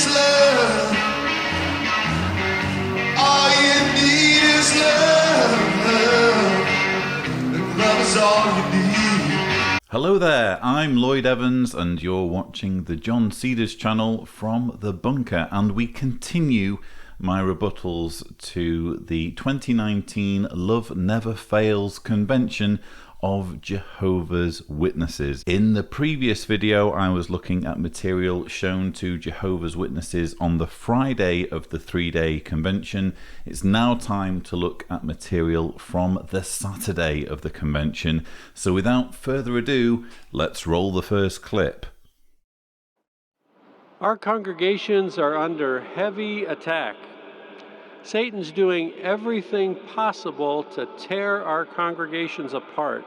is love. All you need is love. And love is all you need. Hello there, I'm Lloyd Evans and you're watching the John Cedars channel from the bunker, and we continue my rebuttals to the 2019 Love Never Fails Convention of Jehovah's Witnesses. In the previous video, I was looking at material shown to Jehovah's Witnesses on the Friday of the 3-day convention. It's now time to look at material from the Saturday of the convention. So without further ado, let's roll the first clip. Our congregations are under heavy attack. Satan's doing everything possible to tear our congregations apart.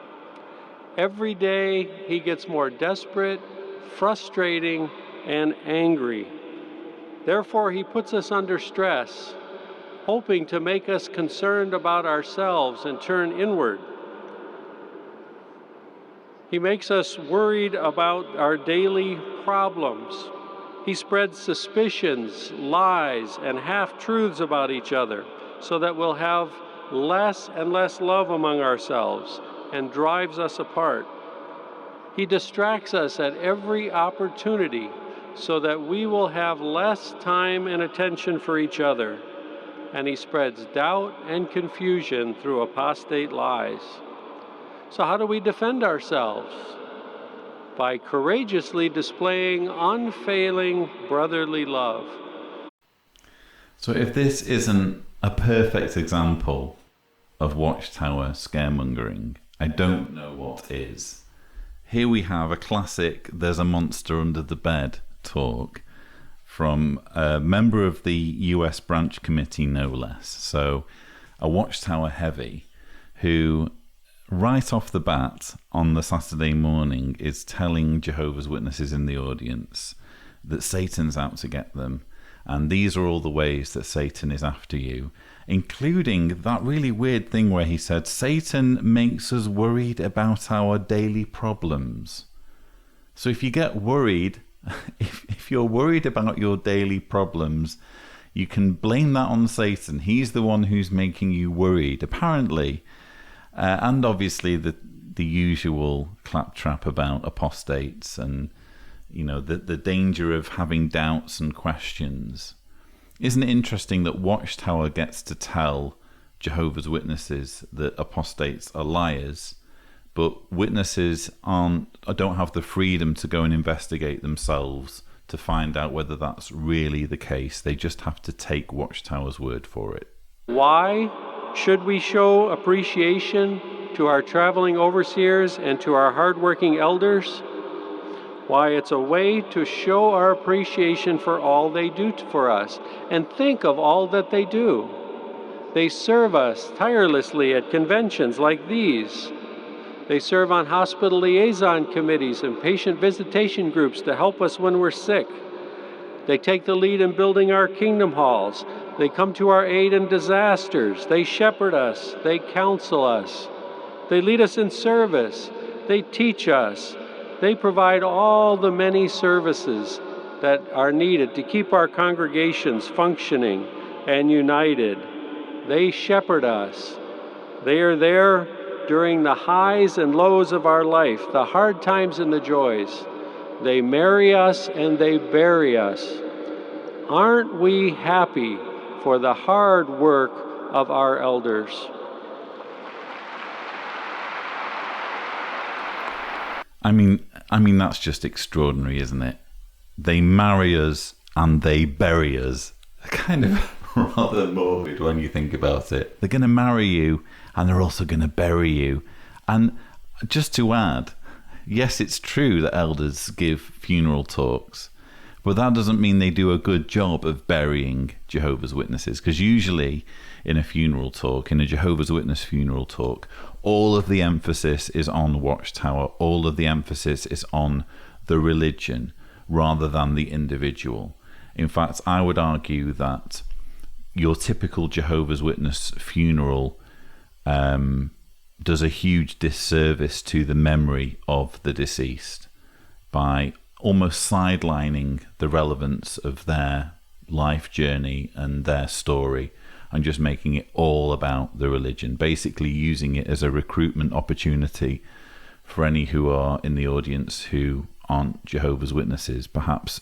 Every day he gets more desperate, frustrating, and angry. Therefore, he puts us under stress, hoping to make us concerned about ourselves and turn inward. He makes us worried about our daily problems. He spreads suspicions, lies, and half-truths about each other so that we'll have less and less love among ourselves and drives us apart. He distracts us at every opportunity so that we will have less time and attention for each other. And he spreads doubt and confusion through apostate lies. So how do we defend ourselves? By courageously displaying unfailing brotherly love. So if this isn't a perfect example of Watchtower scaremongering, I don't know what is. Here we have a classic "there's a monster under the bed" talk from a member of the US branch committee, no less. So a Watchtower heavy who right off the bat on the Saturday morning is telling Jehovah's Witnesses in the audience that Satan's out to get them, and these are all the ways that Satan is after you, including that really weird thing where he said Satan makes us worried about our daily problems. So if you get worried, if you're worried about your daily problems, you can blame that on Satan. He's the one who's making you worried, apparently. And obviously the usual claptrap about apostates and, you know, the danger of having doubts and questions. Isn't it interesting that Watchtower gets to tell Jehovah's Witnesses that apostates are liars, but witnesses don't have the freedom to go and investigate themselves to find out whether that's really the case? They just have to take Watchtower's word for it. Why should we show appreciation to our traveling overseers and to our hardworking elders? Why, it's a way to show our appreciation for all they do for us and think of all that they do. They serve us tirelessly at conventions like these. They serve on hospital liaison committees and patient visitation groups to help us when we're sick. They take the lead in building our kingdom halls. They come to our aid in disasters. They shepherd us. They counsel us. They lead us in service. They teach us. They provide all the many services that are needed to keep our congregations functioning and united. They shepherd us. They are there during the highs and lows of our life, the hard times and the joys. They marry us and they bury us. Aren't we happy for the hard work of our elders? I mean that's just extraordinary, isn't it? They marry us and they bury us. Kind of rather morbid when you think about it. They're going to marry you and they're also going to bury you. And just to add, yes, it's true that elders give funeral talks, but that doesn't mean they do a good job of burying Jehovah's Witnesses, because usually in a funeral talk, in a Jehovah's Witness funeral talk, all of the emphasis is on Watchtower, all of the emphasis is on the religion rather than the individual. In fact, I would argue that your typical Jehovah's Witness funeral does a huge disservice to the memory of the deceased by almost sidelining the relevance of their life journey and their story and just making it all about the religion, basically using it as a recruitment opportunity for any who are in the audience who aren't Jehovah's Witnesses, perhaps,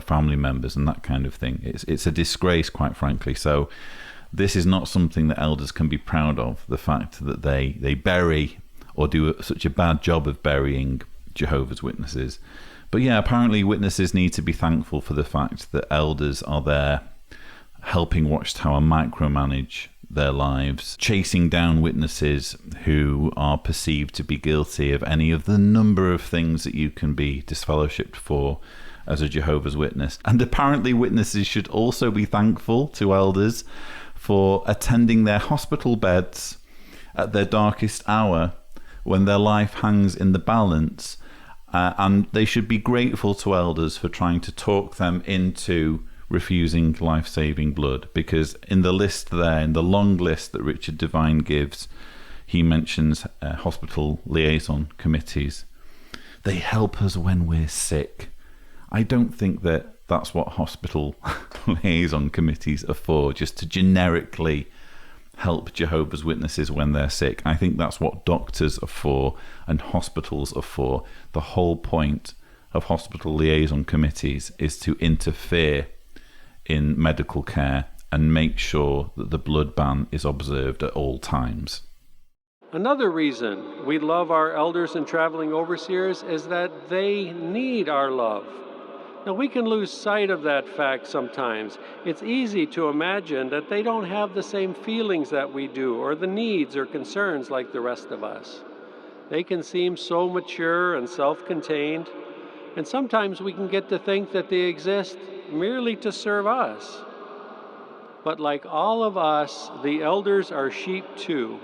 family members and that kind of thing. It's a disgrace, quite frankly. So this is not something that elders can be proud of, the fact that they bury or do such a bad job of burying Jehovah's Witnesses. But yeah, apparently witnesses need to be thankful for the fact that elders are there helping Watchtower micromanage their lives, chasing down witnesses who are perceived to be guilty of any of the number of things that you can be disfellowshipped for as a Jehovah's Witness. And apparently witnesses should also be thankful to elders for attending their hospital beds at their darkest hour when their life hangs in the balance. And they should be grateful to elders for trying to talk them into refusing life-saving blood, because in the list there, in the long list that Richard Devine gives, he mentions hospital liaison committees. They help us when we're sick. I don't think that that's what hospital liaison committees are for, just to generically help Jehovah's Witnesses when they're sick. I think that's what doctors are for and hospitals are for. The whole point of hospital liaison committees is to interfere in medical care and make sure that the blood ban is observed at all times. Another reason we love our elders and traveling overseers is that they need our love. Now, we can lose sight of that fact sometimes. It's easy to imagine that they don't have the same feelings that we do, or the needs or concerns like the rest of us. They can seem so mature and self-contained, and sometimes we can get to think that they exist merely to serve us. But like all of us, the elders are sheep too,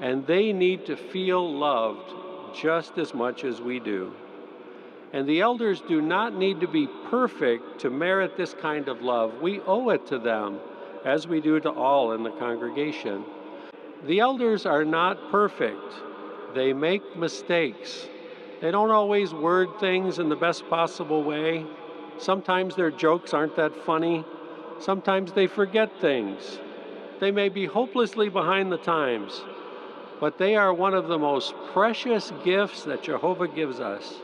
and they need to feel loved just as much as we do. And the elders do not need to be perfect to merit this kind of love. We owe it to them, as we do to all in the congregation. The elders are not perfect. They make mistakes. They don't always word things in the best possible way. Sometimes their jokes aren't that funny. Sometimes they forget things. They may be hopelessly behind the times, but they are one of the most precious gifts that Jehovah gives us.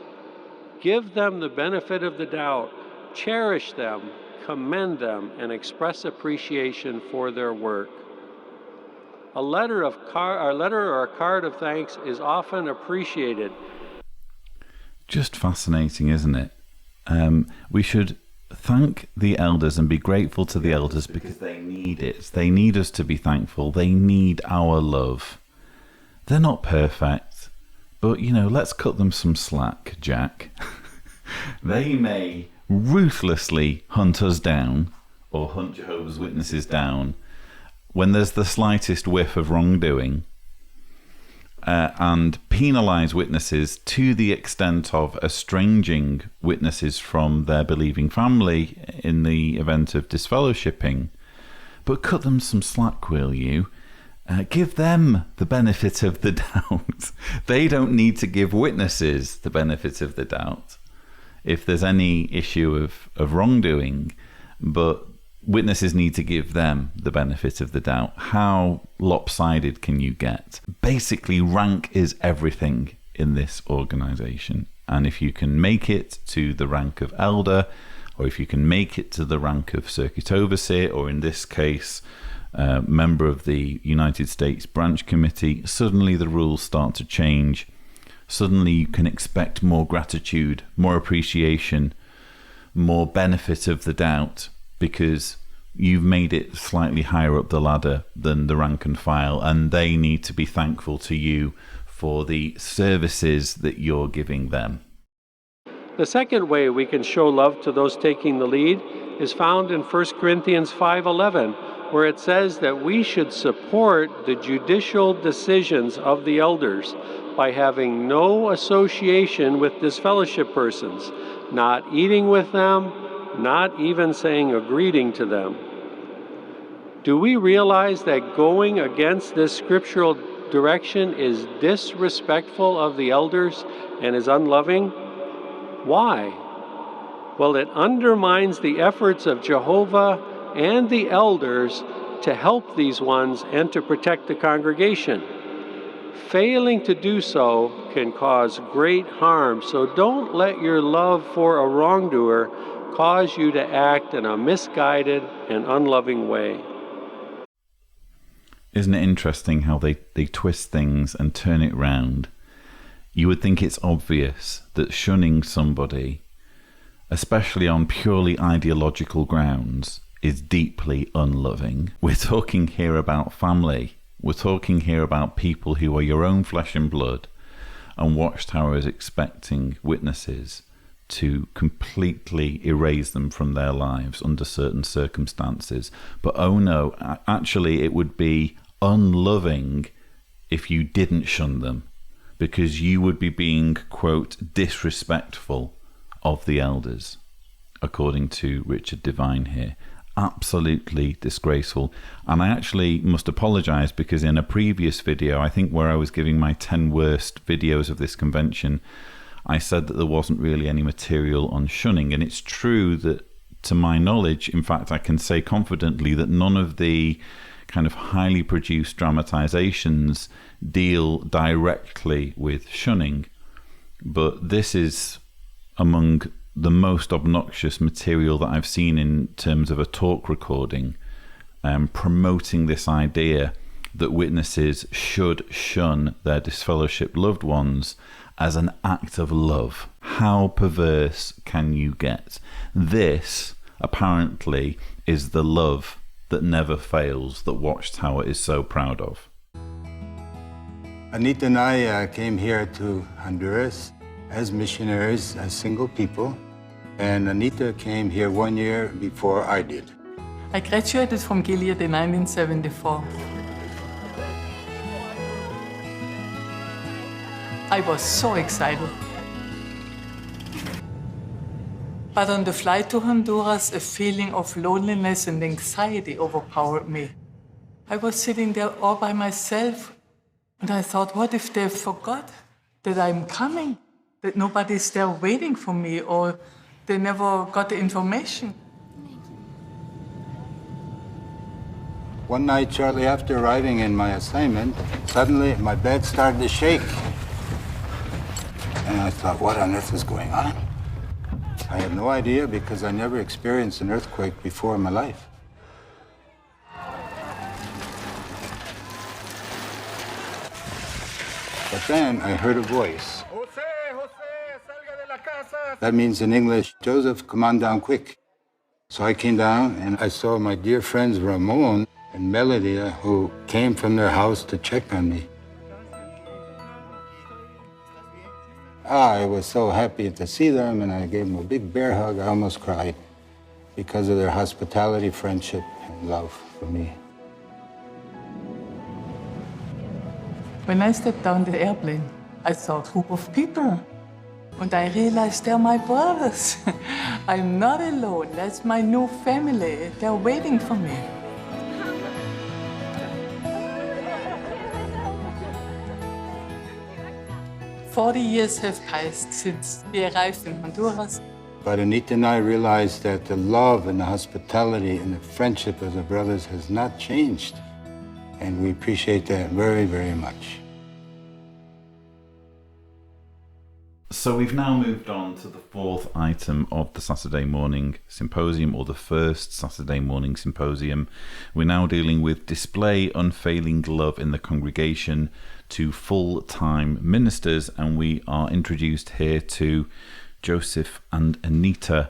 Give them the benefit of the doubt, cherish them, commend them, and express appreciation for their work. A letter or a card of thanks is often appreciated. Just fascinating, isn't it? We should thank the elders and be grateful to the elders because they need it. They need us to be thankful. They need our love. They're not perfect, but, let's cut them some slack, Jack. They may ruthlessly hunt us down, or hunt Jehovah's Witnesses down, when there's the slightest whiff of wrongdoing, and penalise witnesses to the extent of estranging witnesses from their believing family in the event of disfellowshipping. But cut them some slack, will you? Give them the benefit of the doubt. They don't need to give witnesses the benefit of the doubt if there's any issue of wrongdoing, but witnesses need to give them the benefit of the doubt. How lopsided can you get? Basically, rank is everything in this organization. And if you can make it to the rank of elder, or if you can make it to the rank of circuit overseer, or in this case, member of the United States Branch Committee, suddenly the rules start to change. Suddenly you can expect more gratitude, more appreciation, more benefit of the doubt, because you've made it slightly higher up the ladder than the rank and file, and they need to be thankful to you for the services that you're giving them. The second way we can show love to those taking the lead is found in 1 Corinthians 5:11, where it says that we should support the judicial decisions of the elders by having no association with disfellowship persons, not eating with them, not even saying a greeting to them. Do we realize that going against this scriptural direction is disrespectful of the elders and is unloving? Why? well, it undermines the efforts of Jehovah and the elders to help these ones and to protect the congregation. Failing to do so can cause great harm, so don't let your love for a wrongdoer cause you to act in a misguided and unloving way. Isn't it interesting how they twist things and turn it round? You would think it's obvious that shunning somebody, especially on purely ideological grounds, is deeply unloving. We're talking here about family. We're talking here about people who are your own flesh and blood, and Watchtower is expecting witnesses to completely erase them from their lives under certain circumstances. But oh no, actually it would be unloving if you didn't shun them, because you would be being, quote, disrespectful of the elders, according to Richard Devine here. Absolutely disgraceful. And I actually must apologize, because in a previous video, I think where I was giving my 10 worst videos of this convention, I said that there wasn't really any material on shunning. And it's true that, to my knowledge, in fact, I can say confidently that none of the kind of highly produced dramatizations deal directly with shunning. But this is among the most obnoxious material that I've seen in terms of a talk recording, promoting this idea that witnesses should shun their disfellowshipped loved ones as an act of love. How perverse can you get? This, apparently, is the love that never fails, that Watchtower is so proud of. Anita and I came here to Honduras as missionaries, as single people. And Anita came here 1 year before I did. I graduated from Gill in 1974. I was so excited. But on the flight to Honduras, a feeling of loneliness and anxiety overpowered me. I was sitting there all by myself, and I thought, what if they forgot that I'm coming? That nobody's there waiting for me, or they never got the information. One night, shortly after arriving in my assignment, suddenly my bed started to shake. And I thought, what on earth is going on? I had no idea, because I never experienced an earthquake before in my life. But then I heard a voice. That means in English, Joseph, come on down quick. So I came down and I saw my dear friends Ramon and Melodia, who came from their house to check on me. I was so happy to see them, and I gave them a big bear hug. I almost cried because of their hospitality, friendship, and love for me. When I stepped down the airplane, I saw a group of people. And I realized they're my brothers. I'm not alone. That's my new family. They're waiting for me. "40 years have passed since we arrived in Honduras. But Anita and I realized that the love and the hospitality and the friendship of the brothers has not changed. And we appreciate that very, very much. So we've now moved on to the fourth item of the Saturday morning symposium, or the first Saturday morning symposium. We're now dealing with display unfailing love in the congregation to full-time ministers, and we are introduced here to Joseph and Anita,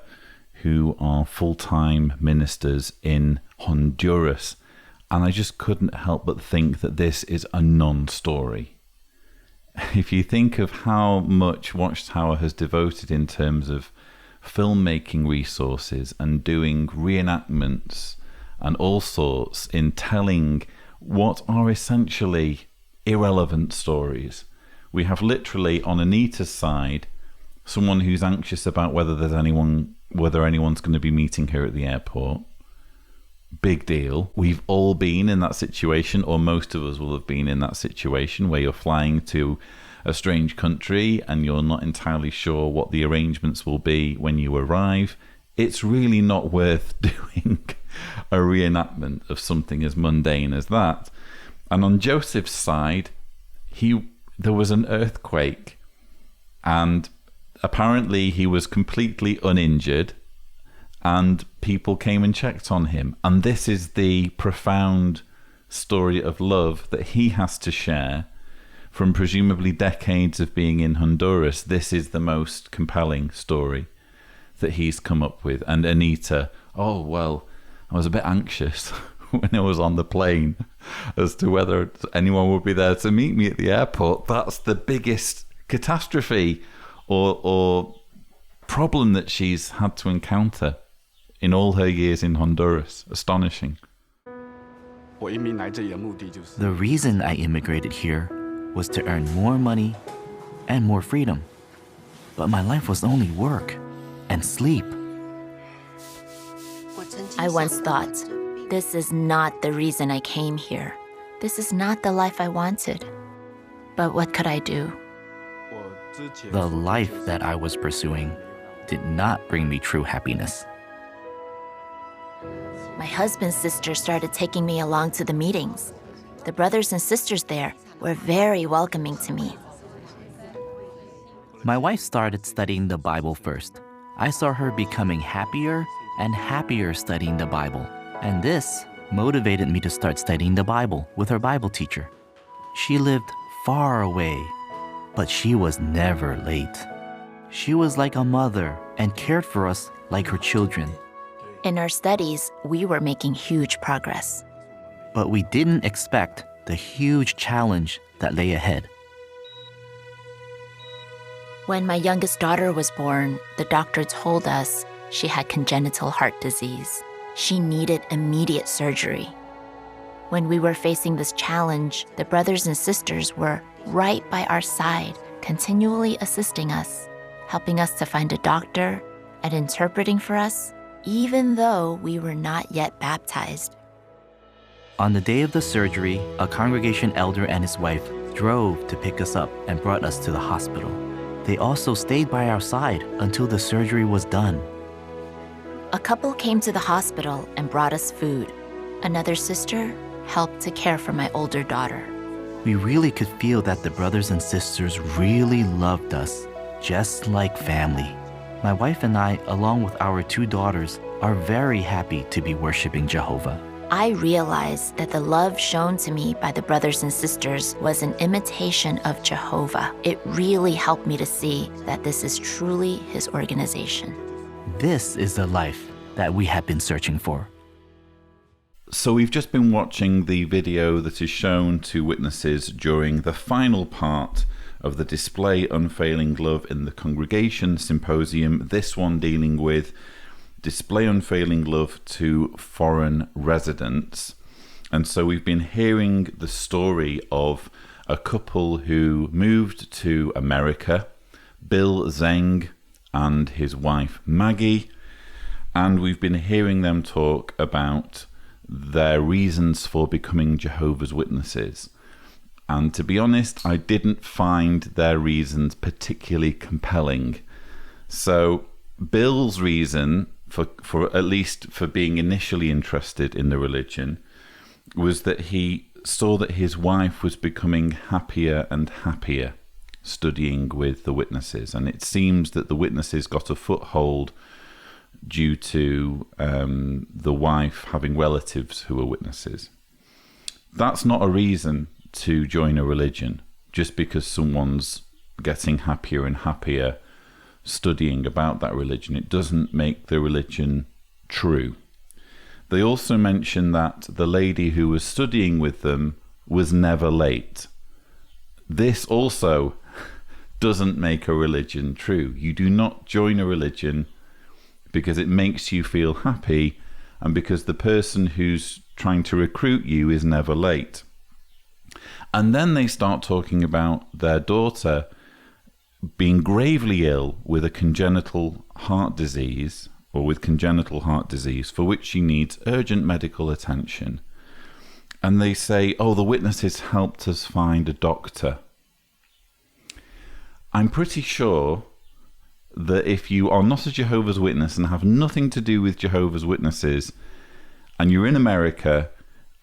who are full-time ministers in Honduras. And I just couldn't help but think that this is a non-story. If you think of how much Watchtower has devoted in terms of filmmaking resources and doing reenactments and all sorts in telling what are essentially irrelevant stories. We have literally on Anita's side someone who's anxious about whether anyone's going to be meeting her at the airport. Big deal. We've all been in that situation, or most of us will have been in that situation, where you're flying to a strange country and you're not entirely sure what the arrangements will be when you arrive, it's really not worth doing a reenactment of something as mundane as that. And on Joseph's side, there was an earthquake, and apparently he was completely uninjured, and people came and checked on him. And this is the profound story of love that he has to share from presumably decades of being in Honduras. This is the most compelling story that he's come up with. And Anita, oh, well, I was a bit anxious when I was on the plane as to whether anyone would be there to meet me at the airport. That's the biggest catastrophe or problem that she's had to encounter in all her years in Honduras. Astonishing. The reason I immigrated here was to earn more money and more freedom. But my life was only work and sleep. I once thought, this is not the reason I came here. This is not the life I wanted. But what could I do? The life that I was pursuing did not bring me true happiness. My husband's sister started taking me along to the meetings. The brothers and sisters there were very welcoming to me. My wife started studying the Bible first. I saw her becoming happier and happier studying the Bible. And this motivated me to start studying the Bible with her Bible teacher. She lived far away, but she was never late. She was like a mother and cared for us like her children. In our studies, we were making huge progress. But we didn't expect the huge challenge that lay ahead. When my youngest daughter was born, the doctor told us she had congenital heart disease. She needed immediate surgery. When we were facing this challenge, the brothers and sisters were right by our side, continually assisting us, helping us to find a doctor and interpreting for us, even though we were not yet baptized. On the day of the surgery, a congregation elder and his wife drove to pick us up and brought us to the hospital. They also stayed by our side until the surgery was done. A couple came to the hospital and brought us food. Another sister helped to care for my older daughter. We really could feel that the brothers and sisters really loved us, just like family. My wife and I, along with our 2 daughters, are very happy to be worshiping Jehovah. I realized that the love shown to me by the brothers and sisters was an imitation of Jehovah. It really helped me to see that this is truly his organization. This is the life that we have been searching for. So we've just been watching the video that is shown to witnesses during the final part of the Display Unfailing Love in the Congregation Symposium, this one dealing with Display Unfailing Love to Foreign Residents. And so we've been hearing the story of a couple who moved to America, Bill Zeng and his wife Maggie, and we've been hearing them talk about their reasons for becoming Jehovah's Witnesses. And to be honest, I didn't find their reasons particularly compelling. So Bill's reason for at least for being initially interested in the religion was that he saw that his wife was becoming happier and happier studying with the witnesses, and it seems that the witnesses got a foothold due to the wife having relatives who were witnesses. That's not a reason to join a religion just because someone's getting happier and happier studying about that religion. It doesn't make the religion true. They also mention that the lady who was studying with them was never late. This also doesn't make a religion true. You do not join a religion because it makes you feel happy and because the person who's trying to recruit you is never late. And then they start talking about their daughter being gravely ill with a congenital heart disease, or with congenital heart disease, for which she needs urgent medical attention. And they say, oh, the witnesses helped us find a doctor. I'm pretty sure that if you are not a Jehovah's Witness and have nothing to do with Jehovah's Witnesses, and you're in America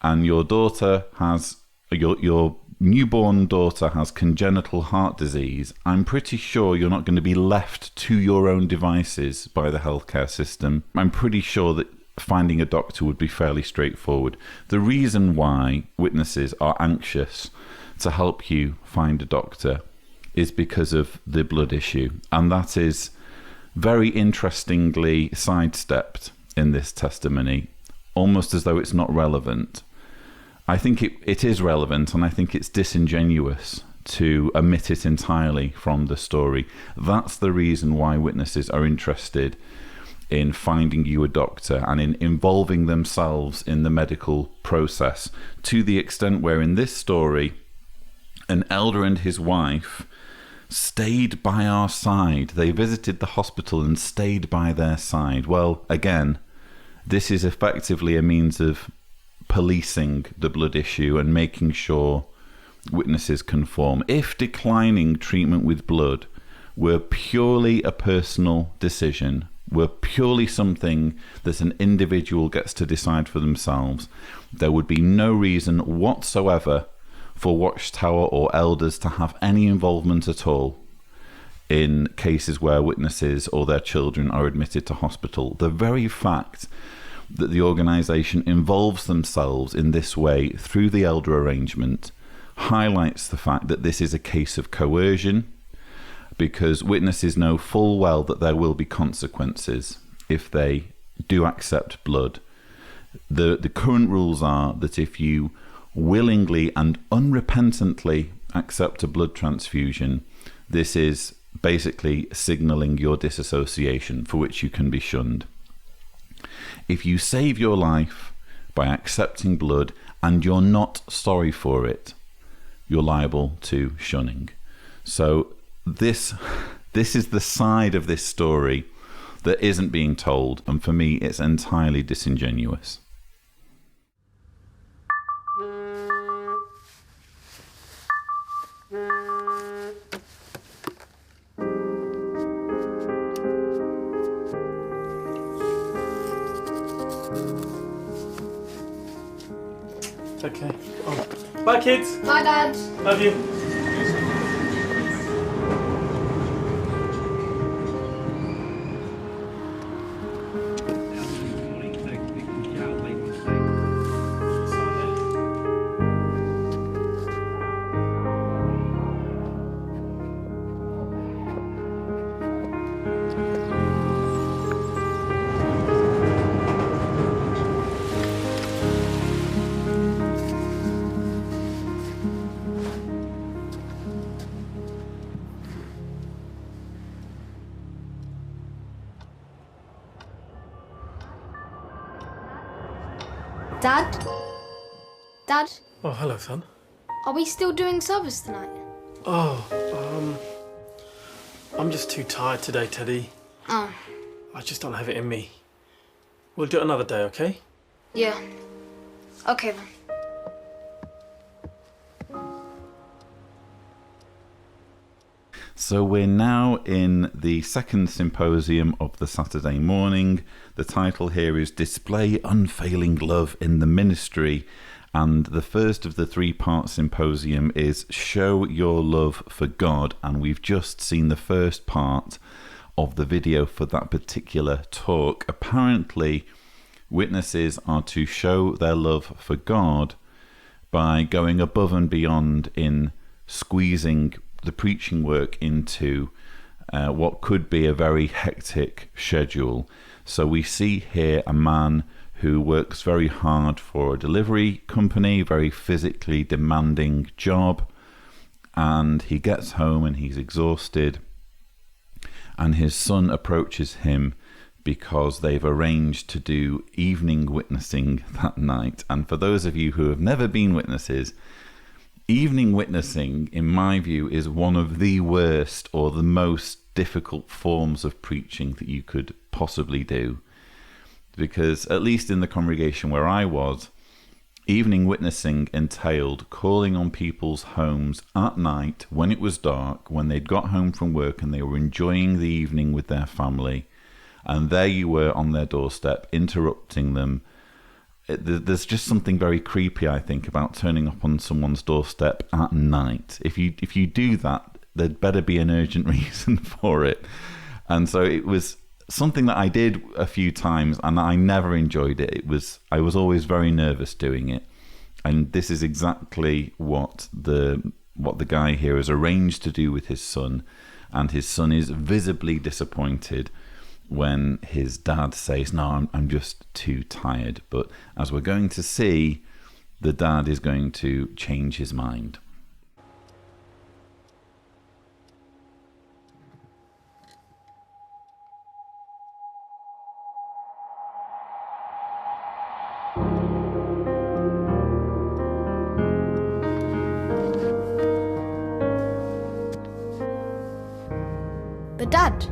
and your daughter has, your newborn daughter has congenital heart disease, I'm pretty sure you're not going to be left to your own devices by the healthcare system. I'm pretty sure that finding a doctor would be fairly straightforward. The reason why witnesses are anxious to help you find a doctor is because of the blood issue, and that is very interestingly sidestepped in this testimony, almost as though it's not relevant. I think it is relevant, and I think it's disingenuous to omit it entirely from the story. That's the reason why witnesses are interested in finding you a doctor and in involving themselves in the medical process, to the extent where in this story, an elder and his wife stayed by our side. They visited the hospital and stayed by their side. Well, again, this is effectively a means of policing the blood issue and making sure witnesses conform. If declining treatment with blood were purely a personal decision, were purely something that an individual gets to decide for themselves, there would be no reason whatsoever for Watchtower or elders to have any involvement at all in cases where witnesses or their children are admitted to hospital. The very fact that the organisation involves themselves in this way through the elder arrangement highlights the fact that this is a case of coercion, because witnesses know full well that there will be consequences if they do accept blood. The current rules are that if you willingly and unrepentantly accept a blood transfusion, this is basically signalling your disassociation, for which you can be shunned. If you save your life by accepting blood and you're not sorry for it, you're liable to shunning. So this is the side of this story that isn't being told, and for me it's entirely disingenuous. Okay. Oh. Bye, kids. Bye, Dad. Love you. Dad? Dad? Oh, hello, son. Are we still doing service tonight? Oh, I'm just too tired today, Teddy. Oh. I just don't have it in me. We'll do it another day, okay? Yeah. Okay then. So we're now in the second symposium of the Saturday morning. The title here is Display Unfailing Love in the Ministry, and the first of the three-part symposium is Show Your Love for God, and we've just seen the first part of the video for that particular talk. Apparently, witnesses are to show their love for God by going above and beyond in squeezing the preaching work into what could be a very hectic schedule. So we see here a man who works very hard for a delivery company, very physically demanding job, and he gets home and he's exhausted, and his son approaches him because they've arranged to do evening witnessing that night. And for those of you who have never been witnesses, evening witnessing, in my view, is one of the worst or the most difficult forms of preaching that you could possibly do. Because, at least in the congregation where I was, Evening witnessing entailed calling on people's homes at night when it was dark, when they'd got home from work and they were enjoying the evening with their family, and there you were on their doorstep interrupting them. There's just something very creepy, I think, about turning up on someone's doorstep at night. If you do that, there'd better be an urgent reason for it. And so it was something that I did a few times, and I never enjoyed it. I was always very nervous doing it. And this is exactly what the guy here has arranged to do with his son. And his son is visibly disappointed when his dad says, "No, I'm just too tired." But as we're going to see, the dad is going to change his mind. But Dad,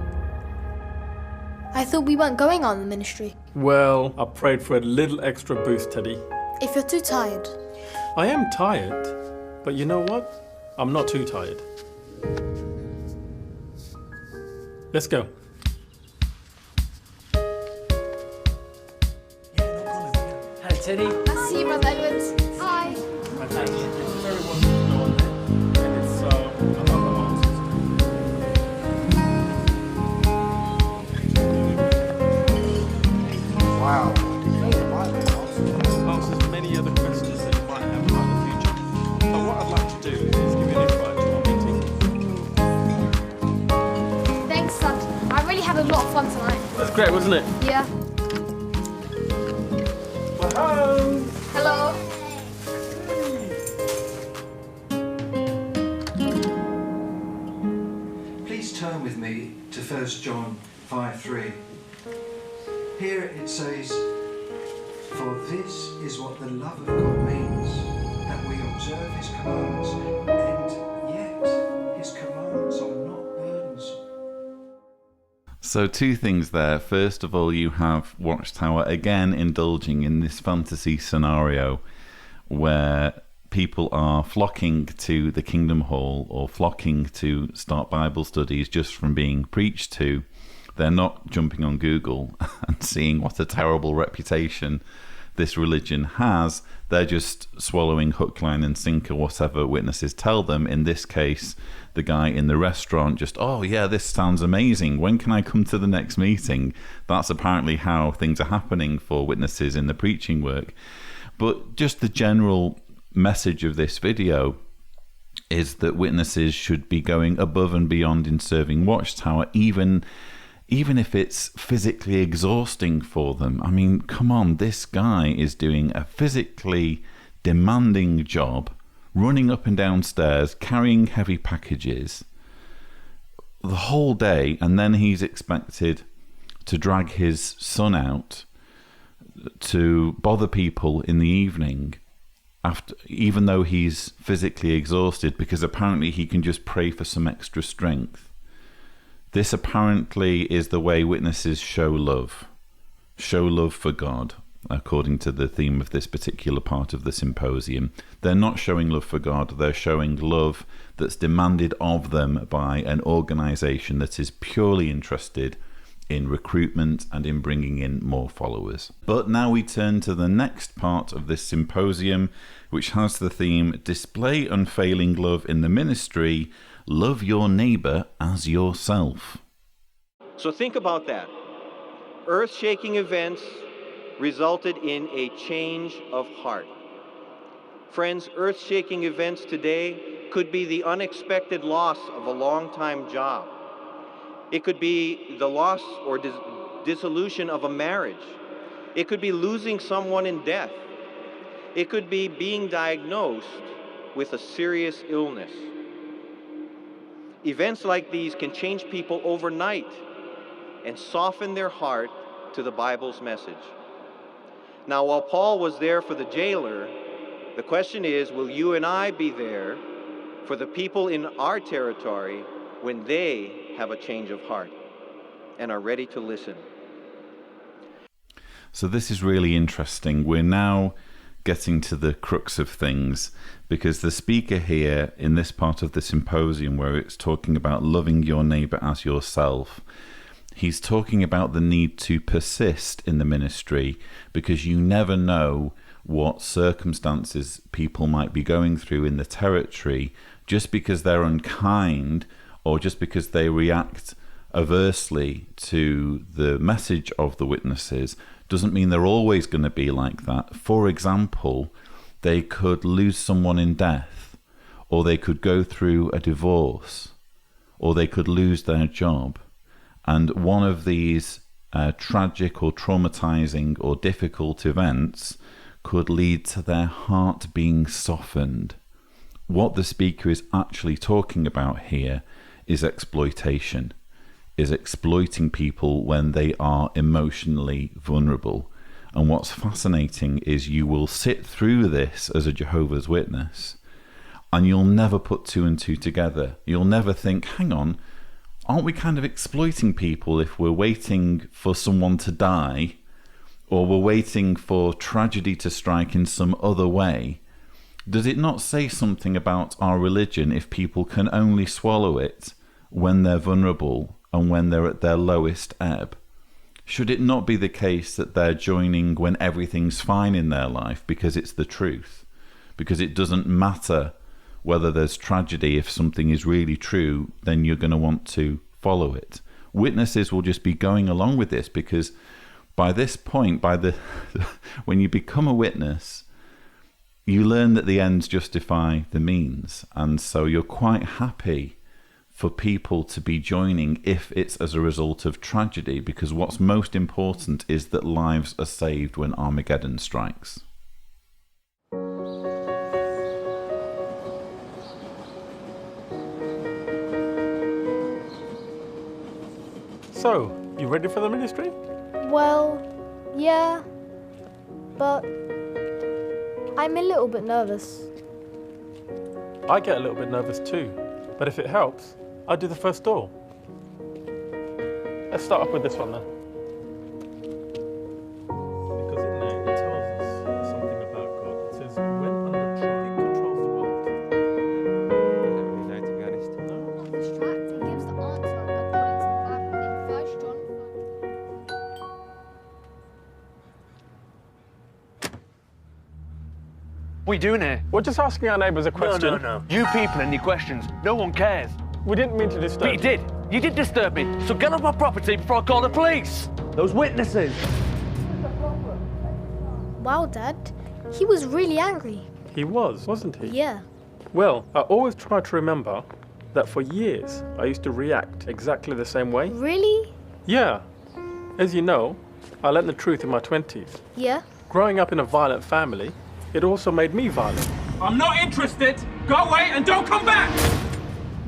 I thought we weren't going on the ministry. Well, I prayed for a little extra boost, Teddy. If you're too tired. I am tired, but you know what? I'm not too tired. Let's go. Hi, Teddy. I'll see you, Brother Edwards. Hi. Wow. Answers many other questions that you might have about the future. But what I'd like to do is give you an invite to our meeting. Thanks, Dad. I really had a lot of fun tonight. That's great, wasn't it? Yeah. Hello. Hello. Please turn with me to 1 John 5:3. Here it says, "For this is what the love of God means, that we observe his commandments, and yet his commandments are not burdensome." So two things there. First of all, you have Watchtower again indulging in this fantasy scenario where people are flocking to the Kingdom Hall or flocking to start Bible studies just from being preached to. They're not jumping on Google and seeing what a terrible reputation this religion has. They're just swallowing hook, line and sinker whatever witnesses tell them. In this case, the guy in the restaurant just, "Oh yeah, this sounds amazing. When can I come to the next meeting?" That's apparently how things are happening for witnesses in the preaching work. But just the general message of this video is that witnesses should be going above and beyond in serving Watchtower, even if it's physically exhausting for them. I mean, come on, this guy is doing a physically demanding job, running up and down stairs, carrying heavy packages the whole day, and then he's expected to drag his son out to bother people in the evening, even though he's physically exhausted, because apparently he can just pray for some extra strength. This apparently is the way witnesses show love for God, according to the theme of this particular part of the symposium. They're not showing love for God, they're showing love that's demanded of them by an organization that is purely interested in recruitment and in bringing in more followers. But now we turn to the next part of this symposium, which has the theme "Display Unfailing Love in the Ministry, Love Your Neighbor as Yourself." So think about that. Earth-shaking events resulted in a change of heart. Friends, earth-shaking events today could be the unexpected loss of a long-time job. It could be the loss or dissolution of a marriage. It could be losing someone in death. It could be being diagnosed with a serious illness. Events like these can change people overnight and soften their heart to the Bible's message. Now, while Paul was there for the jailer, the question is, will you and I be there for the people in our territory when they have a change of heart and are ready to listen? So this is really interesting. We're now getting to the crux of things, because the speaker here in this part of the symposium, where it's talking about loving your neighbour as yourself, he's talking about the need to persist in the ministry, because you never know what circumstances people might be going through in the territory. Just because they're unkind or just because they react aversely to the message of the witnesses doesn't mean they're always going to be like that. For example, they could lose someone in death, or they could go through a divorce, or they could lose their job. And one of these tragic or traumatizing or difficult events could lead to their heart being softened. What the speaker is actually talking about here is exploitation, is exploiting people when they are emotionally vulnerable. And what's fascinating is you will sit through this as a Jehovah's Witness, and you'll never put two and two together. You'll never think, hang on, aren't we kind of exploiting people if we're waiting for someone to die, or we're waiting for tragedy to strike in some other way? Does it not say something about our religion if people can only swallow it when they're vulnerable and when they're at their lowest ebb? Should it not be the case that they're joining when everything's fine in their life because it's the truth? Because it doesn't matter whether there's tragedy. If something is really true, then you're going to want to follow it. Witnesses will just be going along with this, because by this point, when you become a witness, you learn that the ends justify the means. And so you're quite happy for people to be joining if it's as a result of tragedy, because what's most important is that lives are saved when Armageddon strikes. So, you ready for the ministry? Well, yeah, but I'm a little bit nervous. I get a little bit nervous too, but if it helps, I'll do the first door. Let's start off with this one then. Because in there it tells us something about God. It says, when under trial, He controls the world. I don't really know, to be honest. No? It's tracked. He gives the answer according to the Bible in 1 John 5. What are you doing here? We're just asking our neighbours a question. No. You people and your questions. No one cares. We didn't mean to disturb But you did. You did disturb me. So get off my property before I call the police. Those witnesses. Wow, Dad. He was really angry. He was, wasn't he? Yeah. Well, I always try to remember that for years I used to react exactly the same way. Really? Yeah. As you know, I learnt the truth in my 20s. Yeah. Growing up in a violent family, it also made me violent. I'm not interested! Go away and don't come back!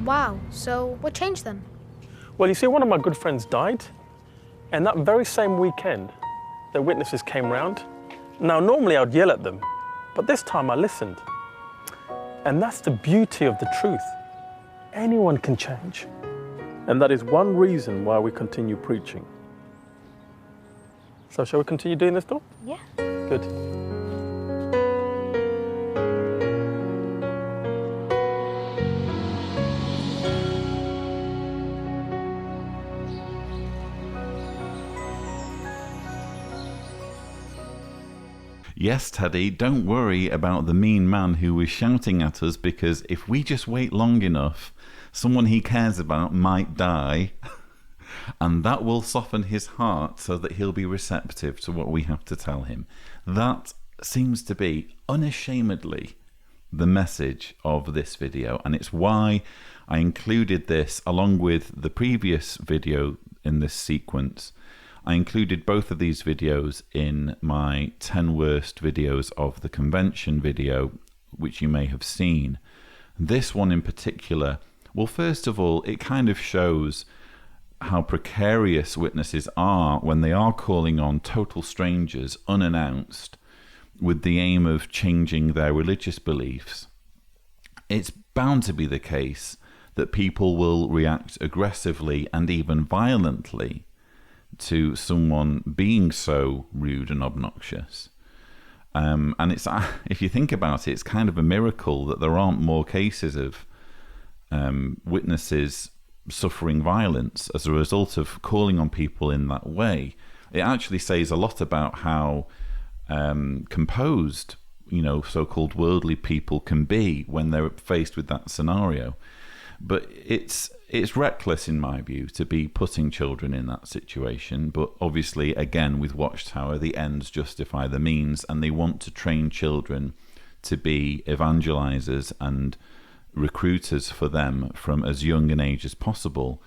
Wow, so what changed then? Well, you see, one of my good friends died, and that very same weekend, the witnesses came round. Now, normally I'd yell at them, but this time I listened. And that's the beauty of the truth. Anyone can change. And that is one reason why we continue preaching. So shall we continue doing this, door? Yeah. Good. Yes, Teddy, don't worry about the mean man who was shouting at us, because if we just wait long enough, someone he cares about might die, and that will soften his heart so that he'll be receptive to what we have to tell him. That seems to be unashamedly the message of this video, and it's why I included this along with the previous video in this sequence. I included both of these videos in my 10 worst videos of the convention video, which you may have seen. This one in particular, well, first of all, it kind of shows how precarious witnesses are when they are calling on total strangers unannounced with the aim of changing their religious beliefs. It's bound to be the case that people will react aggressively and even violently to someone being so rude and obnoxious. And it's, if you think about it, it's kind of a miracle that there aren't more cases of witnesses suffering violence as a result of calling on people in that way. It actually says a lot about how composed, so-called worldly people can be when they're faced with that scenario. But it's reckless, in my view, to be putting children in that situation. But obviously, again, with Watchtower, the ends justify the means, and they want to train children to be evangelizers and recruiters for them from as young an age as possible.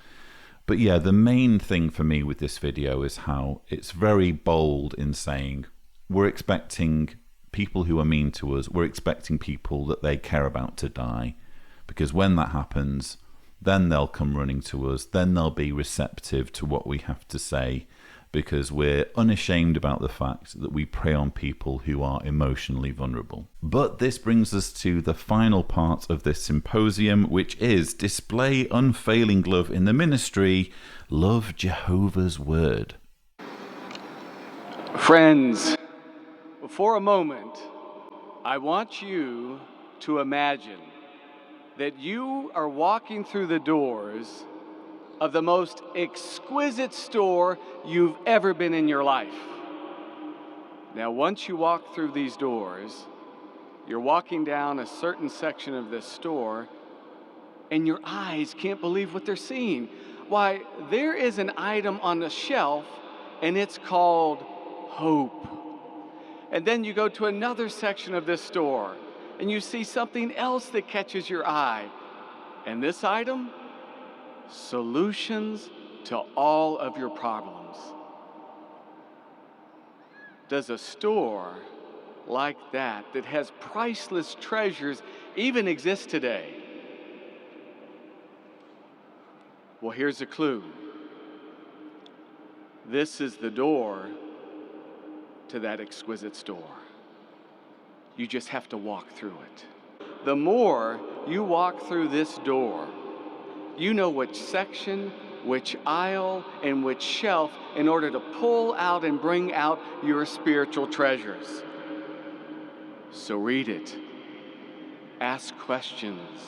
But yeah, the main thing for me with this video is how it's very bold in saying we're expecting people who are mean to us, we're expecting people that they care about to die, because when that happens, then they'll come running to us, then they'll be receptive to what we have to say, because we're unashamed about the fact that we prey on people who are emotionally vulnerable. But this brings us to the final part of this symposium, which is display unfailing love in the ministry, love Jehovah's word. Friends, for a moment, I want you to imagine that you are walking through the doors of the most exquisite store you've ever been in your life. Now, once you walk through these doors, you're walking down a certain section of this store, and your eyes can't believe what they're seeing. Why, there is an item on the shelf, and it's called hope. And then you go to another section of this store, and you see something else that catches your eye. And this item? Solutions to all of your problems. Does a store like that has priceless treasures even exist today? Well, here's a clue. This is the door to that exquisite store. You just have to walk through it. The more you walk through this door, you know which section, which aisle, and which shelf in order to pull out and bring out your spiritual treasures. So read it, ask questions,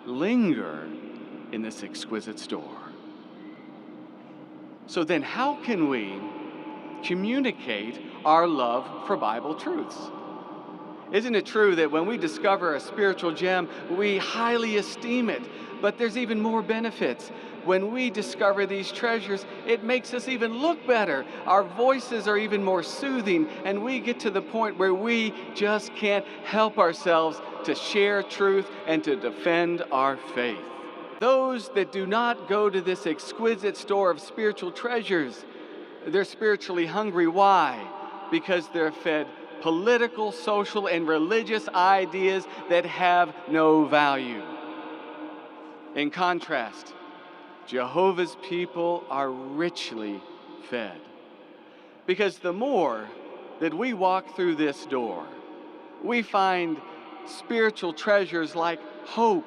linger in this exquisite store. So then how can we communicate our love for Bible truths? Isn't it true that when we discover a spiritual gem, we highly esteem it? But there's even more benefits. When we discover these treasures, it makes us even look better. Our voices are even more soothing, and we get to the point where we just can't help ourselves to share truth and to defend our faith. Those that do not go to this exquisite store of spiritual treasures, they're spiritually hungry. Why? Because they're fed political, social, and religious ideas that have no value. In contrast, Jehovah's people are richly fed. Because the more that we walk through this door, we find spiritual treasures like hope,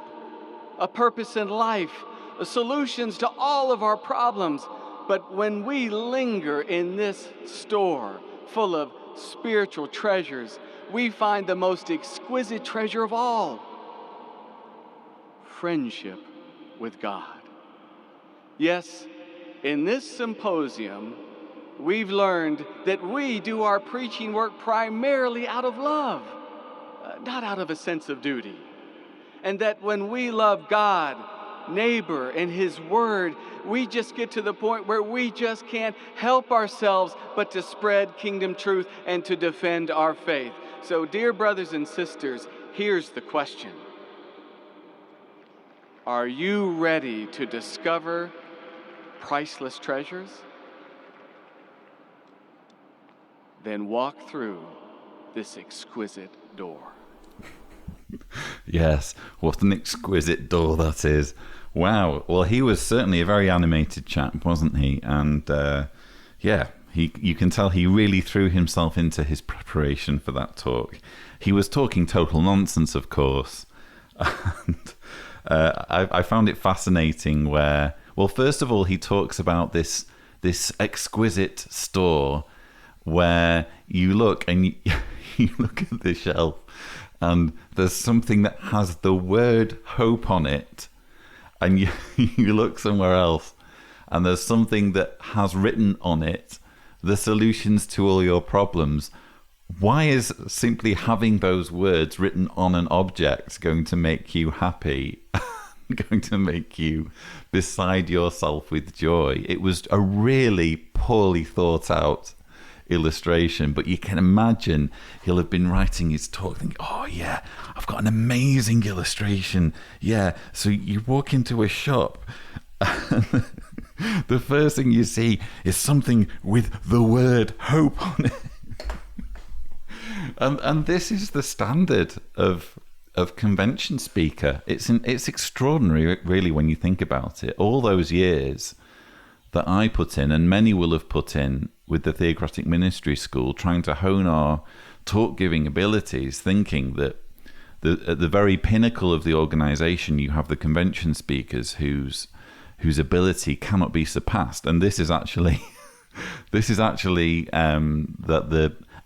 a purpose in life, solutions to all of our problems. But when we linger in this store full of spiritual treasures, we find the most exquisite treasure of all: friendship with God. Yes, in this symposium, we've learned that we do our preaching work primarily out of love, not out of a sense of duty. And that when we love God, neighbor, and His Word, we just get to the point where we just can't help ourselves but to spread kingdom truth and to defend our faith. So, dear brothers and sisters, here's the question. Are you ready to discover priceless treasures? Then walk through this exquisite door. Yes, what an exquisite door that is. Wow. Well, he was certainly a very animated chap, wasn't he? And you can tell he really threw himself into his preparation for that talk. He was talking total nonsense, of course. And I found it fascinating where, well, first of all, he talks about this exquisite store where you look and you look at the shelf and there's something that has the word hope on it, and you look somewhere else and there's something that has written on it the solutions to all your problems, why is simply having those words written on an object going to make you happy? Going to make you beside yourself with joy? It was a really poorly thought out illustration, but you can imagine he'll have been writing his talk thinking, oh yeah, I've got an amazing illustration. Yeah, so you walk into a shop and the first thing you see is something with the word hope on it. And this is the standard of convention speaker. It's extraordinary, really, when you think about it. All those years that I put in, and many will have put in with the Theocratic Ministry School, trying to hone our talk-giving abilities, thinking that at the very pinnacle of the organisation, you have the convention speakers whose ability cannot be surpassed. And this is actually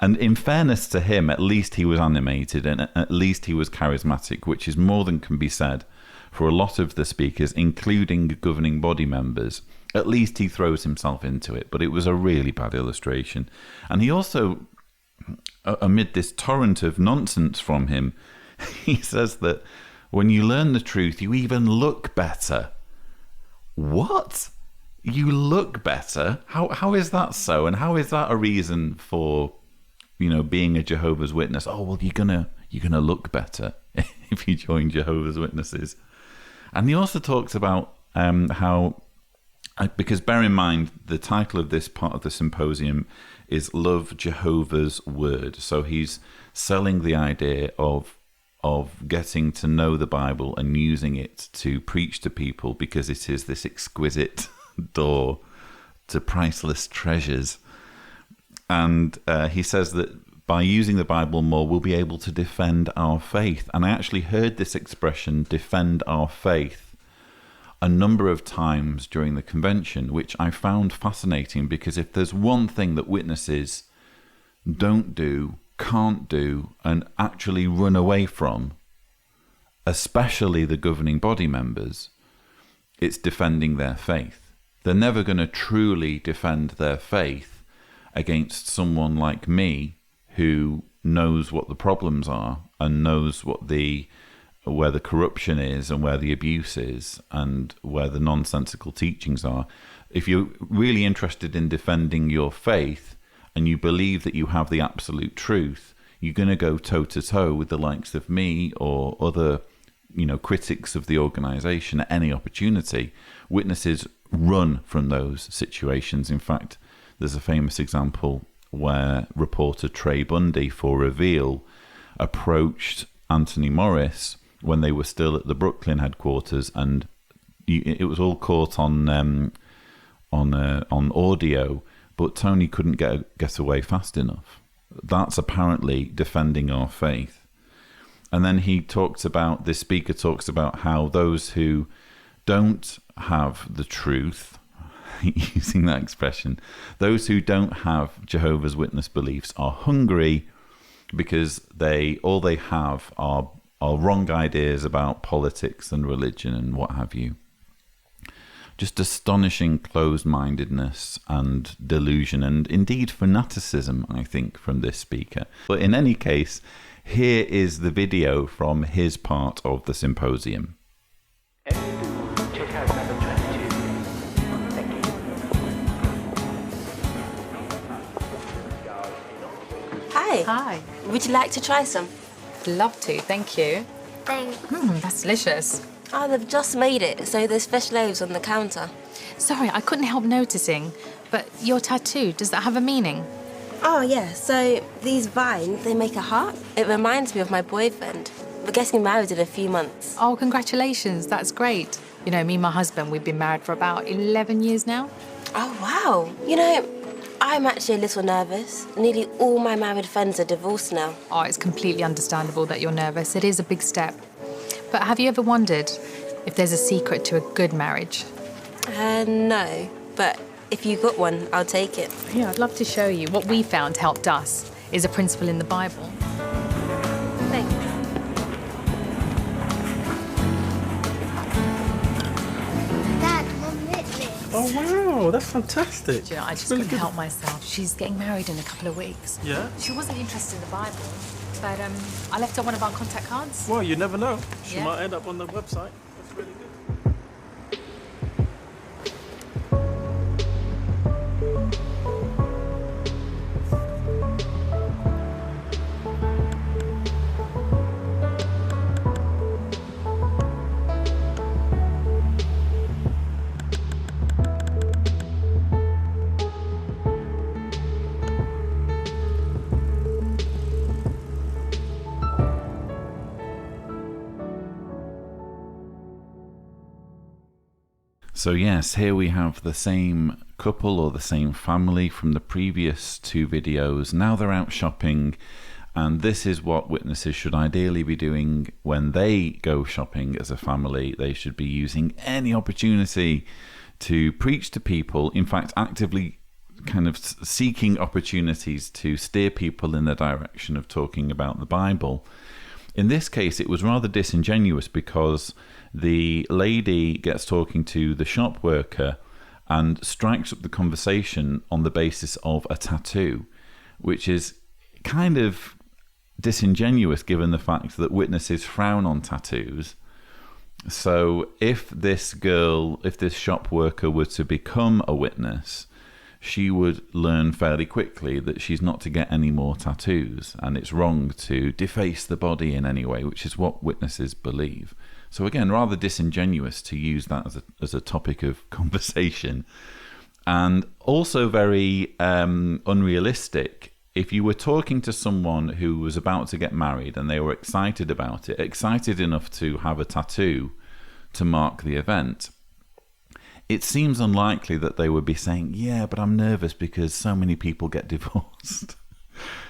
And in fairness to him, at least he was animated and at least he was charismatic, which is more than can be said for a lot of the speakers, including governing body members. At least he throws himself into it, but it was a really bad illustration. And he also, amid this torrent of nonsense from him, he says that when you learn the truth, you even look better. What? You look better? How is that so? And how is that a reason for, being a Jehovah's Witness? Oh, well, you're gonna look better if you join Jehovah's Witnesses. And he also talks about how, because bear in mind, the title of this part of the symposium is Love Jehovah's Word. So he's selling the idea of getting to know the Bible and using it to preach to people, because it is this exquisite door to priceless treasures. And he says that by using the Bible more, we'll be able to defend our faith. And I actually heard this expression, defend our faith, a number of times during the convention, which I found fascinating, because if there's one thing that witnesses don't do, can't do, and actually run away from, especially the governing body members, it's defending their faith. They're never going to truly defend their faith against someone like me, who knows what the problems are and knows where the corruption is and where the abuse is and where the nonsensical teachings are. If you're really interested in defending your faith and you believe that you have the absolute truth, you're going to go toe-to-toe with the likes of me or other, critics of the organisation at any opportunity. Witnesses run from those situations. In fact, there's a famous example where reporter Trey Bundy for Reveal approached Anthony Maurice when they were still at the Brooklyn headquarters, and it was all caught on audio, but Tony couldn't get away fast enough. That's apparently defending our faith. And then the speaker talks about how those who don't have the truth, using that expression, those who don't have Jehovah's Witness beliefs are hungry because all they have are wrong ideas about politics and religion and what have you. Just astonishing closed-mindedness and delusion, and indeed fanaticism, I think, from this speaker. But in any case, here is the video from his part of the symposium. Hi. Hi. Would you like to try some? Love to, thank you. Thanks. That's delicious. Oh, they've just made it, so there's fresh loaves on the counter. Sorry, I couldn't help noticing, but your tattoo, does that have a meaning? Oh, yeah, so these vines, they make a heart. It reminds me of my boyfriend. We're getting married in a few months. Oh, congratulations, that's great. Me and my husband, we've been married for about 11 years now. Oh, wow. I'm actually a little nervous. Nearly all my married friends are divorced now. Oh, it's completely understandable that you're nervous. It is a big step. But have you ever wondered if there's a secret to a good marriage? No, but if you got one, I'll take it. Yeah, I'd love to show you. What we found helped us. is a principle in the Bible. Thanks. Dad, Mum lit this. Oh, wow, that's fantastic. Do you know, I just Really couldn't good. help myself. She's getting married in a couple of weeks. Yeah? She wasn't interested in the Bible, but I left her one of our contact cards. Well, you never know. She Yeah. might end up on the website. That's really good. So yes, here we have the same couple or the same family from the previous two videos. Now they're out shopping, and this is what witnesses should ideally be doing when they go shopping as a family. They should be using any opportunity to preach to people, in fact actively kind of seeking opportunities to steer people in the direction of talking about the Bible. In this case, it was rather disingenuous because the lady gets talking to the shop worker and strikes up the conversation on the basis of a tattoo, which is kind of disingenuous given the fact that witnesses frown on tattoos. So if this shop worker were to become a witness, she would learn fairly quickly that she's not to get any more tattoos, and it's wrong to deface the body in any way, which is what witnesses believe. So again, rather disingenuous to use that as a topic of conversation, and also very unrealistic. If you were talking to someone who was about to get married and they were excited about it, excited enough to have a tattoo to mark the event, it seems unlikely that they would be saying, yeah, but I'm nervous because so many people get divorced.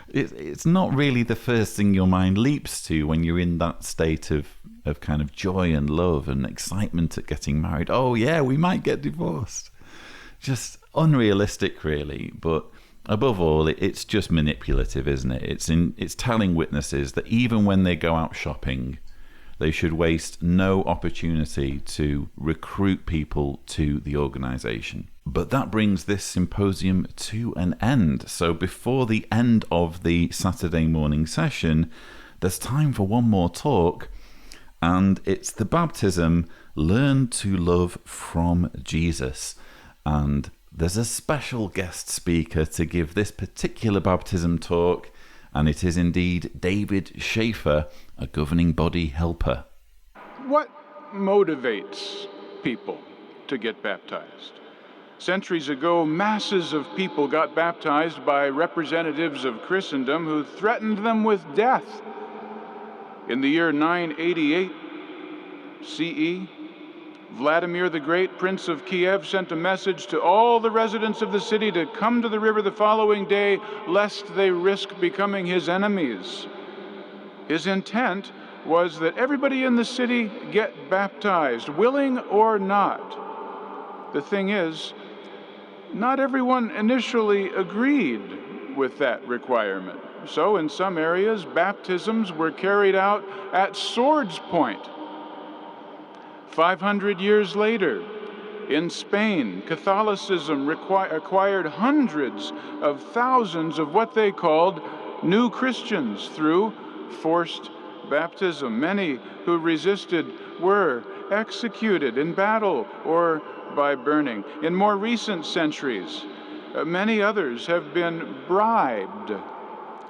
It's not really the first thing your mind leaps to when you're in that state of kind of joy and love and excitement at getting married. Oh yeah, we might get divorced. Just unrealistic, really. But above all, it's just manipulative, isn't it? It's telling witnesses that even when they go out shopping, they should waste no opportunity to recruit people to the organization. But that brings this symposium to an end. So before the end of the Saturday morning session, there's time for one more talk, and it's the baptism, Learn to Love from Jesus. And there's a special guest speaker to give this particular baptism talk, and it is indeed David Schaefer, a governing body helper. What motivates people to get baptized? Centuries ago, masses of people got baptized by representatives of Christendom who threatened them with death. In the year 988 CE, Vladimir the Great, Prince of Kiev, sent a message to all the residents of the city to come to the river the following day, lest they risk becoming his enemies. His intent was that everybody in the city get baptized, willing or not. The thing is, not everyone initially agreed with that requirement. So in some areas, baptisms were carried out at sword's point. 500 years later, in Spain, Catholicism acquired hundreds of thousands of what they called new Christians through forced baptism. Many who resisted were executed in battle or by burning. In more recent centuries, many others have been bribed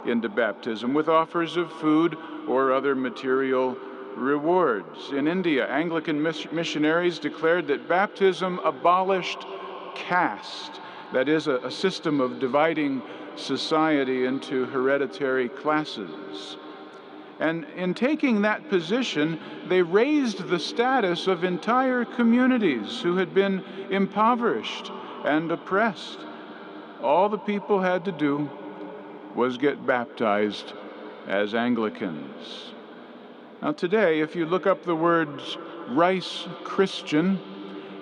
into baptism with offers of food or other material rewards. In India, Anglican missionaries declared that baptism abolished caste, that is, a system of dividing society into hereditary classes. And in taking that position, they raised the status of entire communities who had been impoverished and oppressed. All the people had to do was get baptized as Anglicans. Now today, if you look up the words Rice Christian,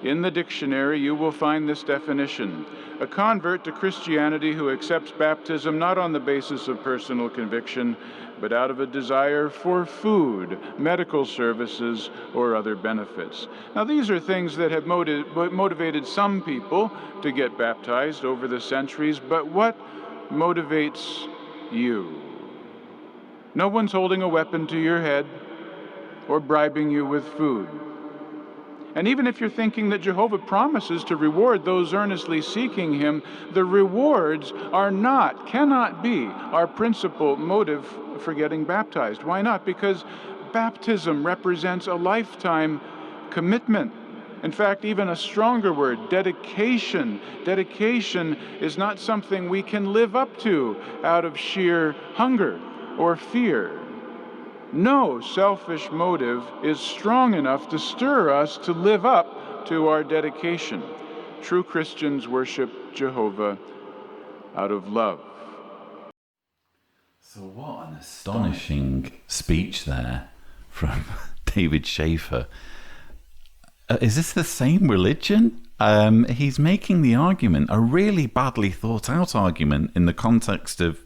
In the dictionary, you will find this definition: a convert to Christianity who accepts baptism not on the basis of personal conviction, but out of a desire for food, medical services, or other benefits. Now, these are things that have motivated some people to get baptized over the centuries, but what motivates you? No one's holding a weapon to your head or bribing you with food. And even if you're thinking that Jehovah promises to reward those earnestly seeking him, the rewards cannot be our principal motive for getting baptized. Why not? Because baptism represents a lifetime commitment. In fact, even a stronger word, dedication. Dedication is not something we can live up to out of sheer hunger or fear. No selfish motive is strong enough to stir us to live up to our dedication. True Christians worship Jehovah out of love. So what an astonishing speech there from David Schaefer. Is this the same religion? He's making the argument, a really badly thought out argument in the context of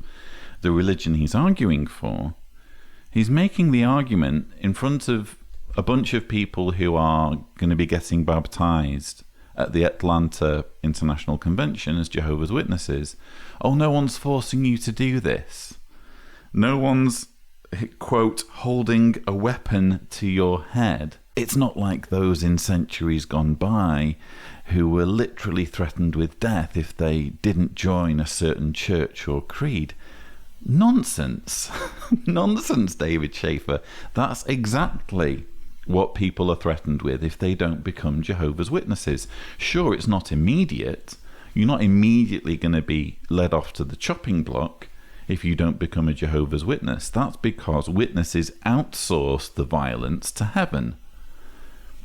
the religion he's arguing for. He's making the argument in front of a bunch of people who are going to be getting baptized at the Atlanta International Convention as Jehovah's Witnesses. Oh, no one's forcing you to do this. No one's, quote, holding a weapon to your head. It's not like those in centuries gone by who were literally threatened with death if they didn't join a certain church or creed. Nonsense. Nonsense, David Schaefer. That's exactly what people are threatened with if they don't become Jehovah's Witnesses. Sure, it's not immediate. You're not immediately going to be led off to the chopping block if you don't become a Jehovah's Witness. That's because witnesses outsource the violence to heaven.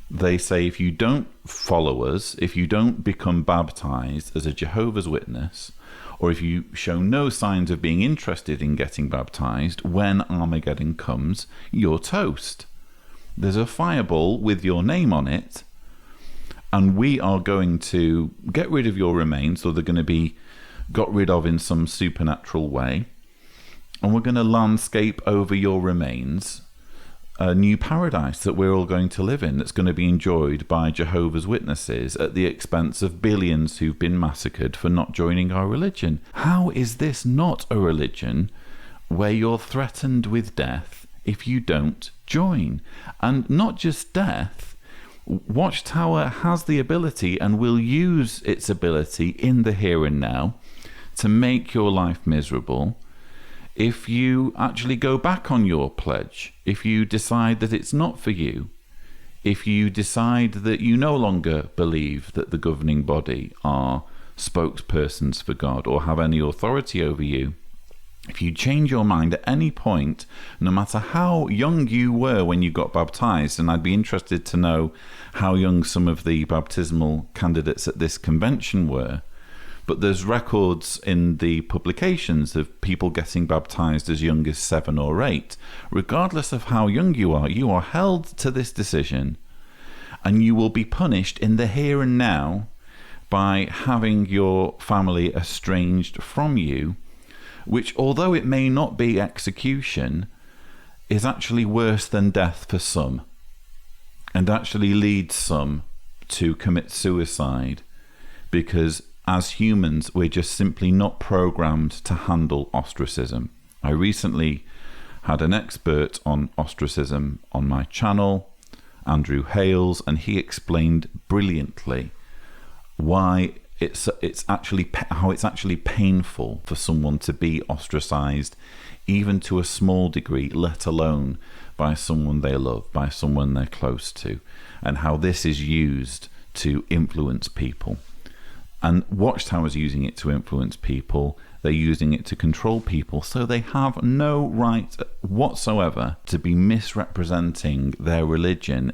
They say if you don't follow us, if you don't become baptized as a Jehovah's Witness, or if you show no signs of being interested in getting baptized, when Armageddon comes, you're toast. There's a fireball with your name on it, and we are going to get rid of your remains, or they're going to be got rid of in some supernatural way, and we're going to landscape over your remains a new paradise that we're all going to live in, that's going to be enjoyed by Jehovah's Witnesses at the expense of billions who've been massacred for not joining our religion. How is this not a religion where you're threatened with death if you don't join? And not just death, Watchtower has the ability and will use its ability in the here and now to make your life miserable if you actually go back on your pledge, if you decide that it's not for you, if you decide that you no longer believe that the governing body are spokespersons for God or have any authority over you, if you change your mind at any point, no matter how young you were when you got baptized, and I'd be interested to know how young some of the baptismal candidates at this convention were, but there's records in the publications of people getting baptized as young as 7 or 8. Regardless of how young you are held to this decision, and you will be punished in the here and now by having your family estranged from you, which, although it may not be execution, is actually worse than death for some, and actually leads some to commit suicide, because as humans, we're just simply not programmed to handle ostracism. I recently had an expert on ostracism on my channel, Andrew Hales, and he explained brilliantly why it's actually how it's actually painful for someone to be ostracized, even to a small degree, let alone by someone they love, by someone they're close to, and how this is used to influence people. And Watchtower's using it to influence people. They're using it to control people. So they have no right whatsoever to be misrepresenting their religion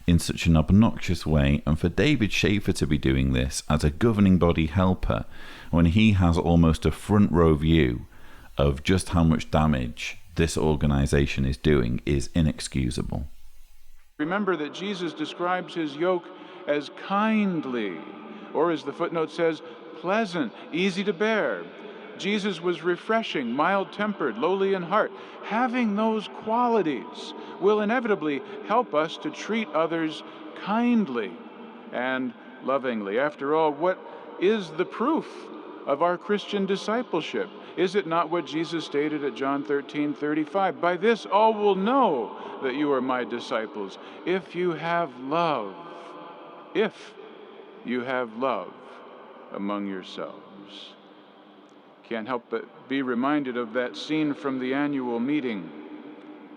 in such an obnoxious way. And for David Schaefer to be doing this as a governing body helper, when he has almost a front row view of just how much damage this organization is doing, is inexcusable. Remember that Jesus describes his yoke as kindly, or as the footnote says, pleasant, easy to bear. Jesus was refreshing, mild-tempered, lowly in heart. Having those qualities will inevitably help us to treat others kindly and lovingly. After all, what is the proof of our Christian discipleship? Is it not what Jesus stated at John 13:35? By this all will know that you are my disciples, if you have love. If you have love among yourselves. Can't help but be reminded of that scene from the annual meeting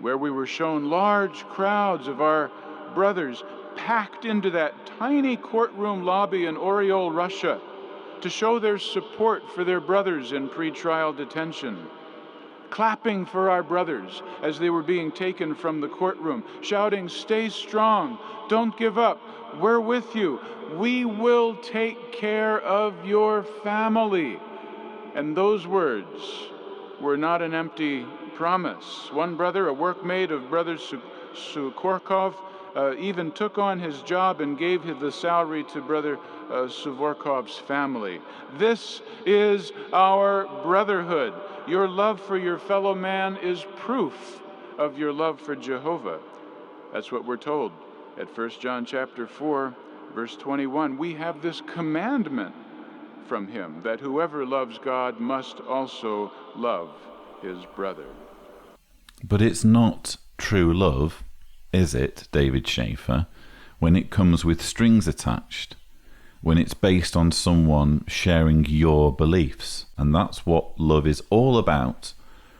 where we were shown large crowds of our brothers packed into that tiny courtroom lobby in Oryol, Russia, to show their support for their brothers in pretrial detention, clapping for our brothers as they were being taken from the courtroom, shouting, "Stay strong, don't give up, we're with you, we will take care of your family." And those words were not an empty promise. One brother, a workmate of Brother Suvorkov, even took on his job and gave the salary to Brother Suvorkov's family. This is our brotherhood. Your love for your fellow man is proof of your love for Jehovah. That's what we're told at 1 John chapter 4, verse 21. We have this commandment from him that whoever loves God must also love his brother. But it's not true love, is it, David Schaefer, when it comes with strings attached, when it's based on someone sharing your beliefs. And that's what love is all about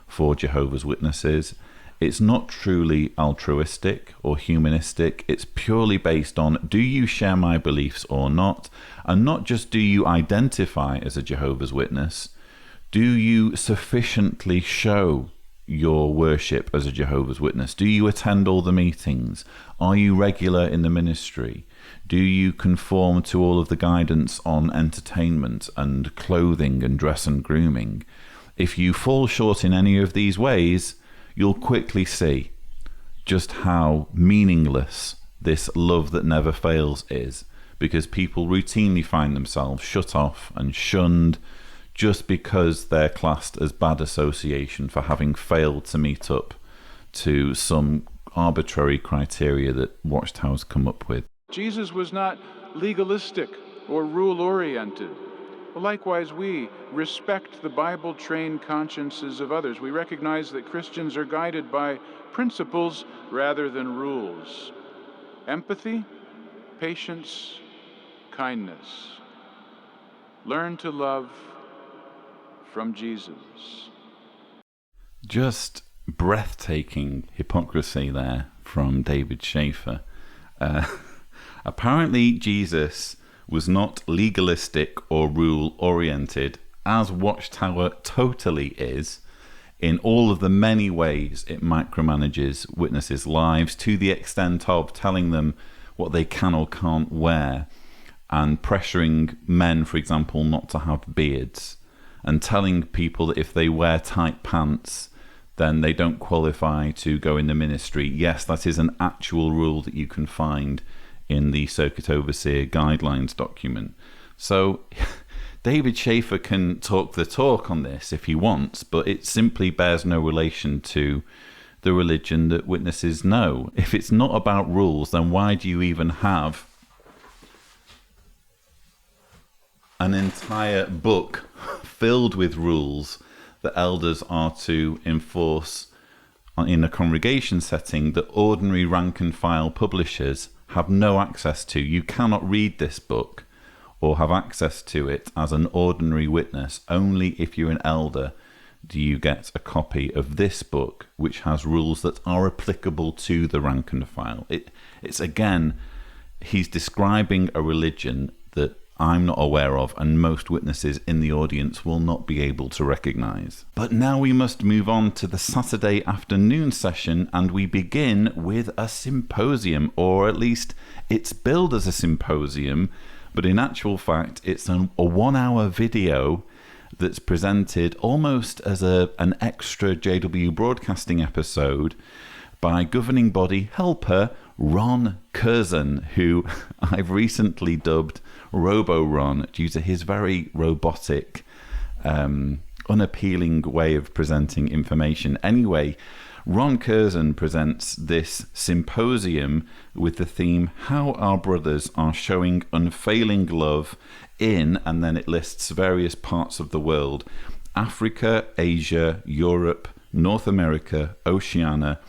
for Jehovah's Witnesses. It's not truly altruistic or humanistic. It's purely based on, do you share my beliefs or not? And not just do you identify as a Jehovah's Witness, do you sufficiently show your worship as a Jehovah's Witness? Do you attend all the meetings? Are you regular in the ministry? Do you conform to all of the guidance on entertainment and clothing and dress and grooming? If you fall short in any of these ways, you'll quickly see just how meaningless this love that never fails is, because people routinely find themselves shut off and shunned just because they're classed as bad association for having failed to meet up to some arbitrary criteria that Watchtower's come up with. Jesus was not legalistic or rule-oriented. Likewise, we respect the Bible-trained consciences of others. We recognize that Christians are guided by principles rather than rules. Empathy, patience, kindness. Learn to love from Jesus. Just breathtaking hypocrisy there from David Schaefer. Apparently, Jesus was not legalistic or rule-oriented, as Watchtower totally is, in all of the many ways it micromanages witnesses' lives, to the extent of telling them what they can or can't wear, and pressuring men, for example, not to have beards, and telling people that if they wear tight pants, then they don't qualify to go in the ministry. Yes, that is an actual rule that you can find in the Circuit Overseer Guidelines document. So David Schaefer can talk the talk on this if he wants, but it simply bears no relation to the religion that witnesses know. If it's not about rules, then why do you even have an entire book filled with rules that elders are to enforce in a congregation setting that ordinary rank and file publishers have no access to? You cannot read this book or have access to it as an ordinary witness. Only if you're an elder do you get a copy of this book, which has rules that are applicable to the rank and file. It's again, he's describing a religion that I'm not aware of, and most witnesses in the audience will not be able to recognize. But now we must move on to the Saturday afternoon session, and we begin with a symposium, or at least it's billed as a symposium, but in actual fact it's a 1 hour video that's presented almost as an extra JW Broadcasting episode, by governing body helper Ron Curzon, who I've recently dubbed Robo-Ron due to his very robotic, unappealing way of presenting information. Anyway, Ron Curzon presents this symposium with the theme, How Our Brothers Are Showing Unfailing Love in, and then it lists various parts of the world, Africa, Asia, Europe, North America, Oceania,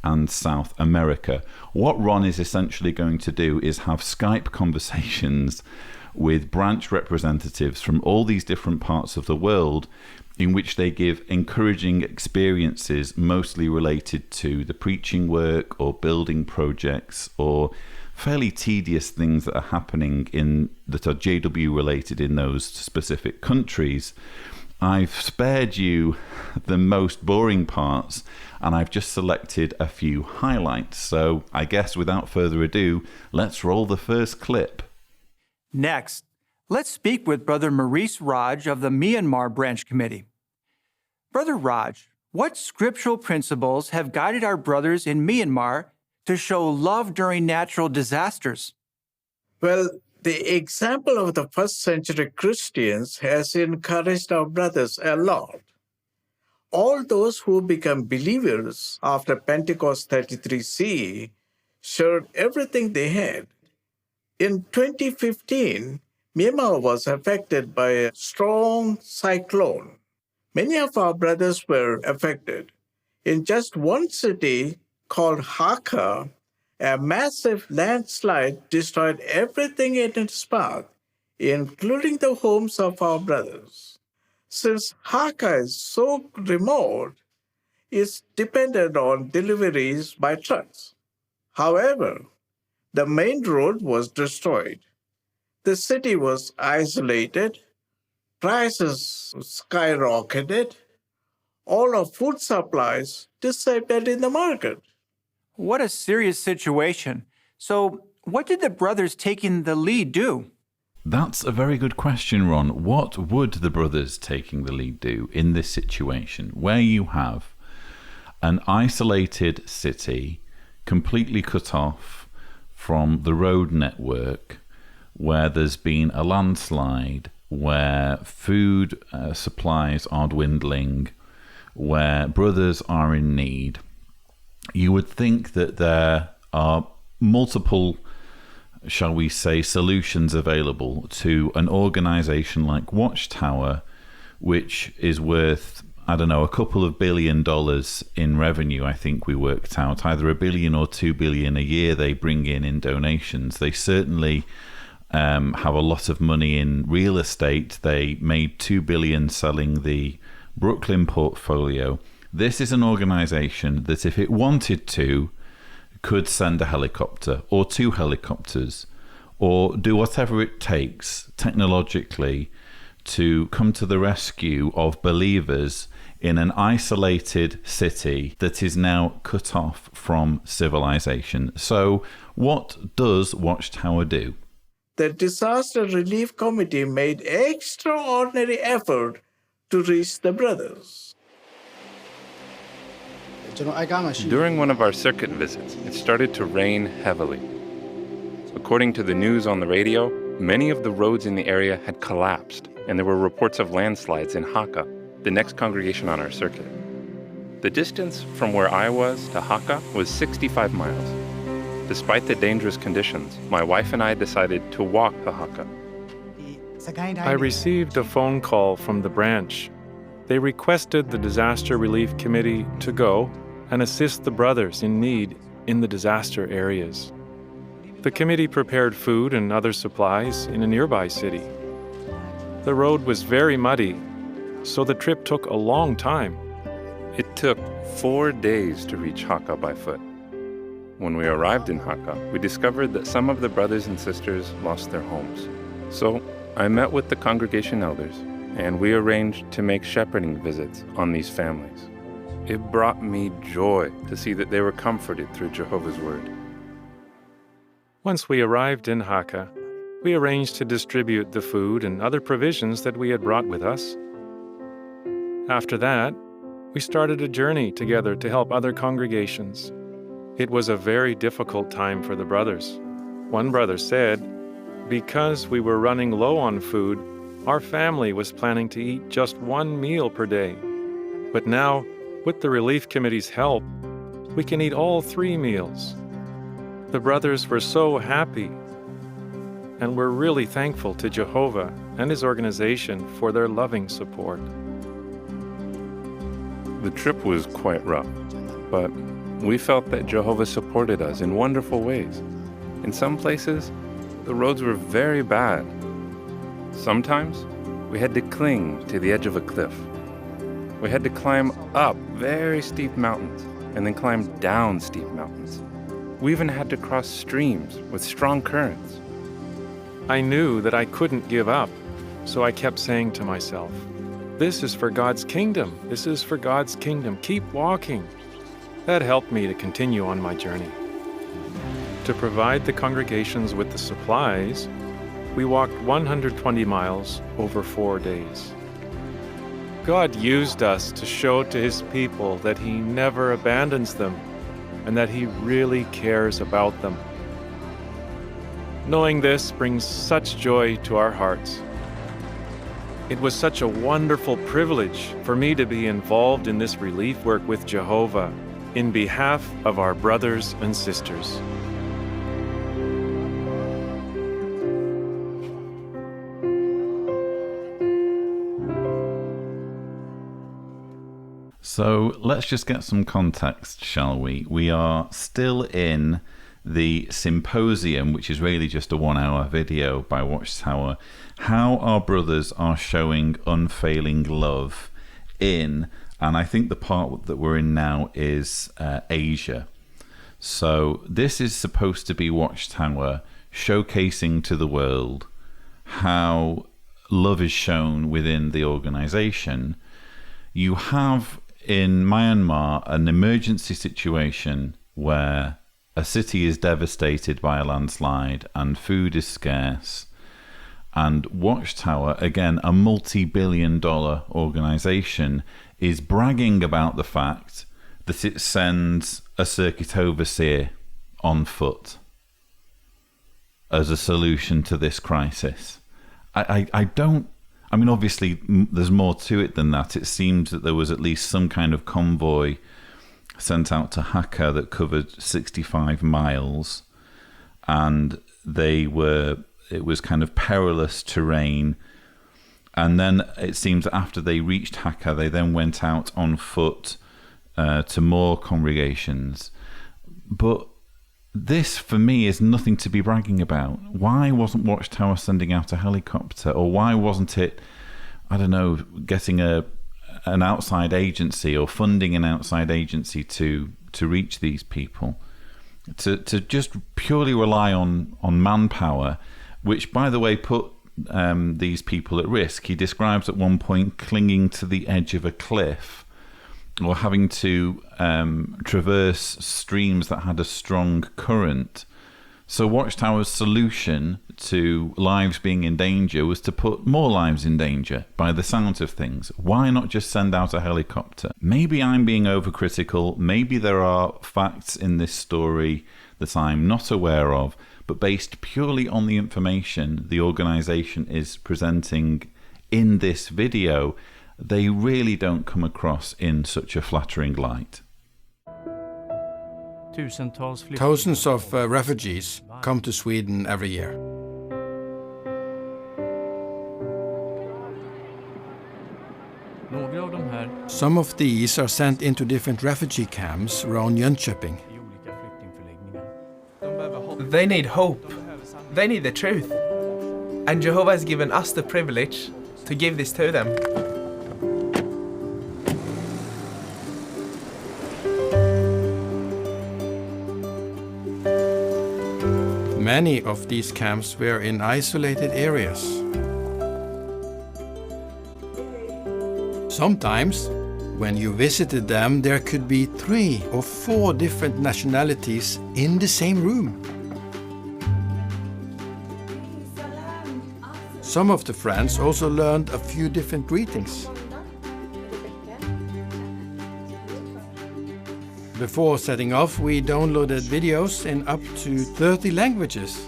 and South America. What Ron is essentially going to do is have Skype conversations with branch representatives from all these different parts of the world, in which they give encouraging experiences mostly related to the preaching work or building projects or fairly tedious things that are happening that are JW related in those specific countries. I've spared you the most boring parts, and I've just selected a few highlights. So I guess without further ado, let's roll the first clip. Next, let's speak with Brother Maurice Raj of the Myanmar Branch Committee. Brother Raj, what scriptural principles have guided our brothers in Myanmar to show love during natural disasters? Well, the example of the first century Christians has encouraged our brothers a lot. All those who become believers after Pentecost 33 CE shared everything they had. In 2015, Myanmar was affected by a strong cyclone. Many of our brothers were affected. In just one city called Hakka, a massive landslide destroyed everything in its path, including the homes of our brothers. Since Hakka is so remote, it's dependent on deliveries by trucks. However, the main road was destroyed. The city was isolated, prices skyrocketed, all of food supplies disappeared in the market. What a serious situation. So, what did the brothers taking the lead do? That's a very good question, Ron. What would the brothers taking the lead do in this situation where you have an isolated city completely cut off from the road network, where there's been a landslide, where food supplies are dwindling, where brothers are in need? You would think that there are multiple, shall we say, solutions available to an organization like Watchtower, which is worth, I don't know, a couple of $1 billion in revenue. I think we worked out either $1 billion or $2 billion a year they bring in donations. They certainly have a lot of money in real estate. They made $2 billion selling the Brooklyn portfolio. This is an organization that, if it wanted to, could send a helicopter or 2 helicopters or do whatever it takes technologically to come to the rescue of believers in an isolated city that is now cut off from civilization. So what does Watchtower do? The Disaster Relief Committee made extraordinary effort to reach the brothers. During one of our circuit visits, it started to rain heavily. According to the news on the radio, many of the roads in the area had collapsed, and there were reports of landslides in Hakka, the next congregation on our circuit. The distance from where I was to Hakka was 65 miles. Despite the dangerous conditions, my wife and I decided to walk to Hakka. I received a phone call from the branch. They requested the Disaster Relief Committee to go and assist the brothers in need in the disaster areas. The committee prepared food and other supplies in a nearby city. The road was very muddy, so the trip took a long time. It took 4 days to reach Hakka by foot. When we arrived in Hakka, we discovered that some of the brothers and sisters lost their homes. So I met with the congregation elders, and we arranged to make shepherding visits on these families. It brought me joy to see that they were comforted through Jehovah's Word. Once we arrived in Hakka, we arranged to distribute the food and other provisions that we had brought with us. After that, we started a journey together to help other congregations. It was a very difficult time for the brothers. One brother said, because we were running low on food, our family was planning to eat just one meal per day. But now, with the relief committee's help, we can eat all 3 meals. The brothers were so happy, and we're really thankful to Jehovah and his organization for their loving support. The trip was quite rough, but we felt that Jehovah supported us in wonderful ways. In some places, the roads were very bad. Sometimes, we had to cling to the edge of a cliff. We had to climb up very steep mountains and then climb down steep mountains. We even had to cross streams with strong currents. I knew that I couldn't give up, so I kept saying to myself, this is for God's kingdom. This is for God's kingdom. Keep walking. That helped me to continue on my journey. To provide the congregations with the supplies, we walked 120 miles over 4 days. God used us to show to his people that he never abandons them and that he really cares about them. Knowing this brings such joy to our hearts. It was such a wonderful privilege for me to be involved in this relief work with Jehovah in behalf of our brothers and sisters. So let's just get some context, shall we? We are still in the symposium, which is really just a 1-hour video by Watchtower, how our brothers are showing unfailing love in, and I think the part that we're in now is Asia. So this is supposed to be Watchtower showcasing to the world how love is shown within the organization. You have in Myanmar an emergency situation where a city is devastated by a landslide and food is scarce, and Watchtower, again a multi-billion-dollar organization, is bragging about the fact that it sends a circuit overseer on foot as a solution to this crisis. I mean, obviously, there's more to it than that. It seemed that there was at least some kind of convoy sent out to Hakka that covered 65 miles, and it was kind of perilous terrain. And then it seems that after they reached Hakka, they then went out on foot to more congregations. But this, for me, is nothing to be bragging about. Why wasn't Watchtower sending out a helicopter? Or why wasn't it, I don't know, getting an outside agency or funding an outside agency to reach these people? To just purely rely on manpower, which, by the way, put these people at risk. He describes at one point clinging to the edge of a cliff, or having to traverse streams that had a strong current. So Watchtower's solution to lives being in danger was to put more lives in danger, by the sounds of things. Why not just send out a helicopter? Maybe I'm being overcritical, maybe there are facts in this story that I'm not aware of, but based purely on the information the organization is presenting in this video, they really don't come across in such a flattering light. Thousands of refugees come to Sweden every year. Some of these are sent into different refugee camps around Jönköping. They need hope. They need the truth. And Jehovah has given us the privilege to give this to them. Many of these camps were in isolated areas. Sometimes, when you visited them, there could be 3 or 4 different nationalities in the same room. Some of the friends also learned a few different greetings. Before setting off, we downloaded videos in up to 30 languages.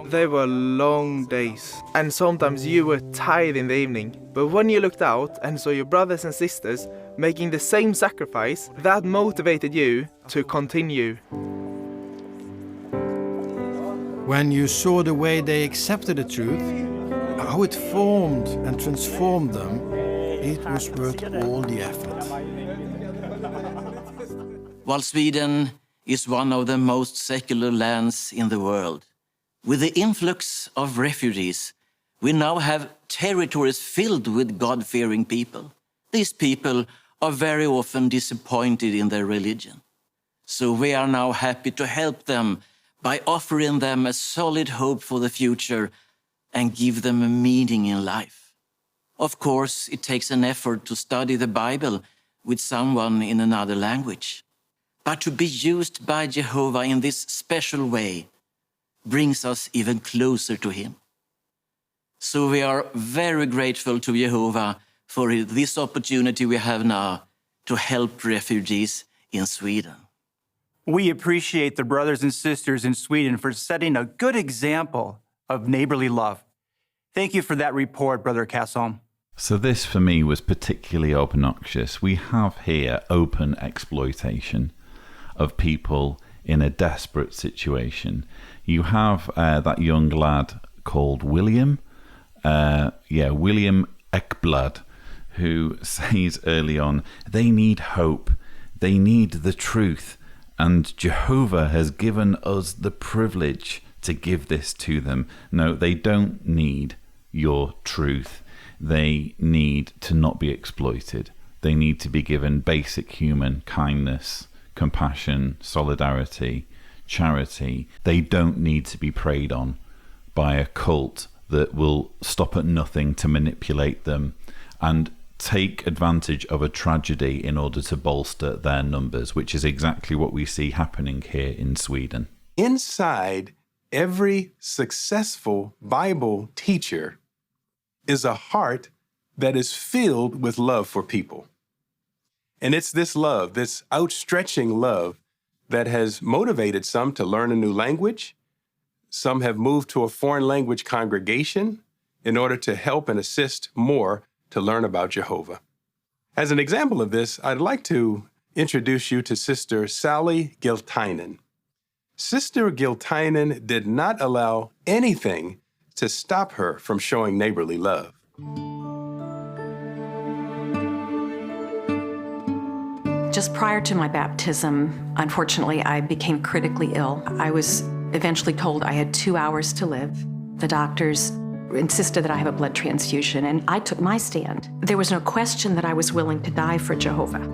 They were long days, and sometimes you were tired in the evening. But when you looked out and saw your brothers and sisters making the same sacrifice, that motivated you to continue. When you saw the way they accepted the truth, how it formed and transformed them, it was worth all the effort. While Sweden is one of the most secular lands in the world, with the influx of refugees, we now have territories filled with God-fearing people. These people are very often disappointed in their religion. So we are now happy to help them by offering them a solid hope for the future and give them a meaning in life. Of course, it takes an effort to study the Bible with someone in another language. But to be used by Jehovah in this special way brings us even closer to Him. So we are very grateful to Jehovah for this opportunity we have now to help refugees in Sweden. We appreciate the brothers and sisters in Sweden for setting a good example of neighborly love. Thank you for that report, Brother Kasson. So this for me was particularly obnoxious. We have here open exploitation of people in a desperate situation. You have that young lad called William, William Ekblad, who says early on, they need hope, they need the truth, and Jehovah has given us the privilege to give this to them. No, they don't need your truth. They need to not be exploited. They need to be given basic human kindness, compassion, solidarity, charity. They don't need to be preyed on by a cult that will stop at nothing to manipulate them and take advantage of a tragedy in order to bolster their numbers, which is exactly what we see happening here in Sweden. Inside every successful Bible teacher is a heart that is filled with love for people. And it's this love, this outstretching love, that has motivated some to learn a new language. Some have moved to a foreign language congregation in order to help and assist more to learn about Jehovah. As an example of this, I'd like to introduce you to Sister Sally Gill Tainan. Sister Gill Tainan did not allow anything to stop her from showing neighborly love. Just prior to my baptism, unfortunately, I became critically ill. I was eventually told I had 2 hours to live. The doctors insisted that I have a blood transfusion, and I took my stand. There was no question that I was willing to die for Jehovah.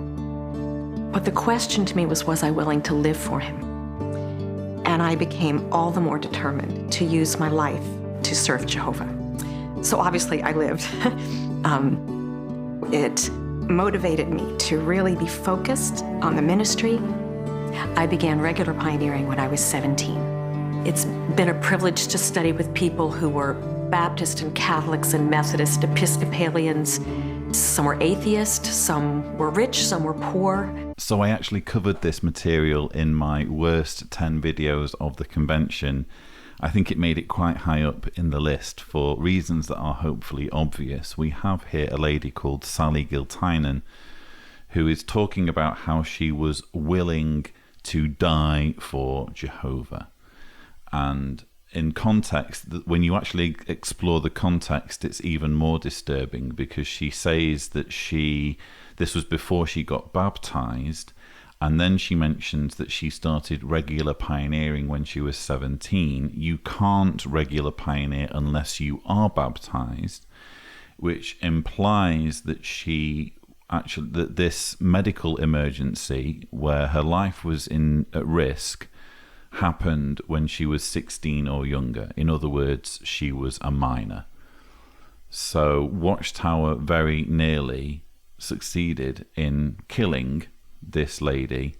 But the question to me was I willing to live for Him? And I became all the more determined to use my life to serve Jehovah. So obviously I lived. It motivated me to really be focused on the ministry. I began regular pioneering when I was 17. It's been a privilege to study with people who were Baptist and Catholics and Methodist, Episcopalians. Some were atheists, some were rich, some were poor. So I actually covered this material in my worst 10 videos of the convention. I think it made it quite high up in the list for reasons that are hopefully obvious. We have here a lady called Sally Gill Tainan who is talking about how she was willing to die for Jehovah. And in context, when you actually explore the context, it's even more disturbing, because she says that this was before she got baptized, and then she mentions that she started regular pioneering when she was 17. You can't regular pioneer unless you are baptized, which implies that that this medical emergency where her life was at risk happened when she was 16 or younger. In other words, she was a minor. So Watchtower very nearly succeeded in killing this lady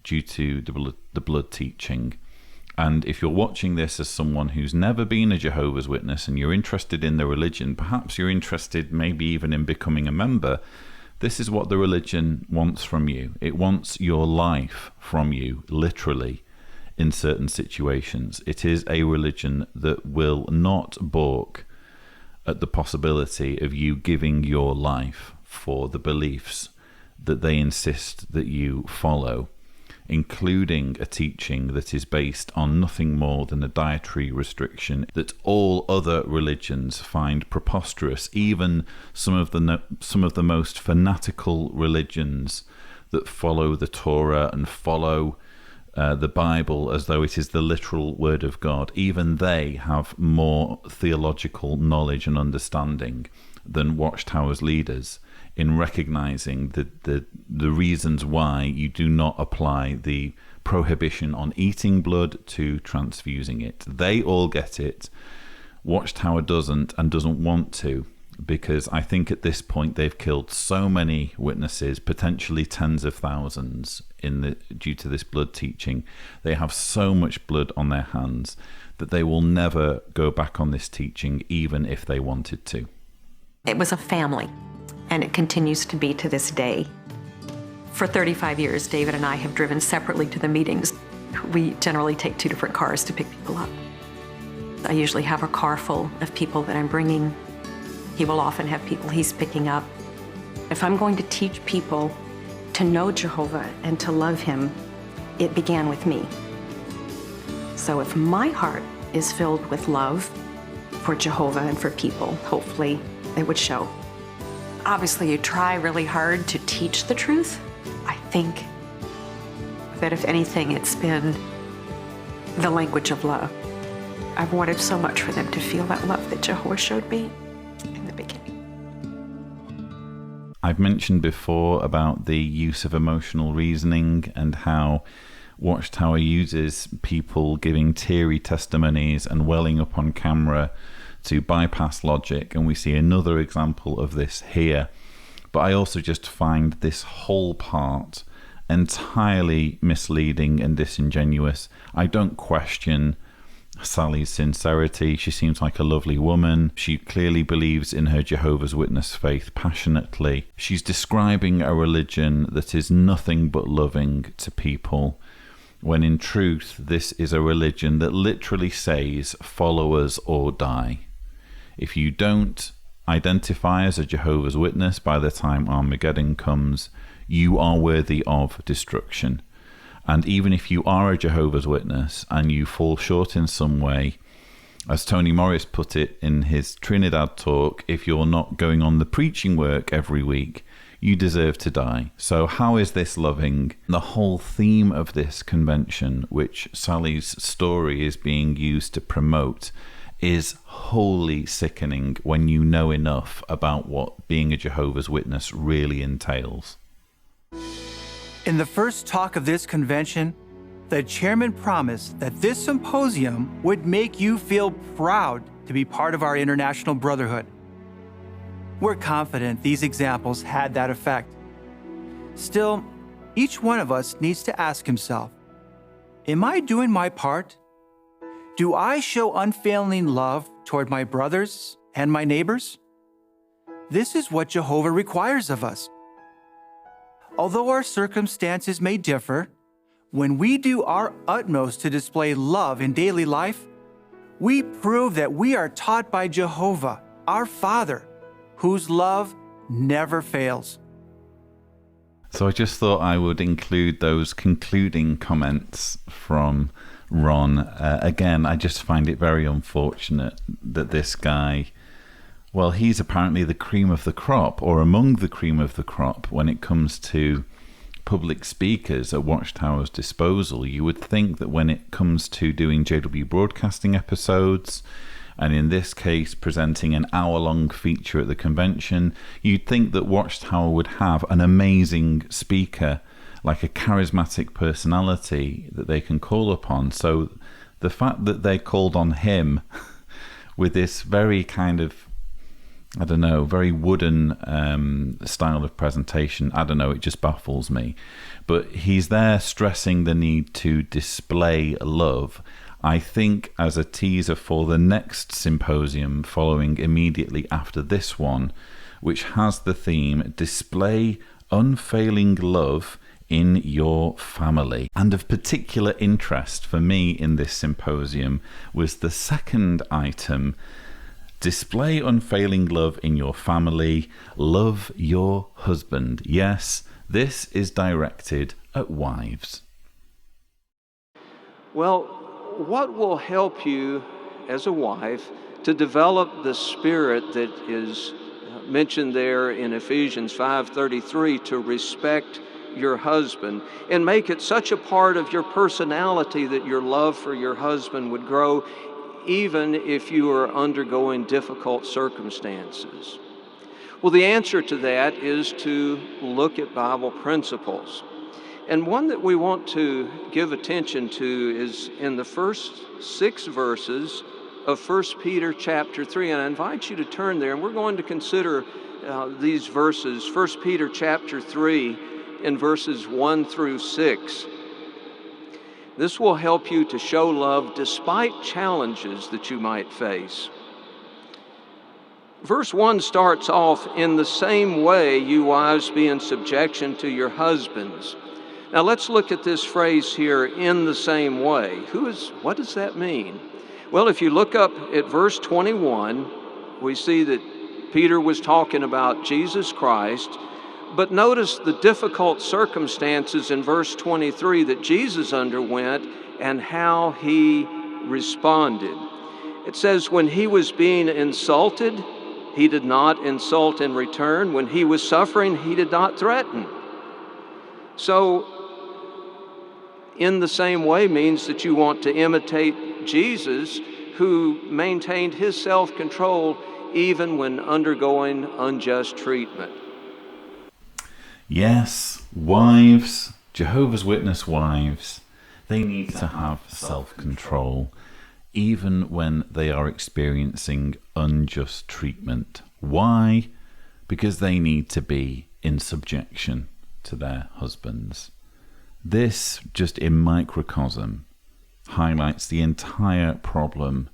due to the blood teaching. And if you're watching this as someone who's never been a Jehovah's Witness and you're interested in the religion, perhaps you're interested maybe even in becoming a member, This is what the religion wants from you. It wants your life from you, literally, in certain situations. It is a religion that will not balk at the possibility of you giving your life for the beliefs that they insist that you follow, including a teaching that is based on nothing more than a dietary restriction that all other religions find preposterous. Even some of the most fanatical religions that follow the Torah and follow the Bible as though it is the literal word of God, even they have more theological knowledge and understanding than Watchtower's leaders in recognizing the reasons why you do not apply the prohibition on eating blood to transfusing it. They all get it. Watchtower doesn't, and doesn't want to, because I think at this point they've killed so many witnesses, potentially tens of thousands, due to this blood teaching. They have so much blood on their hands that they will never go back on this teaching, even if they wanted to. It was a family, and it continues to be to this day. For 35 years, David and I have driven separately to the meetings. We generally take 2 different cars to pick people up. I usually have a car full of people that I'm bringing. He will often have people he's picking up. If I'm going to teach people to know Jehovah and to love him, it began with me. So if my heart is filled with love for Jehovah and for people, hopefully it would show. Obviously, you try really hard to teach the truth. I think that if anything, it's been the language of love. I've wanted so much for them to feel that love that Jehovah showed me in the beginning. I've mentioned before about the use of emotional reasoning and how Watchtower uses people giving teary testimonies and welling up on camera to bypass logic, and we see another example of this here. But I also just find this whole part entirely misleading and disingenuous. I don't question Sally's sincerity. She seems like a lovely woman. She clearly believes in her Jehovah's Witness faith passionately. She's describing a religion that is nothing but loving to people, when in truth this is a religion that literally says, follow us or die. If you don't identify as a Jehovah's Witness by the time Armageddon comes, you are worthy of destruction. And even if you are a Jehovah's Witness and you fall short in some way, as Tony Maurice put it in his Trinidad talk, if you're not going on the preaching work every week, you deserve to die. So how is this loving? The whole theme of this convention, which Sally's story is being used to promote, is wholly sickening when you know enough about what being a Jehovah's Witness really entails. In the first talk of this convention, the chairman promised that this symposium would make you feel proud to be part of our international brotherhood. We're confident these examples had that effect. Still, each one of us needs to ask himself, am I doing my part? Do I show unfailing love toward my brothers and my neighbors? This is what Jehovah requires of us. Although our circumstances may differ, when we do our utmost to display love in daily life, we prove that we are taught by Jehovah, our Father, whose love never fails. So I just thought I would include those concluding comments from Ron. Again, I just find it very unfortunate that this guy, well, he's apparently the cream of the crop, or among the cream of the crop, when it comes to public speakers at Watchtower's disposal. You would think that when it comes to doing JW Broadcasting episodes, and in this case presenting an hour-long feature at the convention, you'd think that Watchtower would have an amazing speaker, like a charismatic personality that they can call upon. So the fact that they called on him with this very kind of, I don't know, very wooden style of presentation, I don't know, it just baffles me. But he's there stressing the need to display love, I think, as a teaser for the next symposium following immediately after this one, which has the theme Display Unfailing Love in Your Family. And of particular interest for me in this symposium was the second item, Display Unfailing Love in Your Family, Love Your Husband. Yes, this is directed at wives. Well, what will help you as a wife to develop the spirit that is mentioned there in Ephesians 5:33 to respect your husband and make it such a part of your personality that your love for your husband would grow even if you are undergoing difficult circumstances? Well, the answer to that is to look at Bible principles. And one that we want to give attention to is in the first 6 verses of 1 Peter chapter 3. And I invite you to turn there, and we're going to consider these verses, 1 Peter chapter 3 in verses 1 through 6. This will help you to show love despite challenges that you might face. Verse 1 starts off, in the same way, you wives be in subjection to your husbands. Now let's look at this phrase here, in the same way. What does that mean? Well, if you look up at verse 21, we see that Peter was talking about Jesus Christ, but notice the difficult circumstances in verse 23 that Jesus underwent and how he responded. It says, when he was being insulted, he did not insult in return. When he was suffering, he did not threaten. So, in the same way means that you want to imitate Jesus, who maintained his self-control even when undergoing unjust treatment. Yes, wives, Jehovah's Witness wives, they need to have self-control even when they are experiencing unjust treatment. Why? Because they need to be in subjection to their husbands. This, just in microcosm, highlights the entire problem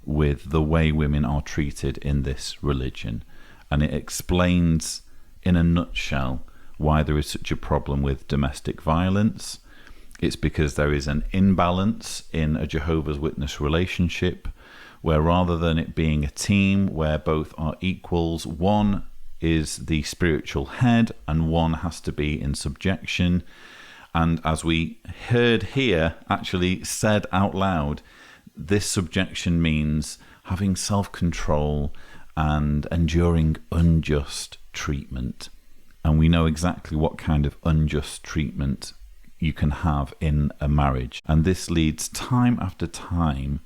with the way women are treated in this religion, and it explains in a nutshell why there is such a problem with domestic violence. It's because there is an imbalance in a Jehovah's Witness relationship, where rather than it being a team where both are equals, one is the spiritual head and one has to be in subjection. And as we heard here, actually said out loud, this subjection means having self-control and enduring unjust treatment. And we know exactly what kind of unjust treatment you can have in a marriage. And this leads time after time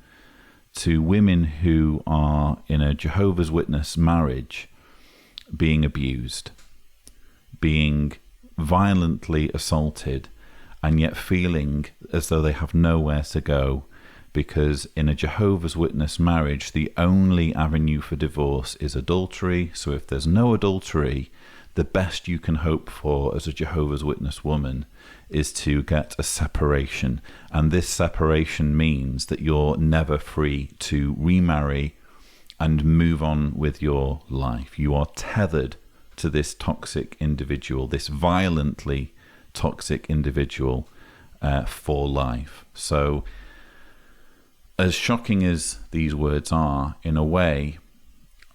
to women who are in a Jehovah's Witness marriage being abused, being violently assaulted, and yet feeling as though they have nowhere to go, because in a Jehovah's Witness marriage, the only avenue for divorce is adultery. So if there's no adultery, the best you can hope for as a Jehovah's Witness woman is to get a separation. And this separation means that you're never free to remarry and move on with your life. You are tethered to this toxic individual, this violently toxic individual for life. So as shocking as these words are, in a way,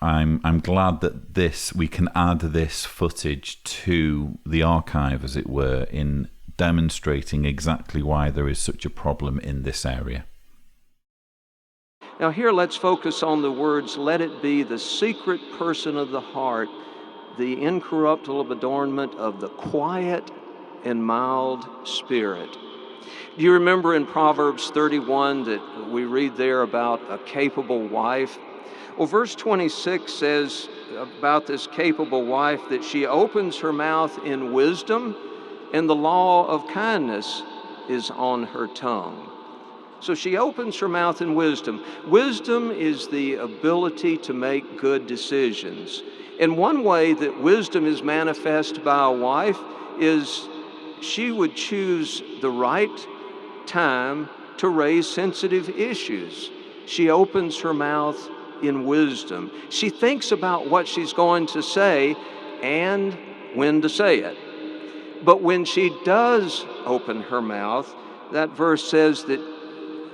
I'm glad that we can add this footage to the archive, as it were, in demonstrating exactly why there is such a problem in this area. Now here let's focus on the words, let it be the secret person of the heart, the incorruptible adornment of the quiet and mild spirit. Do you remember in Proverbs 31 that we read there about a capable wife? Well, verse 26 says about this capable wife that she opens her mouth in wisdom, and the law of kindness is on her tongue. So she opens her mouth in wisdom. Wisdom is the ability to make good decisions. And one way that wisdom is manifest by a wife is she would choose the right time to raise sensitive issues. She opens her mouth in wisdom. She thinks about what she's going to say and when to say it. But when she does open her mouth, that verse says that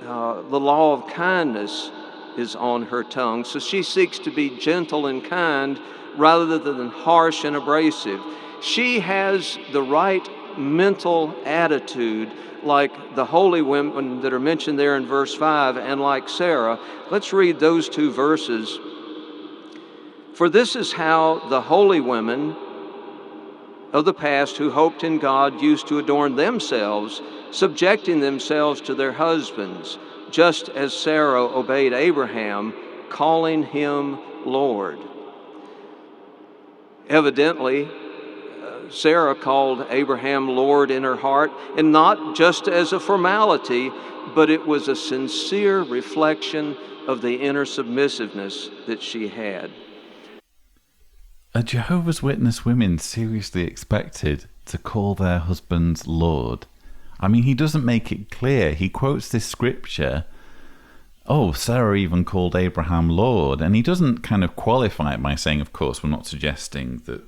the law of kindness is on her tongue. So she seeks to be gentle and kind rather than harsh and abrasive. She has the right mental attitude, like the holy women that are mentioned there in verse 5, and like Sarah. Let's read those two verses. For this is how the holy women of the past who hoped in God used to adorn themselves, subjecting themselves to their husbands, just as Sarah obeyed Abraham, calling him Lord. Evidently, Sarah called Abraham Lord in her heart, and not just as a formality, but it was a sincere reflection of the inner submissiveness that she had. Are Jehovah's Witness women seriously expected to call their husbands Lord? I mean, he doesn't make it clear. He quotes this scripture, oh, Sarah even called Abraham Lord, and he doesn't kind of qualify it by saying, of course, we're not suggesting that,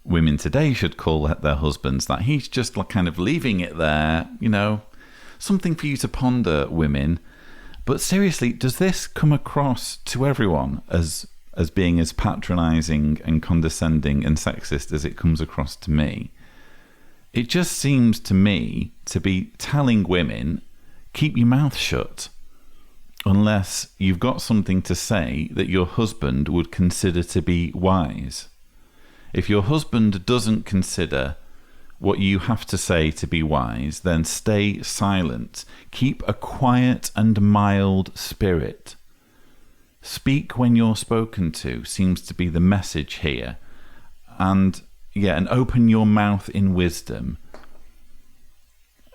women today should call their husbands that. He's just like kind of leaving it there, something for you to ponder, women. But seriously, does this come across to everyone as being as patronizing and condescending and sexist as it comes across to me? It just seems to me to be telling women, keep your mouth shut, unless you've got something to say that your husband would consider to be wise. If your husband doesn't consider what you have to say to be wise, then stay silent. Keep a quiet and mild spirit. Speak when you're spoken to seems to be the message here. And open your mouth in wisdom.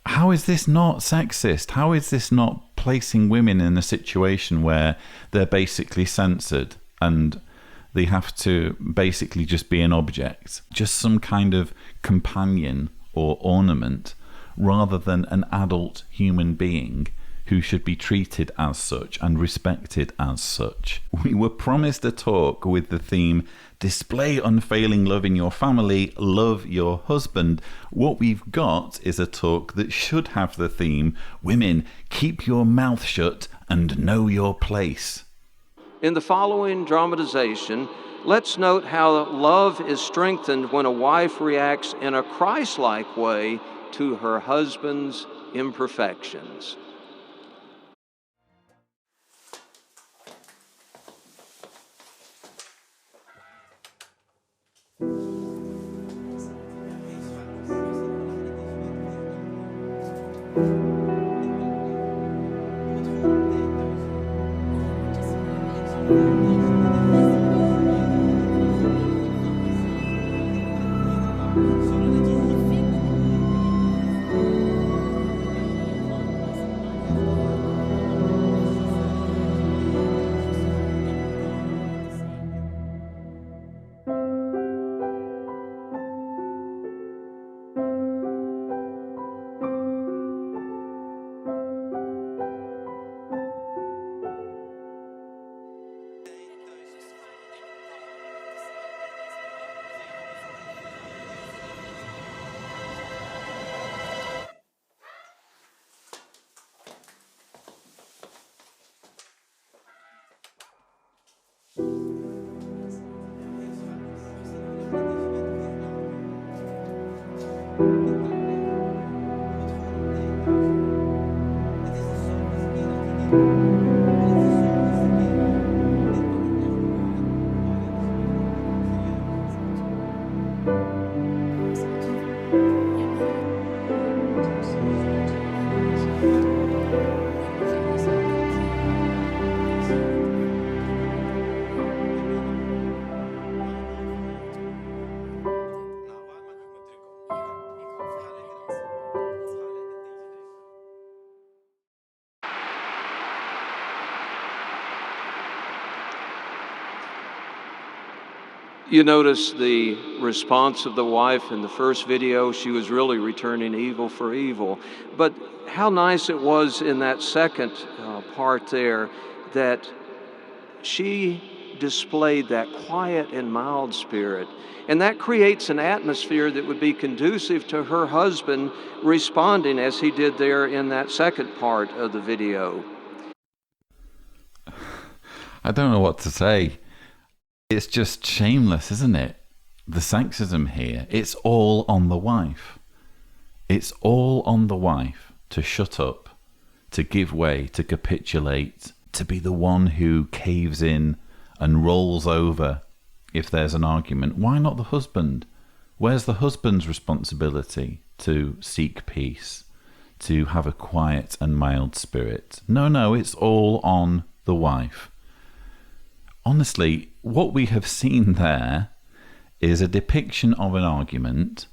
How is this not sexist? How is this not placing women in a situation where they're basically censored and they have to basically just be an object, just some kind of companion or ornament, rather than an adult human being who should be treated as such and respected as such? We were promised a talk with the theme, Display Unfailing Love in Your Family, Love Your Husband. What we've got is a talk that should have the theme, Women, Keep Your Mouth Shut and Know Your Place. In the following dramatization, let's note how love is strengthened when a wife reacts in a Christ-like way to her husband's imperfections. You notice the response of the wife in the first video. She was really returning evil for evil. But how nice it was in that second part there that she displayed that quiet and mild spirit. And that creates an atmosphere that would be conducive to her husband responding as he did there in that second part of the video. I don't know what to say. It's just shameless, isn't it? The sexism here. It's all on the wife. It's all on the wife to shut up, to give way, to capitulate, to be the one who caves in and rolls over if there's an argument. Why not the husband? Where's the husband's responsibility to seek peace, to have a quiet and mild spirit? No, it's all on the wife. Honestly, what we have seen there is a depiction of an argument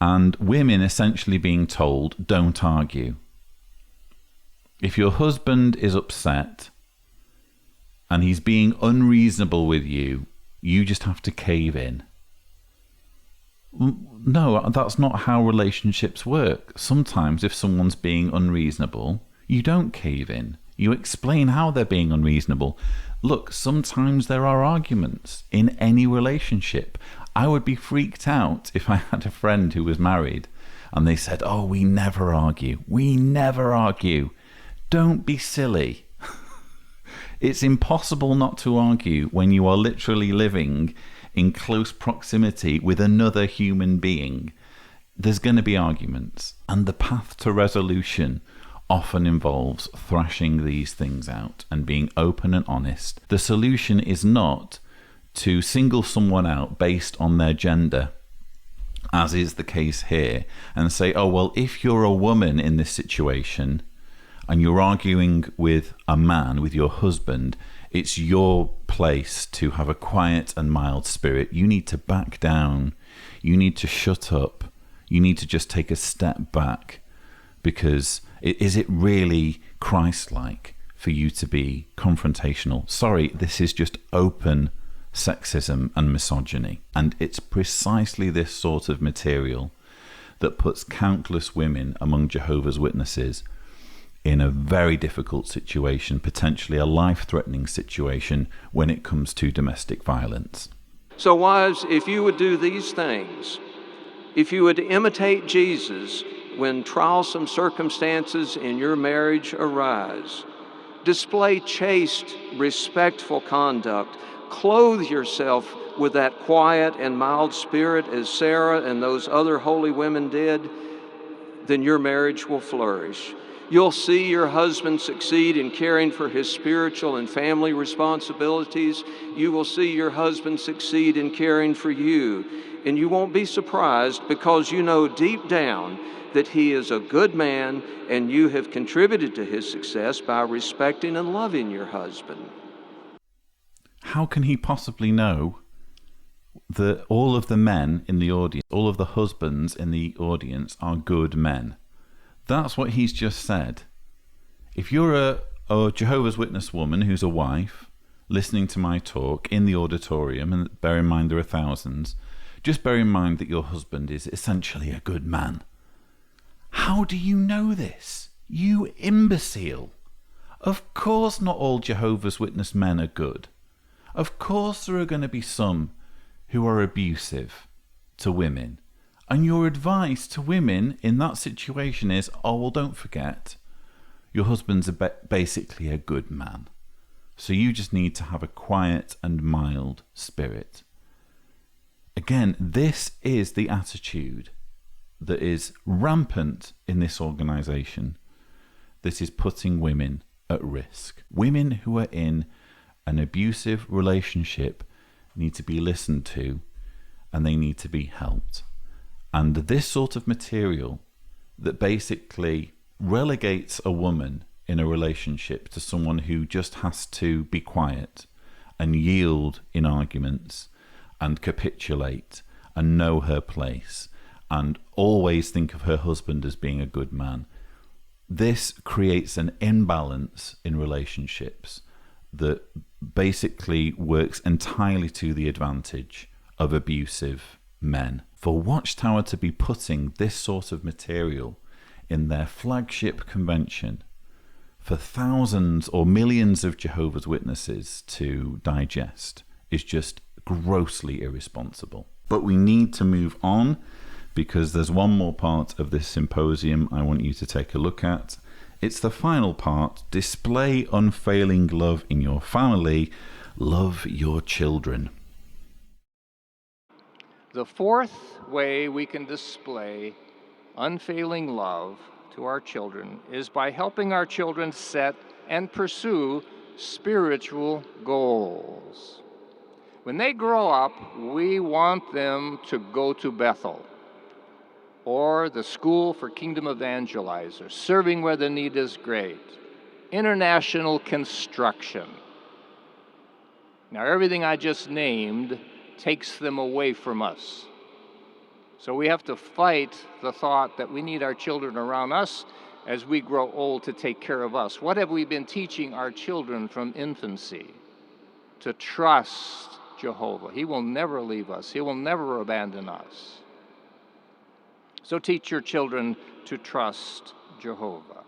and women essentially being told, don't argue. If your husband is upset and he's being unreasonable with you, you just have to cave in. No, that's not how relationships work. Sometimes if someone's being unreasonable, you don't cave in. You explain how they're being unreasonable. Look, sometimes there are arguments in any relationship. I would be freaked out if I had a friend who was married and they said, oh, we never argue. We never argue. Don't be silly. It's impossible not to argue when you are literally living in close proximity with another human being. There's going to be arguments, and the path to resolution often involves thrashing these things out and being open and honest. The solution is not to single someone out based on their gender, as is the case here, and say, oh, well, if you're a woman in this situation and you're arguing with a man, with your husband, it's your place to have a quiet and mild spirit. You need to back down. You need to shut up. You need to just take a step back, because is it really Christ-like for you to be confrontational? Sorry, this is just open sexism and misogyny. And it's precisely this sort of material that puts countless women among Jehovah's Witnesses in a very difficult situation, potentially a life-threatening situation when it comes to domestic violence. So wives, if you would do these things, if you would imitate Jesus when trialsome circumstances in your marriage arise, display chaste, respectful conduct, clothe yourself with that quiet and mild spirit as Sarah and those other holy women did, then your marriage will flourish. You'll see your husband succeed in caring for his spiritual and family responsibilities. You will see your husband succeed in caring for you. And you won't be surprised, because you know deep down that he is a good man and you have contributed to his success by respecting and loving your husband. How can he possibly know that all of the men in the audience, all of the husbands in the audience are good men? That's what he's just said. If you're a Jehovah's Witness woman who's a wife listening to my talk in the auditorium, and bear in mind there are thousands, just bear in mind that your husband is essentially a good man. How do you know this? You imbecile. Of course not all Jehovah's Witness men are good. Of course there are going to be some who are abusive to women. And your advice to women in that situation is, oh, well, don't forget, your husband's basically a good man. So you just need to have a quiet and mild spirit. Again, this is the attitude that is rampant in this organization. This is putting women at risk. Women who are in an abusive relationship need to be listened to, and they need to be helped. And this sort of material that basically relegates a woman in a relationship to someone who just has to be quiet and yield in arguments and capitulate and know her place and always think of her husband as being a good man. This creates an imbalance in relationships that basically works entirely to the advantage of abusive men. For Watchtower to be putting this sort of material in their flagship convention, for thousands or millions of Jehovah's Witnesses to digest is just grossly irresponsible. But we need to move on, because there's one more part of this symposium I want you to take a look at. It's the final part: display unfailing love in your family, love your children. The fourth way we can display unfailing love to our children is by helping our children set and pursue spiritual goals. When they grow up, we want them to go to Bethel or the School for Kingdom Evangelizers, serving where the need is great, international construction. Now, everything I just named takes them away from us. So we have to fight the thought that we need our children around us as we grow old to take care of us. What have we been teaching our children from infancy? To trust Jehovah. He will never leave us. He will never abandon us. So teach your children to trust Jehovah.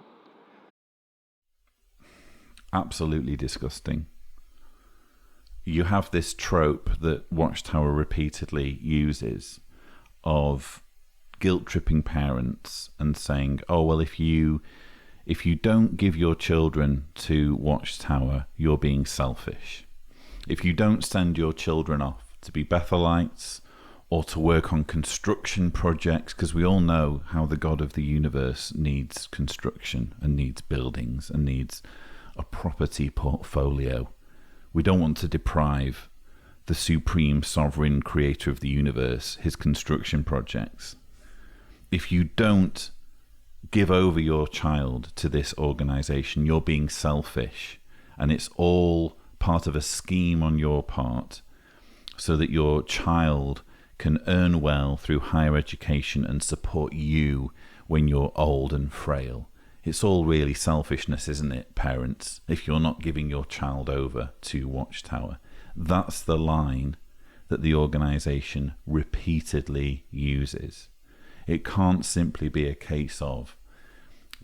Absolutely disgusting. You have this trope that Watchtower repeatedly uses of guilt-tripping parents and saying, oh, well, if you don't give your children to Watchtower, you're being selfish. If you don't send your children off to be Bethelites or to work on construction projects, because we all know how the God of the universe needs construction and needs buildings and needs a property portfolio. We don't want to deprive the supreme sovereign creator of the universe his construction projects. If you don't give over your child to this organization, you're being selfish, and it's all part of a scheme on your part so that your child can earn well through higher education and support you when you're old and frail. It's all really selfishness, isn't it, parents, if you're not giving your child over to Watchtower. That's the line that the organization repeatedly uses. It can't simply be a case of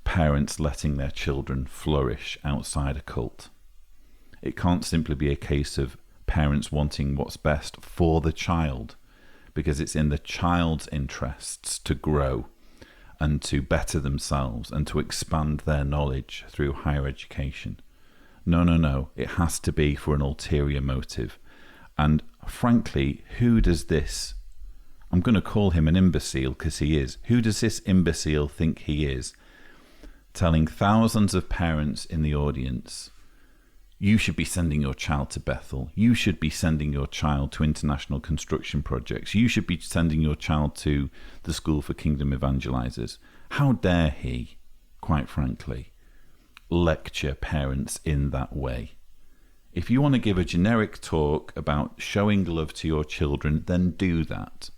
parents letting their children flourish outside a cult. It can't simply be a case of parents wanting what's best for the child, because it's in the child's interests to grow and to better themselves and to expand their knowledge through higher education. No. It has to be for an ulterior motive. And frankly, who does this? I'm going to call him an imbecile because he is. Who does this imbecile think he is? Telling thousands of parents in the audience, you should be sending your child to Bethel. You should be sending your child to international construction projects. You should be sending your child to the School for Kingdom Evangelizers. How dare he, quite frankly, lecture parents in that way? If you want to give a generic talk about showing love to your children, then do that.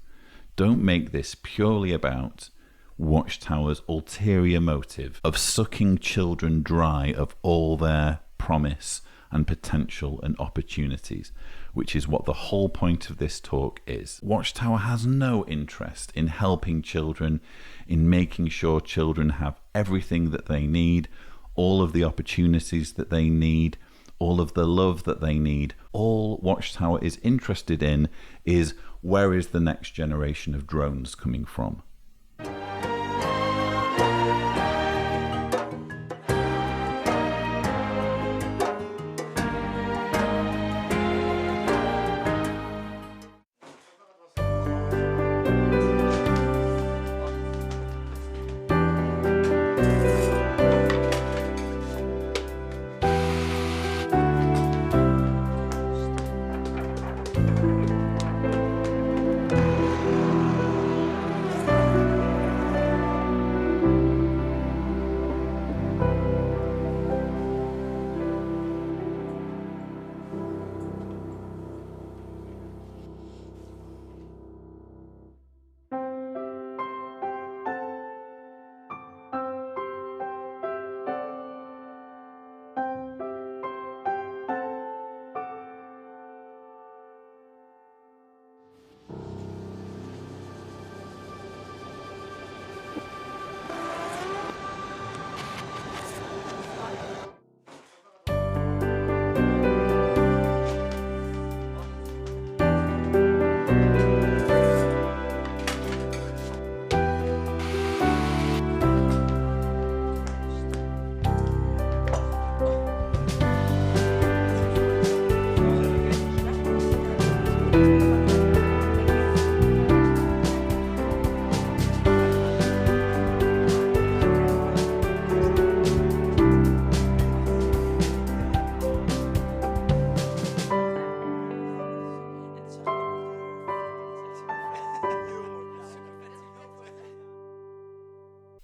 Don't make this purely about Watchtower's ulterior motive of sucking children dry of all their promise and potential and opportunities, which is what the whole point of this talk is. Watchtower has no interest in helping children, in making sure children have everything that they need, all of the opportunities that they need, all of the love that they need. All Watchtower is interested in is, where is the next generation of drones coming from?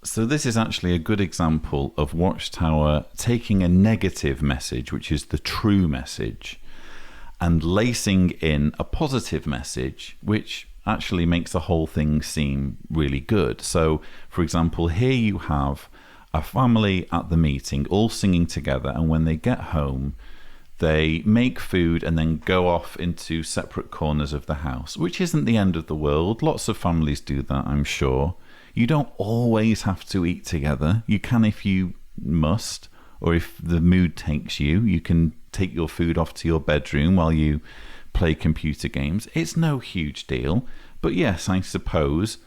So this is actually a good example of Watchtower taking a negative message, which is the true message, and lacing in a positive message, which actually makes the whole thing seem really good. So, for example, here you have a family at the meeting all singing together, and when they get home, they make food and then go off into separate corners of the house, which isn't the end of the world. Lots of families do that, I'm sure. You don't always have to eat together. You can if you must, or if the mood takes you. You can take your food off to your bedroom while you play computer games. It's no huge deal. But yes, I suppose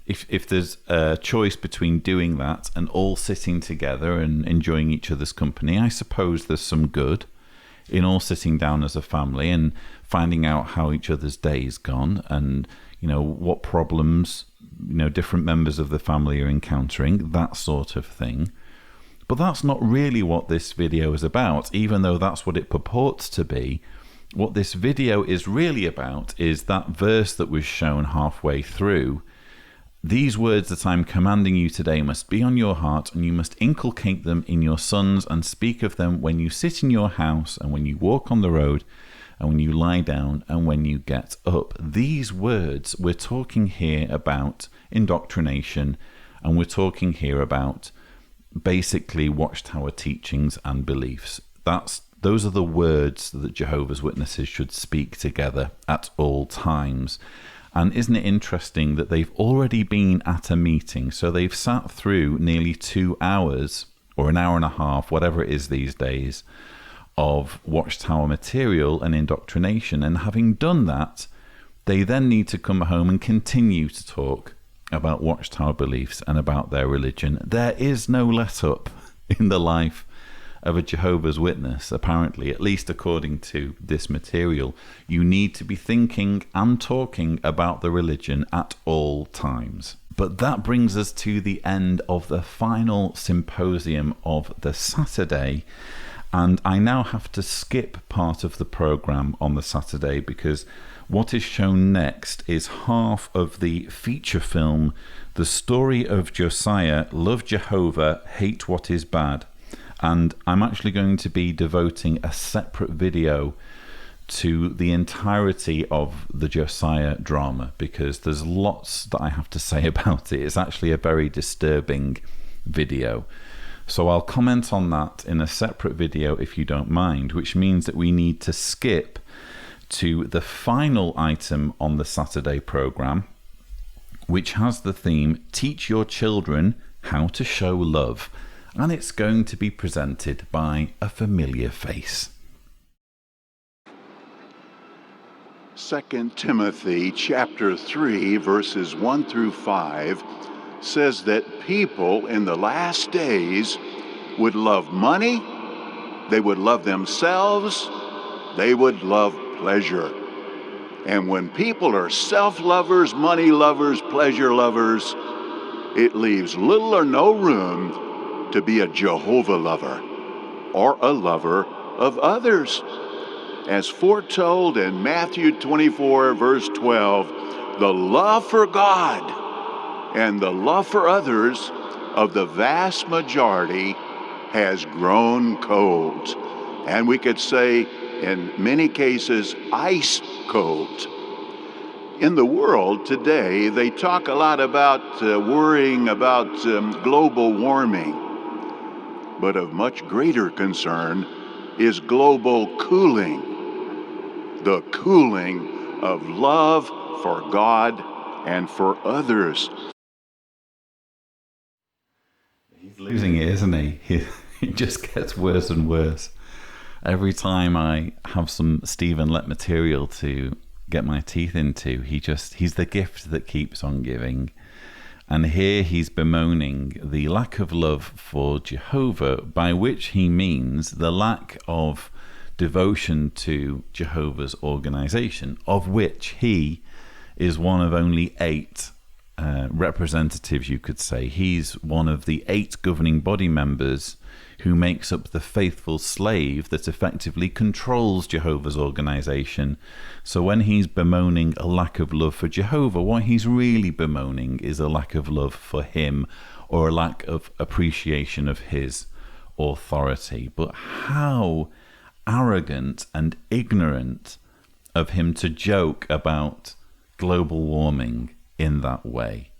if there's a choice between doing that and all sitting together and enjoying each other's company, I suppose there's some good in all sitting down as a family and finding out how each other's day's gone and, you know, what problems, you know, different members of the family are encountering, that sort of thing. But that's not really what this video is about, even though that's what it purports to be. What this video is really about is that verse that was shown halfway through. These words that I'm commanding you today must be on your heart, and you must inculcate them in your sons and speak of them when you sit in your house and when you walk on the road and when you lie down and when you get up. These words, we're talking here about indoctrination, and we're talking here about basically Watchtower teachings and beliefs. Those are the words that Jehovah's Witnesses should speak together at all times. And isn't it interesting that they've already been at a meeting? So they've sat through nearly 2 hours, or an hour and a half, whatever it is these days, of Watchtower material and indoctrination. And having done that, they then need to come home and continue to talk about Watchtower beliefs and about their religion. There is no let up in the life of a Jehovah's Witness, apparently, at least according to this material. You need to be thinking and talking about the religion at all times. But that brings us to the end of the final symposium of the Saturday, and I now have to skip part of the program on the Saturday because what is shown next is half of the feature film, The Story of Josiah, Love Jehovah, Hate What Is Bad. And I'm actually going to be devoting a separate video to the entirety of the Josiah drama because there's lots that I have to say about it. It's actually a very disturbing video. So I'll comment on that in a separate video if you don't mind, which means that we need to skip to the final item on the Saturday program, which has the theme, Teach Your Children How to Show Love. And it's going to be presented by a familiar face. 2 Timothy chapter 3, verses 1 through 5 says that people in the last days would love money, they would love themselves, they would love pleasure. And when people are self-lovers, money lovers, pleasure lovers, it leaves little or no room to be a Jehovah lover or a lover of others. As foretold in Matthew 24, verse 12, the love for God and the love for others of the vast majority has grown cold. And we could say, in many cases, ice cold. In the world today, they talk a lot about worrying about global warming. But of much greater concern is global cooling, the cooling of love for God and for others. He's losing it, isn't he? It just gets worse and worse. Every time I have some Stephen Lett material to get my teeth into, he's the gift that keeps on giving. And here he's bemoaning the lack of love for Jehovah, by which he means the lack of devotion to Jehovah's organization, of which he is one of only 8 representatives, you could say. He's one of the 8 governing body members who makes up the faithful slave that effectively controls Jehovah's organization. So when he's bemoaning a lack of love for Jehovah, what he's really bemoaning is a lack of love for him or a lack of appreciation of his authority. But how arrogant and ignorant of him to joke about global warming in that way.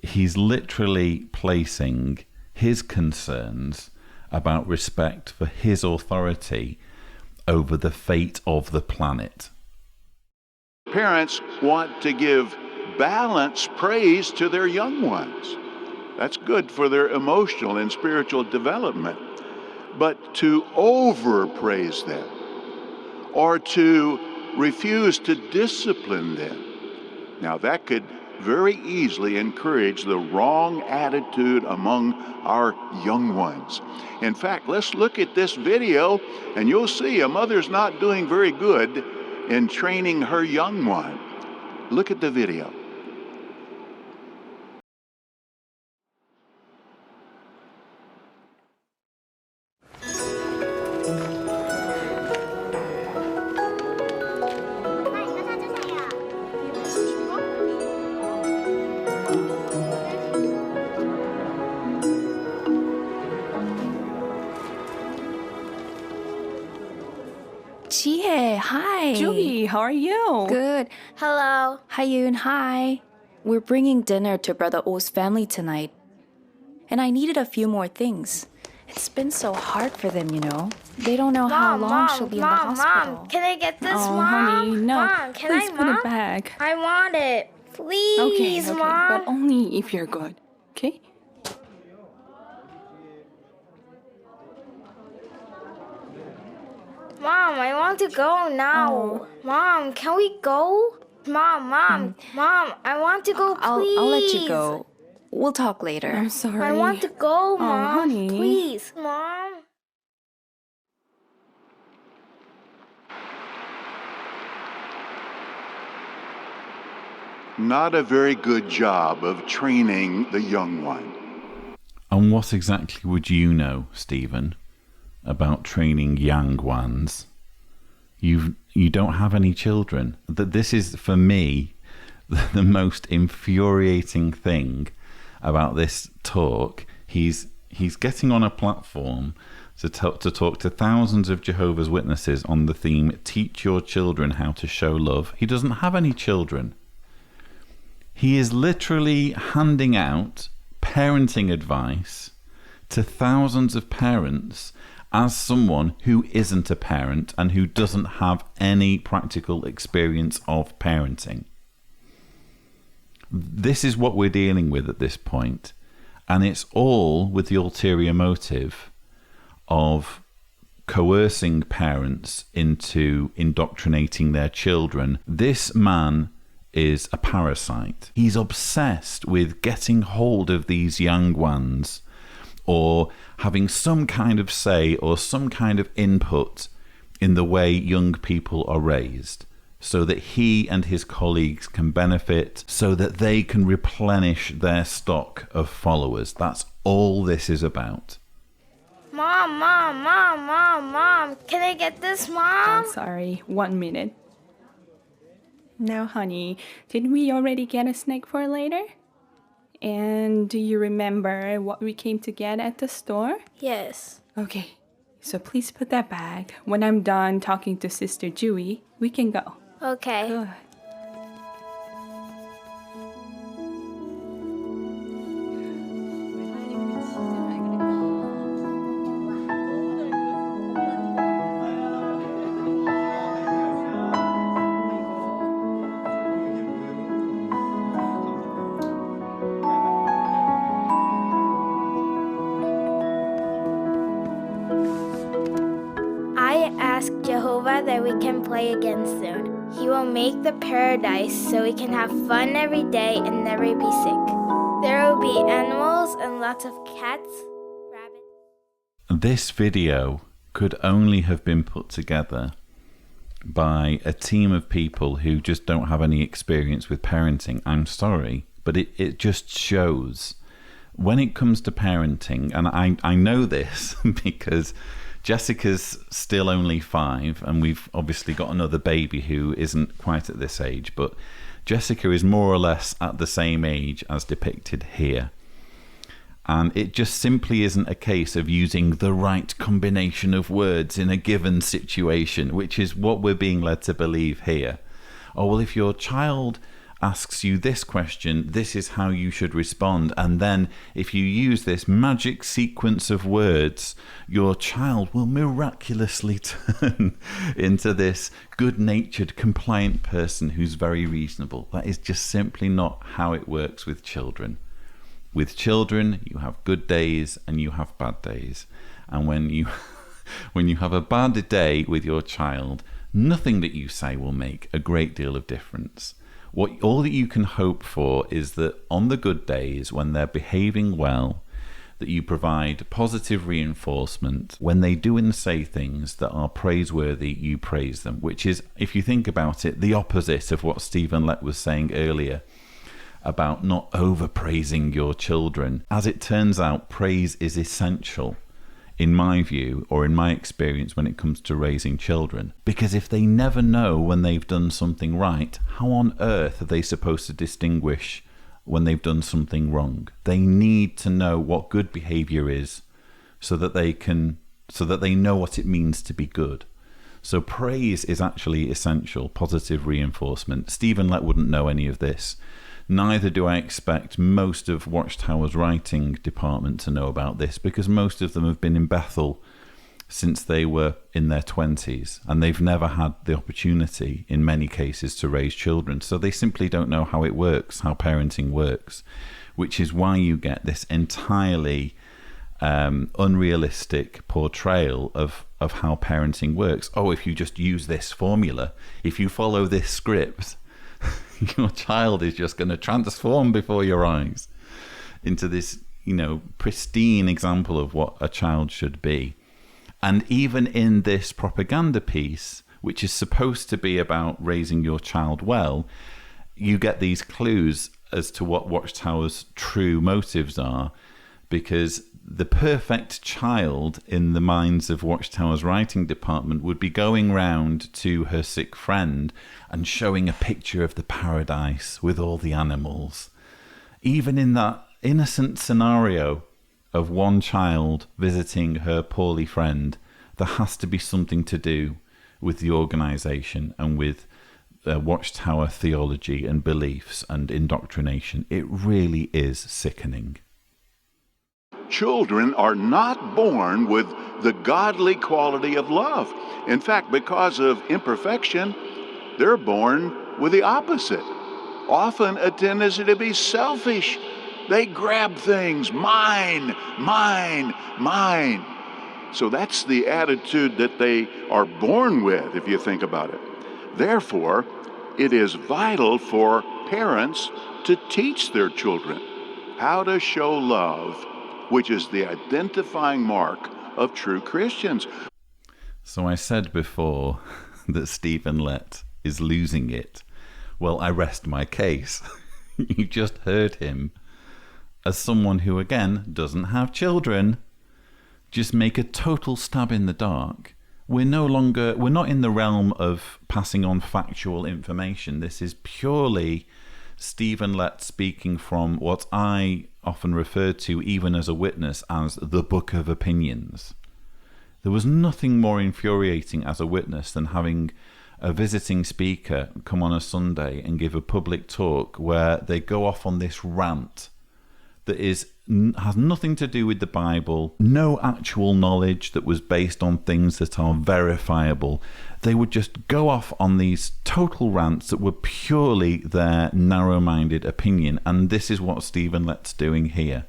He's literally placing his concerns about respect for his authority over the fate of the planet. Parents want to give balanced praise to their young ones. That's good for their emotional and spiritual development. But to overpraise them or to refuse to discipline them, now that could very easily encourage the wrong attitude among our young ones. In fact, let's look at this video and you'll see a mother's not doing very good in training her young one. Look at the video. Hi. Julie, how are you? Good. Hello. Hi, Yoon. Hi. We're bringing dinner to Brother Oh's family tonight. And I needed a few more things. It's been so hard for them, you know. They don't know how long she'll be in the hospital. Mom, can I get this, Oh, Mom? honey, no. Mom, can Please I, put Mom? it back. I want it. Please, Okay, Mom. but only if you're good, okay? Mom, I want to go now. Oh. Mom, can we go? Mom, I want to go, please. I'll let you go. We'll talk later. I'm sorry. I want to go, Mom. honey. Please, Mom. Not a very good job of training the young one. And what exactly would you know, Stephen, about training young ones? You don't have any children. This is, for me, the most infuriating thing about this talk. He's getting on a platform to talk to thousands of Jehovah's Witnesses on the theme, teach your children how to show love. He doesn't have any children. He is literally handing out parenting advice to thousands of parents as someone who isn't a parent and who doesn't have any practical experience of parenting. This is what we're dealing with at this point, and it's all with the ulterior motive of coercing parents into indoctrinating their children. This man is a parasite. He's obsessed with getting hold of these young ones or having some kind of say or some kind of input in the way young people are raised, so that he and his colleagues can benefit, so that they can replenish their stock of followers. That's all this is about. Mom, can I get this, Mom? I'm sorry. 1 minute. Now, honey, did we already get a snack for later? And do you remember what we came to get at the store? Yes. Okay, so please put that back. When I'm done talking to Sister Dewey, we can go. Okay. Good. I ask Jehovah that we can play again soon. He will make the paradise so we can have fun every day and never be sick. There will be animals and lots of cats, rabbits. This video could only have been put together by a team of people who just don't have any experience with parenting. I'm sorry, but it just shows when it comes to parenting, and I know this because Jessica's still only 5, and we've obviously got another baby who isn't quite at this age, but Jessica is more or less at the same age as depicted here. And it just simply isn't a case of using the right combination of words in a given situation, which is what we're being led to believe here. Oh, well, if your child asks you this question, this is how you should respond. And then if you use this magic sequence of words, your child will miraculously turn into this good-natured, compliant person who's very reasonable. That is just simply not how it works with children. With children, you have good days and you have bad days. And when you have a bad day with your child, nothing that you say will make a great deal of difference. All that you can hope for is that on the good days, when they're behaving well, that you provide positive reinforcement. When they do and say things that are praiseworthy, you praise them, which is, if you think about it, the opposite of what Stephen Lett was saying earlier about not overpraising your children. As it turns out, praise is essential, in my view, or in my experience, when it comes to raising children. Because if they never know when they've done something right, how on earth are they supposed to distinguish when they've done something wrong? They need to know what good behavior is so that they know what it means to be good. So praise is actually essential, positive reinforcement. Stephen Lett wouldn't know any of this. Neither do I expect most of Watchtower's writing department to know about this, because most of them have been in Bethel since they were in their 20s, and they've never had the opportunity, in many cases, to raise children. So they simply don't know how it works, how parenting works, which is why you get this entirely unrealistic portrayal of how parenting works. Oh, if you just use this formula, if you follow this script, your child is just going to transform before your eyes into this, pristine example of what a child should be. And even in this propaganda piece, which is supposed to be about raising your child well, you get these clues as to what Watchtower's true motives are, because the perfect child in the minds of Watchtower's writing department would be going round to her sick friend and showing a picture of the paradise with all the animals. Even in that innocent scenario of one child visiting her poorly friend, there has to be something to do with the organization and with Watchtower theology and beliefs and indoctrination. It really is sickening. Children are not born with the godly quality of love. In fact, because of imperfection, they're born with the opposite. Often a tendency to be selfish. They grab things, mine, mine, mine. So that's the attitude that they are born with, if you think about it. Therefore, it is vital for parents to teach their children how to show love, which is the identifying mark of true Christians. So I said before that Stephen Lett is losing it. Well, I rest my case. You just heard him, as someone who, again, doesn't have children, just make a total stab in the dark. We're not in the realm of passing on factual information. This is purely Stephen Lett speaking from what I often referred to, even as a witness, as the Book of Opinions. There was nothing more infuriating as a witness than having a visiting speaker come on a Sunday and give a public talk where they go off on this rant that has nothing to do with the Bible, no actual knowledge that was based on things that are verifiable. They would just go off on these total rants that were purely their narrow-minded opinion, and this is what Stephen Lett's doing here.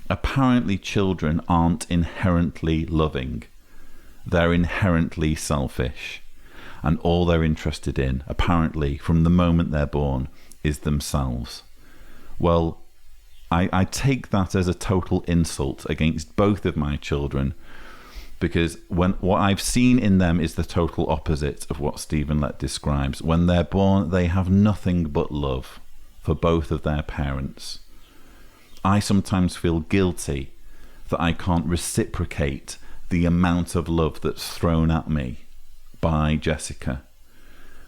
Apparently children aren't inherently loving. They're inherently selfish, and all they're interested in, apparently, from the moment they're born, is themselves. Well, I take that as a total insult against both of my children, because what I've seen in them is the total opposite of what Stephen Lett describes. When they're born, they have nothing but love for both of their parents. I sometimes feel guilty that I can't reciprocate the amount of love that's thrown at me by Jessica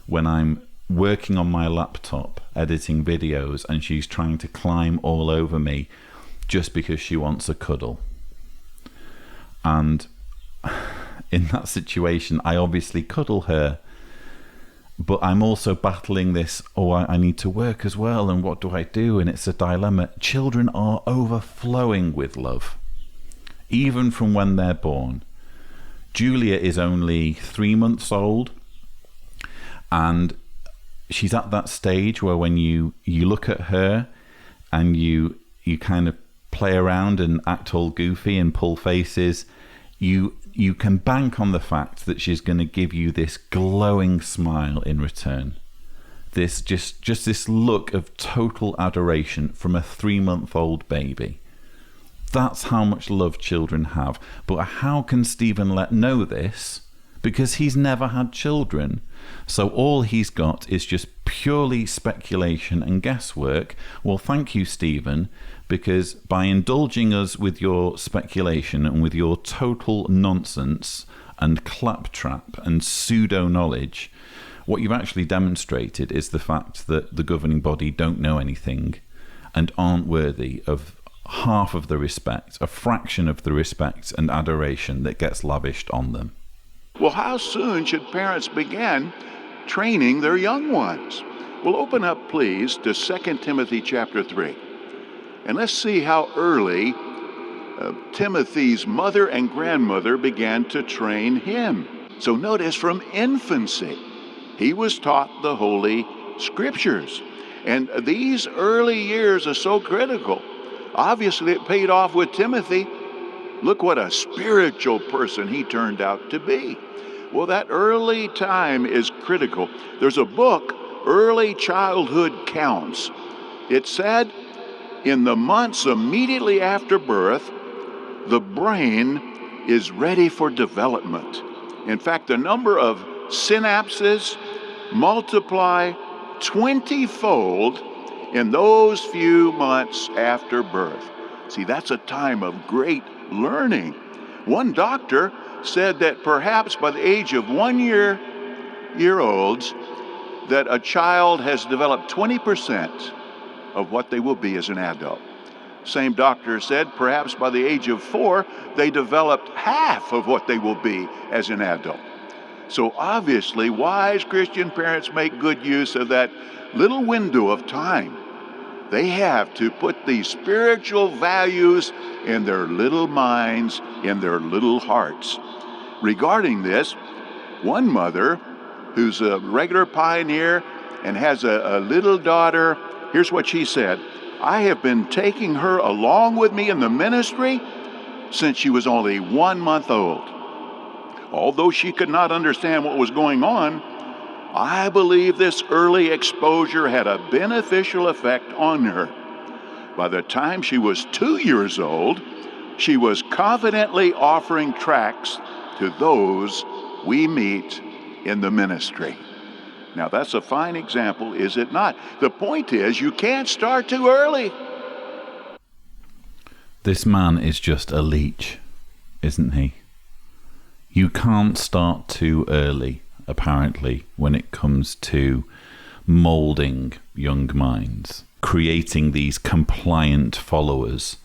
when I'm working on my laptop editing videos and she's trying to climb all over me just because she wants a cuddle. And in that situation, I obviously cuddle her, but I'm also battling this, I need to work as well, and what do I do? And it's a dilemma. Children are overflowing with love, even from when they're born. Julia is only 3 months old, and she's at that stage where when you look at her and you kind of play around and act all goofy and pull faces, you can bank on the fact that she's going to give you this glowing smile in return. This just this look of total adoration from a 3-month-old baby. That's how much love children have. But how can Stephen Lett know this? Because he's never had children. So all he's got is just purely speculation and guesswork. Well, thank you, Stephen, because by indulging us with your speculation and with your total nonsense and claptrap and pseudo-knowledge, what you've actually demonstrated is the fact that the governing body don't know anything and aren't worthy of half of the respect, a fraction of the respect and adoration that gets lavished on them. Well, how soon should parents begin training their young ones? Well, open up, please, to 2 Timothy chapter 3. And let's see how early Timothy's mother and grandmother began to train him. So notice, from infancy, he was taught the Holy Scriptures. And these early years are so critical. Obviously, it paid off with Timothy. Look what a spiritual person he turned out to be. Well, that early time is critical. There's a book, Early Childhood Counts. It said in the months immediately after birth, the brain is ready for development. In fact, the number of synapses multiply 20-fold in those few months after birth. See, that's a time of great learning. One doctor said that perhaps by the age of 1 year olds, that a child has developed 20% of what they will be as an adult. Same doctor said perhaps by the age of 4, they developed half of what they will be as an adult. So obviously, wise Christian parents make good use of that little window of time. They have to put these spiritual values in their little minds, in their little hearts. Regarding this, one mother who's a regular pioneer and has a little daughter, here's what she said: I have been taking her along with me in the ministry since she was only 1 month old. Although she could not understand what was going on, I believe this early exposure had a beneficial effect on her. By the time she was 2 years old, she was confidently offering tracts to those we meet in the ministry. Now, that's a fine example, is it not? The point is, you can't start too early. This man is just a leech, isn't he? You can't start too early, apparently, when it comes to molding young minds, creating these compliant followers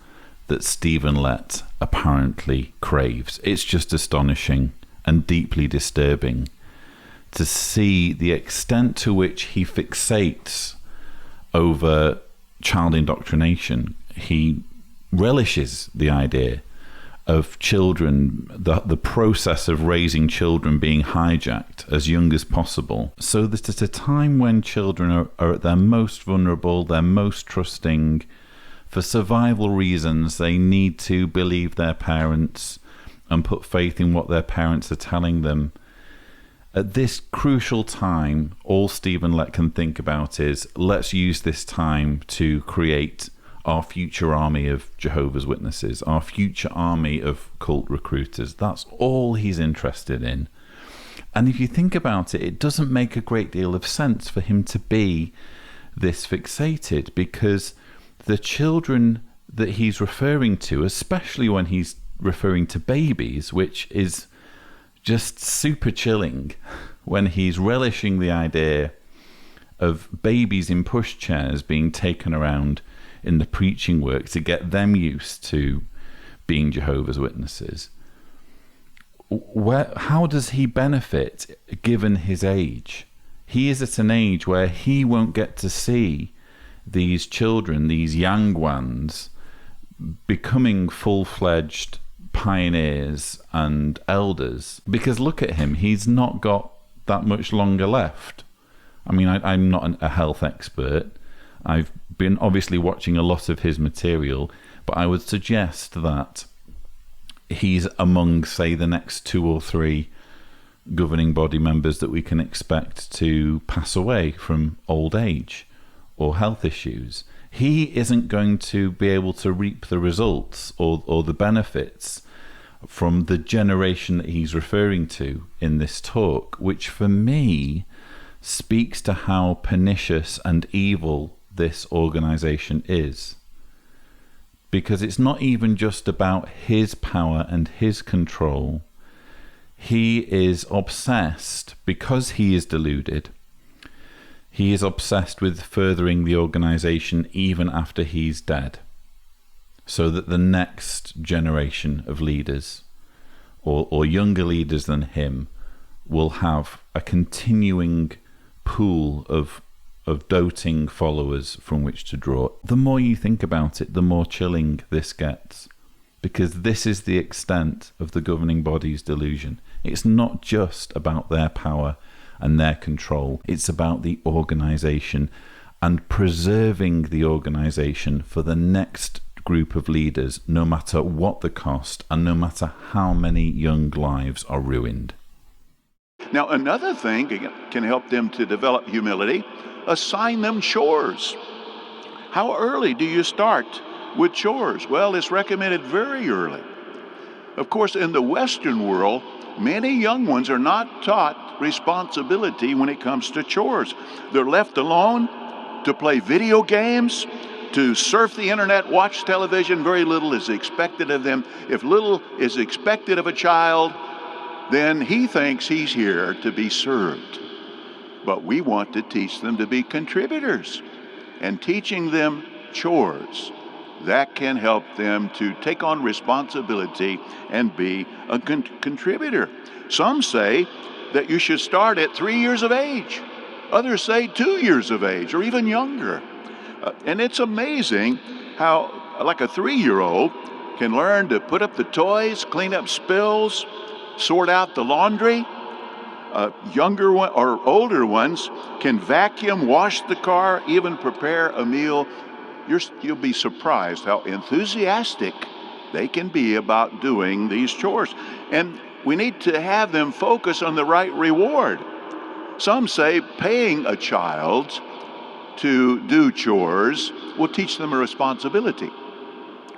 that Stephen Lett apparently craves. It's just astonishing and deeply disturbing to see the extent to which he fixates over child indoctrination. He relishes the idea of children, the process of raising children being hijacked as young as possible, so that at a time when children are at their most vulnerable, their most trusting, for survival reasons, they need to believe their parents and put faith in what their parents are telling them. At this crucial time, all Stephen Lett can think about is, let's use this time to create our future army of Jehovah's Witnesses, our future army of cult recruiters. That's all he's interested in. And if you think about it, it doesn't make a great deal of sense for him to be this fixated, because the children that he's referring to, especially when he's referring to babies, which is just super chilling, when he's relishing the idea of babies in pushchairs being taken around in the preaching work to get them used to being Jehovah's Witnesses. How does he benefit given his age? He is at an age where he won't get to see these children, these young ones, becoming full-fledged pioneers and elders. Because look at him, he's not got that much longer left. I mean, I'm not a health expert. I've been obviously watching a lot of his material, but I would suggest that he's among, say, the next 2 or 3 governing body members that we can expect to pass away from old age or health issues. He isn't going to be able to reap the results or the benefits from the generation that he's referring to in this talk, which for me speaks to how pernicious and evil this organization is. Because it's not even just about his power and his control. He is obsessed, because he is deluded, he is obsessed with furthering the organization even after he's dead, so that the next generation of leaders, or younger leaders than him, will have a continuing pool of doting followers from which to draw. The more you think about it, the more chilling this gets, because this is the extent of the governing body's delusion. It's not just about their power and their control. It's about the organization and preserving the organization for the next group of leaders, no matter what the cost and no matter how many young lives are ruined. Now, another thing can help them to develop humility: assign them chores. How early do you start with chores? Well, it's recommended very early. Of course, in the Western world, many young ones are not taught responsibility when it comes to chores. They're left alone to play video games, to surf the internet, watch television. Very little is expected of them. If little is expected of a child, then he thinks he's here to be served. But we want to teach them to be contributors, and teaching them chores, that can help them to take on responsibility and be a contributor. Some say that you should start at 3 years of age. Others say 2 years of age or even younger. And it's amazing how, like a 3-year-old can learn to put up the toys, clean up spills, sort out the laundry. Younger one, or older ones can vacuum, wash the car, even prepare a meal. You'll be surprised how enthusiastic they can be about doing these chores. And we need to have them focus on the right reward. Some say paying a child to do chores will teach them a responsibility.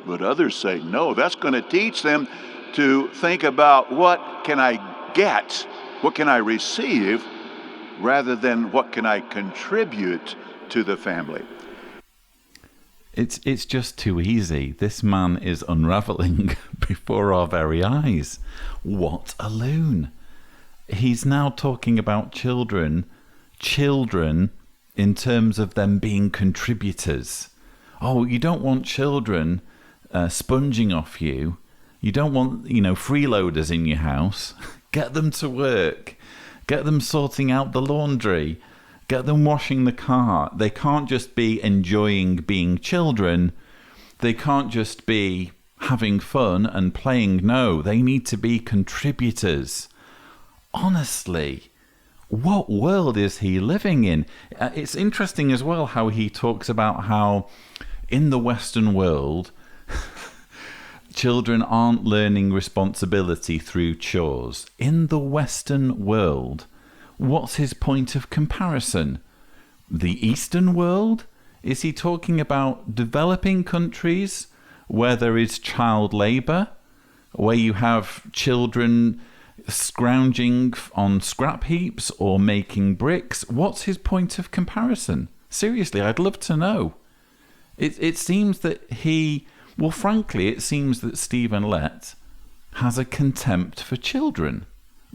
But others say, no, that's going to teach them to think about what can I get, what can I receive, rather than what can I contribute to the family. It's just too easy. This man is unraveling before our very eyes. What a loon. He's now talking about children in terms of them being contributors. Oh, you don't want children sponging off you. You don't want, freeloaders in your house. Get them to work. Get them sorting out the laundry. Get them washing the car. They can't just be enjoying being children. They can't just be having fun and playing. No, they need to be contributors. Honestly, what world is he living in? It's interesting as well how he talks about how in the Western world, children aren't learning responsibility through chores. In the Western world, what's his point of comparison? The Eastern world? Is he talking about developing countries where there is child labor, where you have children scrounging on scrap heaps or making bricks? What's his point of comparison? Seriously, I'd love to know. It seems that frankly, it seems that Stephen Lett has a contempt for children.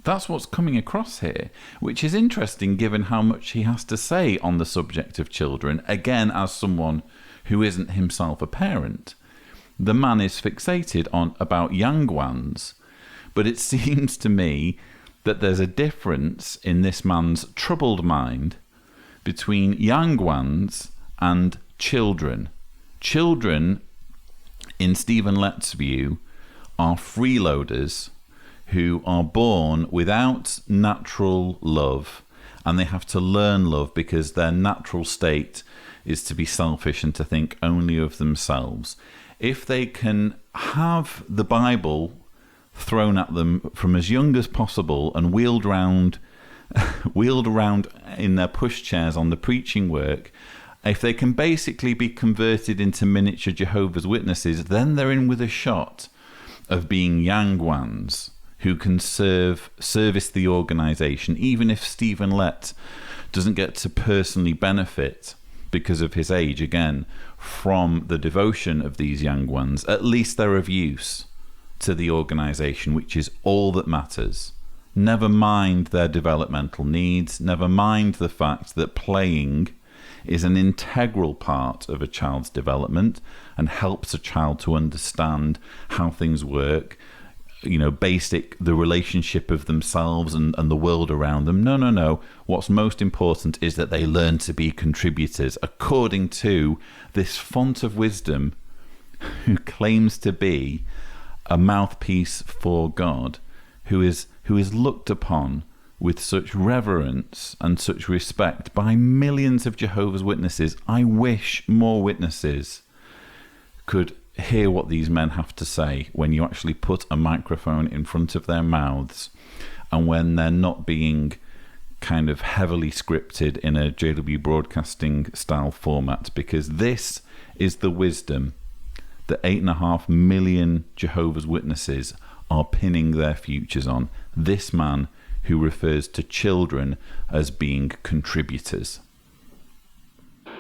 That's what's coming across here, which is interesting given how much he has to say on the subject of children, again, as someone who isn't himself a parent. The man is fixated on about young ones, but it seems to me that there's a difference in this man's troubled mind between young ones and children. Children, in Stephen Lett's view, are freeloaders who are born without natural love, and they have to learn love because their natural state is to be selfish and to think only of themselves. If they can have the Bible thrown at them from as young as possible and wheeled around in their pushchairs on the preaching work, if they can basically be converted into miniature Jehovah's Witnesses, then they're in with a shot of being young ones who can service the organization, even if Stephen Lett doesn't get to personally benefit because of his age, again, from the devotion of these young ones. At least they're of use to the organization, which is all that matters. Never mind their developmental needs, never mind the fact that playing is an integral part of a child's development and helps a child to understand how things work, the relationship of themselves and the world around them. No. What's most important is that they learn to be contributors according to this font of wisdom who claims to be a mouthpiece for God, who is looked upon with such reverence and such respect by millions of Jehovah's Witnesses. I wish more witnesses could hear what these men have to say when you actually put a microphone in front of their mouths and when they're not being kind of heavily scripted in a JW Broadcasting style format, because this is the wisdom that 8.5 million Jehovah's Witnesses are pinning their futures on. This man who refers to children as being contributors.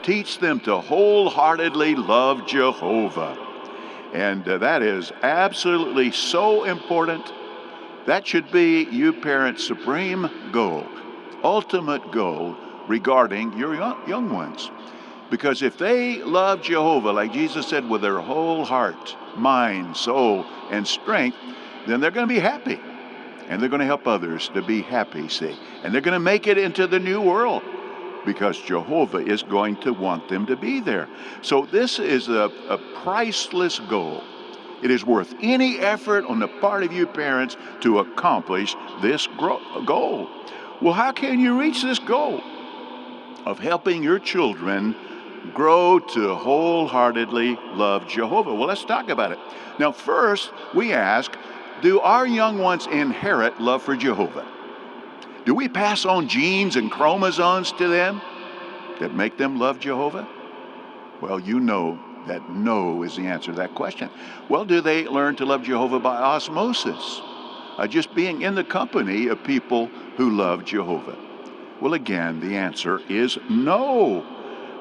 Teach them to wholeheartedly love Jehovah. And that is absolutely so important. That should be you parents' supreme goal, ultimate goal regarding your young ones. Because if they love Jehovah, like Jesus said, with their whole heart, mind, soul, and strength, then they're going to be happy. And they're going to help others to be happy, see. And they're going to make it into the new world because Jehovah is going to want them to be there. So this is a priceless goal. It is worth any effort on the part of you parents to accomplish this goal. Well, how can you reach this goal of helping your children grow to wholeheartedly love Jehovah? Well, let's talk about it. Now, first, we ask, do our young ones inherit love for Jehovah? Do we pass on genes and chromosomes to them that make them love Jehovah? Well, you know that no is the answer to that question. Well, do they learn to love Jehovah by osmosis? Just being in the company of people who love Jehovah? Well, again, the answer is no.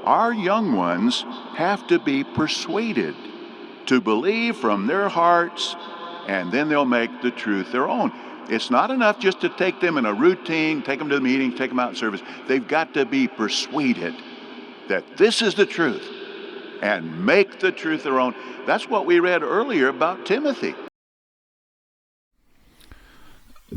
Our young ones have to be persuaded to believe from their hearts, and then they'll make the truth their own. It's not enough just to take them in a routine, take them to the meeting, take them out in service. They've got to be persuaded that this is the truth and make the truth their own. That's what we read earlier about Timothy.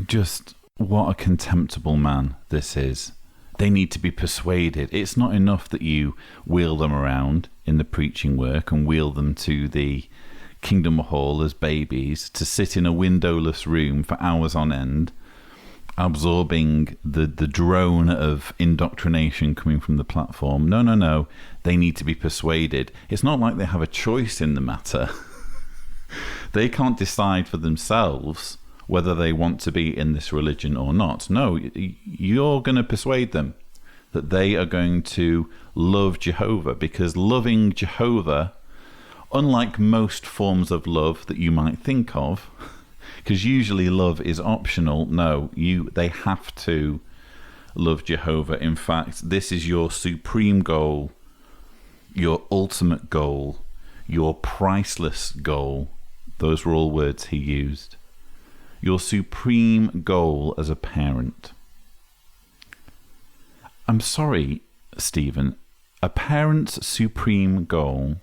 Just what a contemptible man this is. They need to be persuaded. It's not enough that you wheel them around in the preaching work and wheel them to the Kingdom Hall as babies, to sit in a windowless room for hours on end, absorbing the drone of indoctrination coming from the platform. No. They need to be persuaded. It's not like they have a choice in the matter. They can't decide for themselves whether they want to be in this religion or not. No, you're going to persuade them that they are going to love Jehovah, because loving Jehovah, unlike most forms of love that you might think of, because usually love is optional, no, they have to love Jehovah. In fact, this is your supreme goal, your ultimate goal, your priceless goal. Those were all words he used. Your supreme goal as a parent. I'm sorry, Stephen, A parent's supreme goal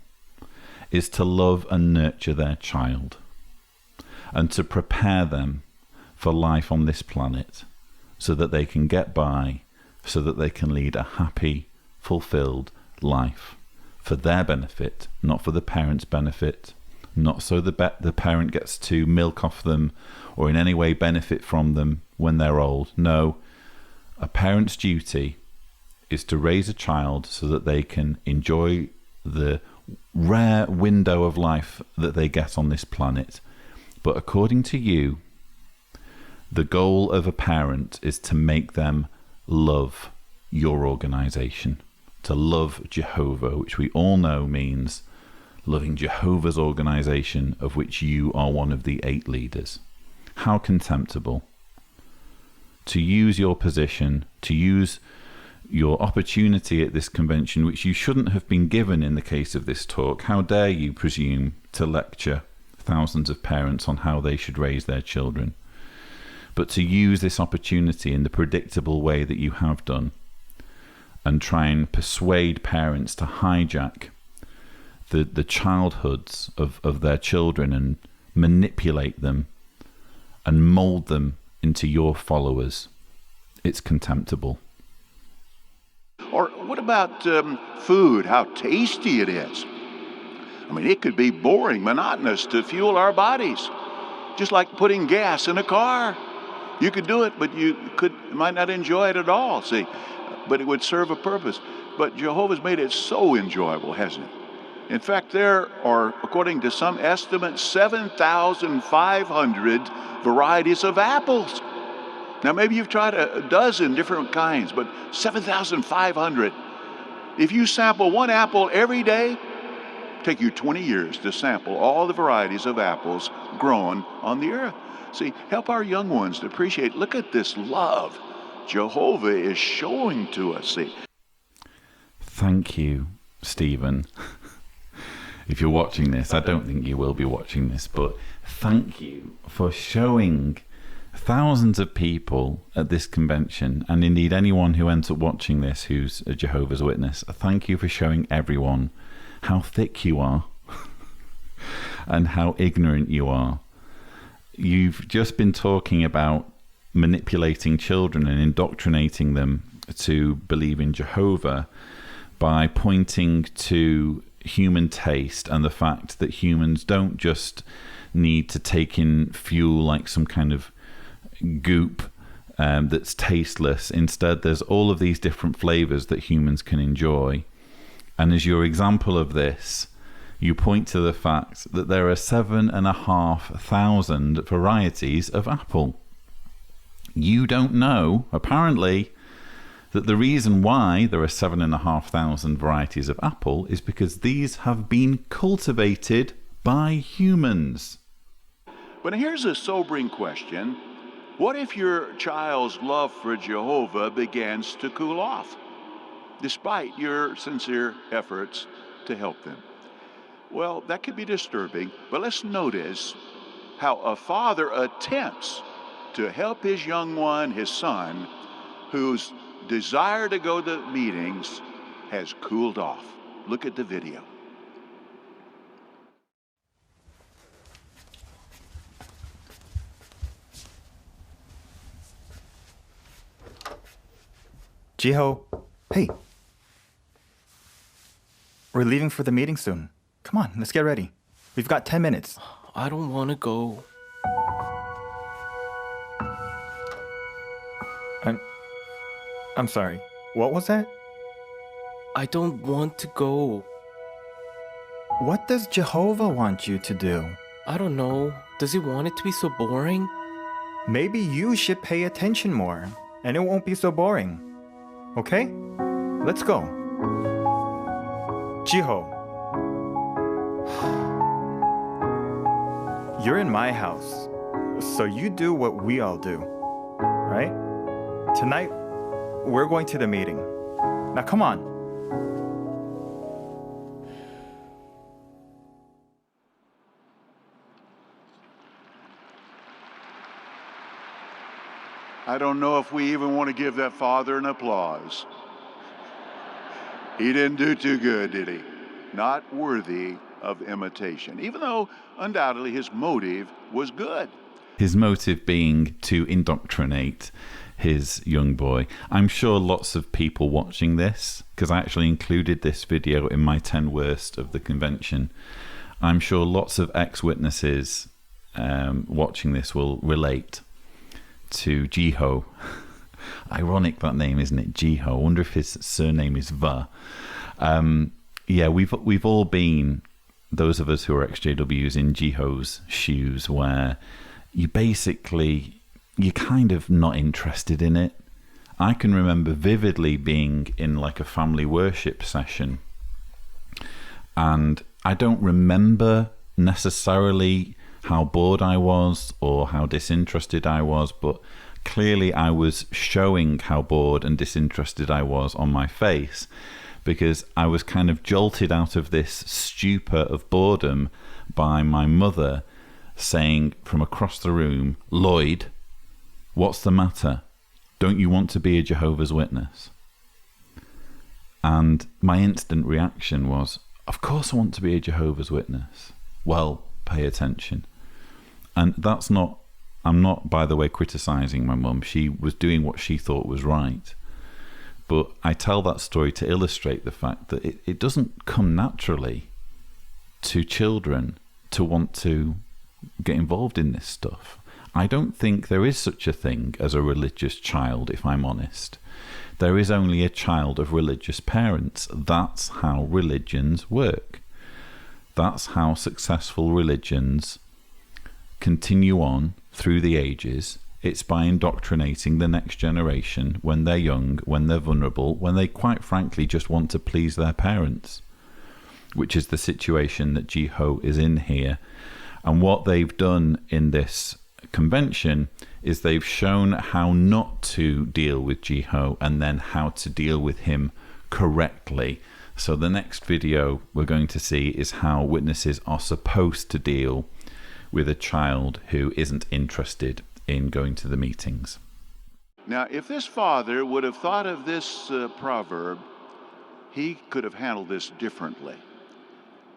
is to love and nurture their child and to prepare them for life on this planet so that they can get by, so that they can lead a happy, fulfilled life for their benefit, not for the parent's benefit, not so the parent gets to milk off them or in any way benefit from them when they're old. No, a parent's duty is to raise a child so that they can enjoy the rare window of life that they get on this planet. But according to you, the goal of a parent is to make them love your organization, to love Jehovah, which we all know means loving Jehovah's organization, of which you are one of the 8 leaders. How contemptible to use your position, to use your opportunity at this convention, which you shouldn't have been given in the case of this talk. How dare you presume to lecture thousands of parents on how they should raise their children, but to use this opportunity in the predictable way that you have done and try and persuade parents to hijack the childhoods of their children and manipulate them and mold them into your followers. It's contemptible. Or what about food, how tasty it is? I mean, it could be boring, monotonous to fuel our bodies, just like putting gas in a car. You could do it, but you might not enjoy it at all, see, but it would serve a purpose. But Jehovah's made it so enjoyable, hasn't it? In fact, there are, according to some estimates, 7,500 varieties of apples. Now, maybe you've tried a dozen different kinds, but 7,500. If you sample one apple every day, take you 20 years to sample all the varieties of apples grown on the earth. See, help our young ones to appreciate, look at this love Jehovah is showing to us, see. Thank you, Stephen. If you're watching this, I don't think you will be watching this, but thank you for showing thousands of people at this convention, and indeed anyone who ends up watching this who's a Jehovah's Witness. Thank you for showing everyone how thick you are and how ignorant you are. You've just been talking about manipulating children and indoctrinating them to believe in Jehovah by pointing to human taste and the fact that humans don't just need to take in fuel like some kind of goop that's tasteless. Instead, there's all of these different flavors that humans can enjoy. And as your example of this, you point to the fact that there are 7,500 varieties of apple. You don't know, apparently, that the reason why there are 7,500 varieties of apple is because these have been cultivated by humans. But here's a sobering question. What if your child's love for Jehovah begins to cool off, despite your sincere efforts to help them? Well, that could be disturbing, but let's notice how a father attempts to help his young one, his son, whose desire to go to meetings has cooled off. Look at the video. Jiho, hey. We're leaving for the meeting soon. Come on, let's get ready. We've got 10 minutes. I don't want to go. I'm sorry. What was that? I don't want to go. What does Jehovah want you to do? I don't know. Does he want it to be so boring? Maybe you should pay attention more, and it won't be so boring. Okay? Let's go. Jiho. You're in my house, so you do what we all do, right? Tonight, we're going to the meeting. Now come on. I don't know if we even want to give that father an applause. He didn't do too good, did he? Not worthy of imitation, even though undoubtedly his motive was good. His motive being to indoctrinate his young boy. I'm sure lots of people watching this, because I actually included this video in my 10 worst of the convention, I'm sure lots of ex-witnesses watching this will relate to Jehovah. Ironic, that name, isn't it? Jehovah. I wonder if his surname is Va. Yeah, we've all been, those of us who are ex-JWs, in Jehovah's shoes, where you're kind of not interested in it. I can remember vividly being in like a family worship session, and I don't remember necessarily how bored I was or how disinterested I was, but clearly I was showing how bored and disinterested I was on my face, because I was kind of jolted out of this stupor of boredom by my mother saying from across the room, "Lloyd, what's the matter? Don't you want to be a Jehovah's Witness?" And my instant reaction was, of course I want to be a Jehovah's Witness. Well, pay attention. And I'm not, by the way, criticizing my mum. She was doing what she thought was right. But I tell that story to illustrate the fact that it doesn't come naturally to children to want to get involved in this stuff. I don't think there is such a thing as a religious child, if I'm honest. There is only a child of religious parents. That's how religions work. That's how successful religions continue on through the ages. It's by indoctrinating the next generation when they're young, when they're vulnerable, when they quite frankly just want to please their parents, which is the situation that Jehovah is in here. And what they've done in this convention is they've shown how not to deal with Jehovah and then how to deal with him correctly. So the next video we're going to see is how witnesses are supposed to deal with a child who isn't interested in going to the meetings. Now, if this father would have thought of this proverb, he could have handled this differently.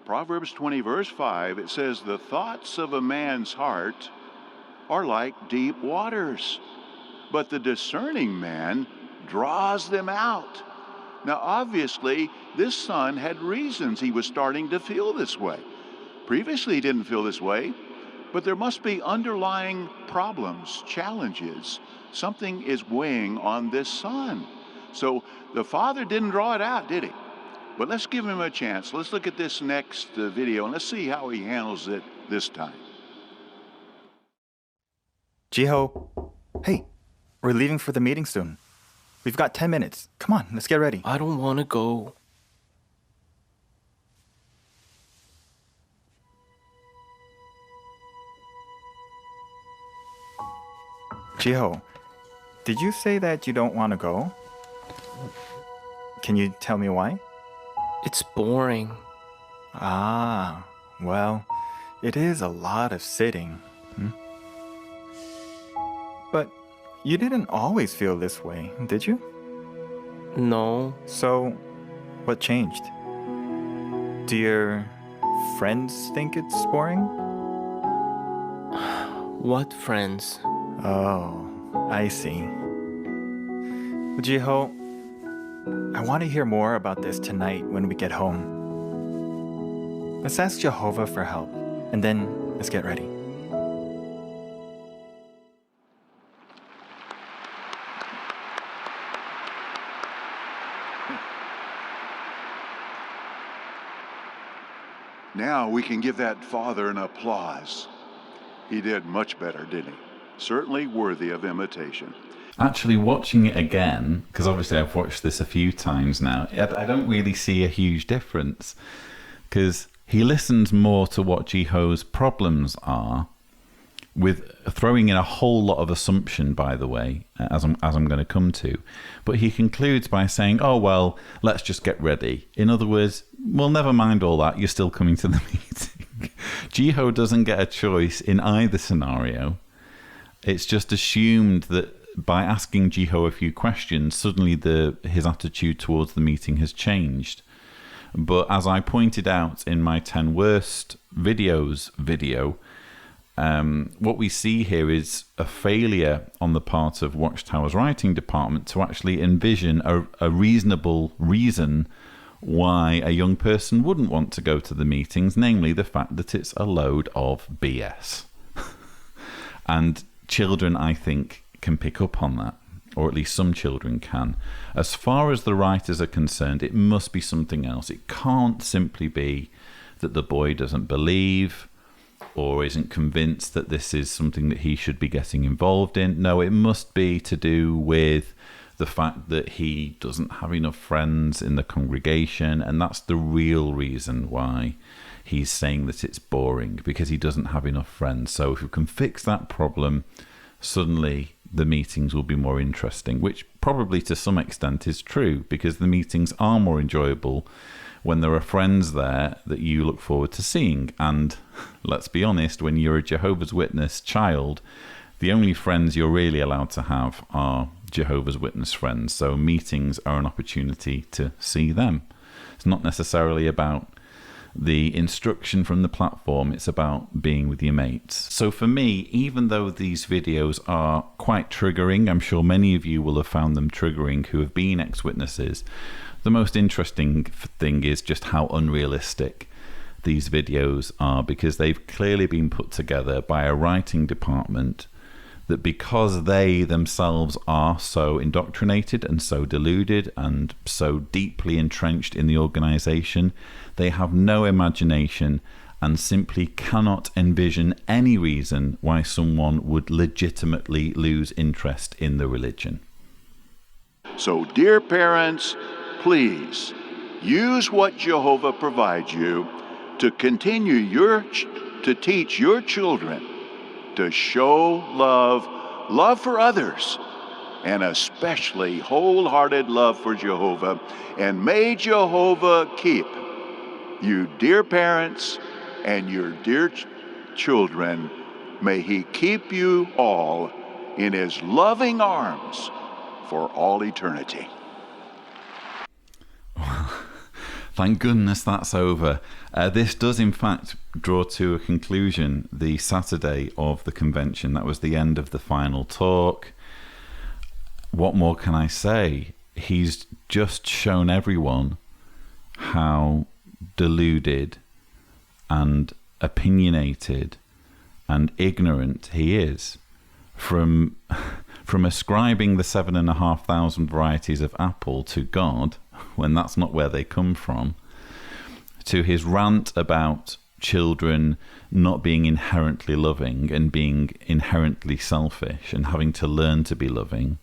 Proverbs 20, verse 5, it says, "The thoughts of a man's heart are like deep waters, but the discerning man draws them out." Now, obviously, this son had reasons he was starting to feel this way. Previously, he didn't feel this way, but there must be underlying problems, challenges. Something is weighing on this son. So the father didn't draw it out, did he? But let's give him a chance. Let's look at this next video, and let's see how he handles it this time. Jiho, hey, we're leaving for the meeting soon. We've got 10 minutes. Come on, let's get ready. I don't want to go. Jiho, did you say that you don't want to go? Can you tell me why? It's boring. Ah, well, it is a lot of sitting. But you didn't always feel this way, did you? No. So, what changed? Do your friends think it's boring? What friends? Oh, I see. Jiho, I want to hear more about this tonight when we get home. Let's ask Jehovah for help, and then let's get ready. Now we can give that father an applause. He did much better, didn't he? Certainly worthy of imitation. Actually, watching it again, because obviously I've watched this a few times now, I don't really see a huge difference, because he listens more to what Jehovah's problems are, with throwing in a whole lot of assumption, by the way, as I'm going to come to. But he concludes by saying, "Oh, well, let's just get ready." In other words, well, never mind all that, you're still coming to the meeting. Jehovah doesn't get a choice in either scenario. It's just assumed that by asking Jehovah a few questions, suddenly his attitude towards the meeting has changed. But as I pointed out in my 10 worst videos video, what we see here is a failure on the part of Watchtower's writing department to actually envision a reasonable reason why a young person wouldn't want to go to the meetings, namely the fact that it's a load of BS. And children, I think, can pick up on that, or at least some children can. As far as the writers are concerned, it must be something else. It can't simply be that the boy doesn't believe or isn't convinced that this is something that he should be getting involved in. No, it must be to do with the fact that he doesn't have enough friends in the congregation, and that's the real reason why he's saying that it's boring, because he doesn't have enough friends. So if we can fix that problem, suddenly the meetings will be more interesting, which probably to some extent is true, because the meetings are more enjoyable when there are friends there that you look forward to seeing. And let's be honest, when you're a Jehovah's Witness child, the only friends you're really allowed to have are Jehovah's Witness friends. So meetings are an opportunity to see them. It's not necessarily about the instruction from the platform, it's about being with your mates. So for me, even though these videos are quite triggering, I'm sure many of you will have found them triggering who have been ex-witnesses, the most interesting thing is just how unrealistic these videos are, because they've clearly been put together by a writing department that, because they themselves are so indoctrinated and so deluded and so deeply entrenched in the organization, they have no imagination and simply cannot envision any reason why someone would legitimately lose interest in the religion. So, dear parents, please use what Jehovah provides you to continue to teach your children to show love for others, and especially wholehearted love for Jehovah. And may Jehovah keep you, dear parents, and your dear children. May he keep you all in his loving arms for all eternity. Thank goodness that's over. This does in fact draw to a conclusion the Saturday of the convention. That was the end of the final talk. What more can I say? He's just shown everyone how deluded and opinionated and ignorant he is. From ascribing the 7,500 varieties of apple to God, when that's not where they come from, to his rant about children not being inherently loving and being inherently selfish and having to learn to be loving,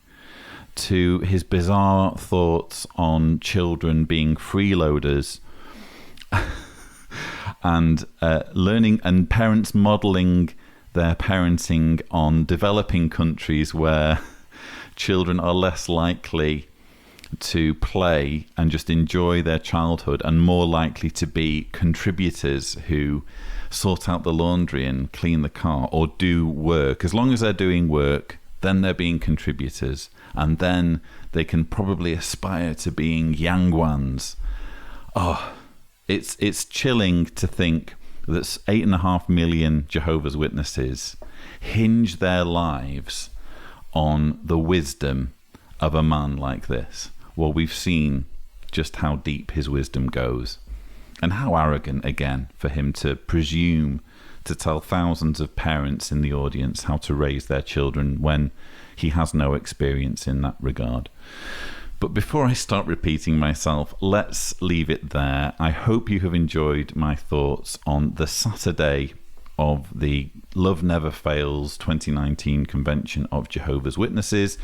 to his bizarre thoughts on children being freeloaders and learning and parents modeling their parenting on developing countries where children are less likely to play and just enjoy their childhood and more likely to be contributors who sort out the laundry and clean the car or do work. As long as they're doing work, then they're being contributors, and then they can probably aspire to being Yangwans. Oh, it's chilling to think that 8.5 million Jehovah's Witnesses hinge their lives on the wisdom of a man like this. Well, we've seen just how deep his wisdom goes, and how arrogant, again, for him to presume to tell thousands of parents in the audience how to raise their children when he has no experience in that regard. But before I start repeating myself, let's leave it there. I hope you have enjoyed my thoughts on the Saturday of the Love Never Fails 2019 Convention of Jehovah's Witnesses.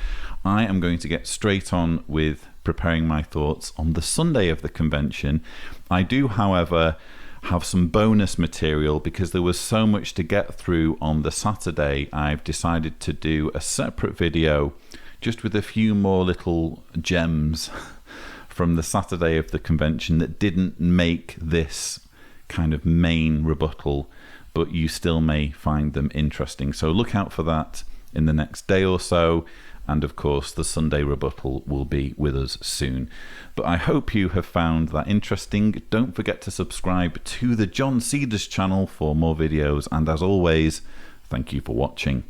I am going to get straight on with preparing my thoughts on the Sunday of the convention. I do, however, have some bonus material because there was so much to get through on the Saturday. I've decided to do a separate video just with a few more little gems from the Saturday of the convention that didn't make this kind of main rebuttal, but you still may find them interesting. So look out for that in the next day or so. And of course, the Sunday rebuttal will be with us soon. But I hope you have found that interesting. Don't forget to subscribe to the John Cedars channel for more videos. And as always, thank you for watching.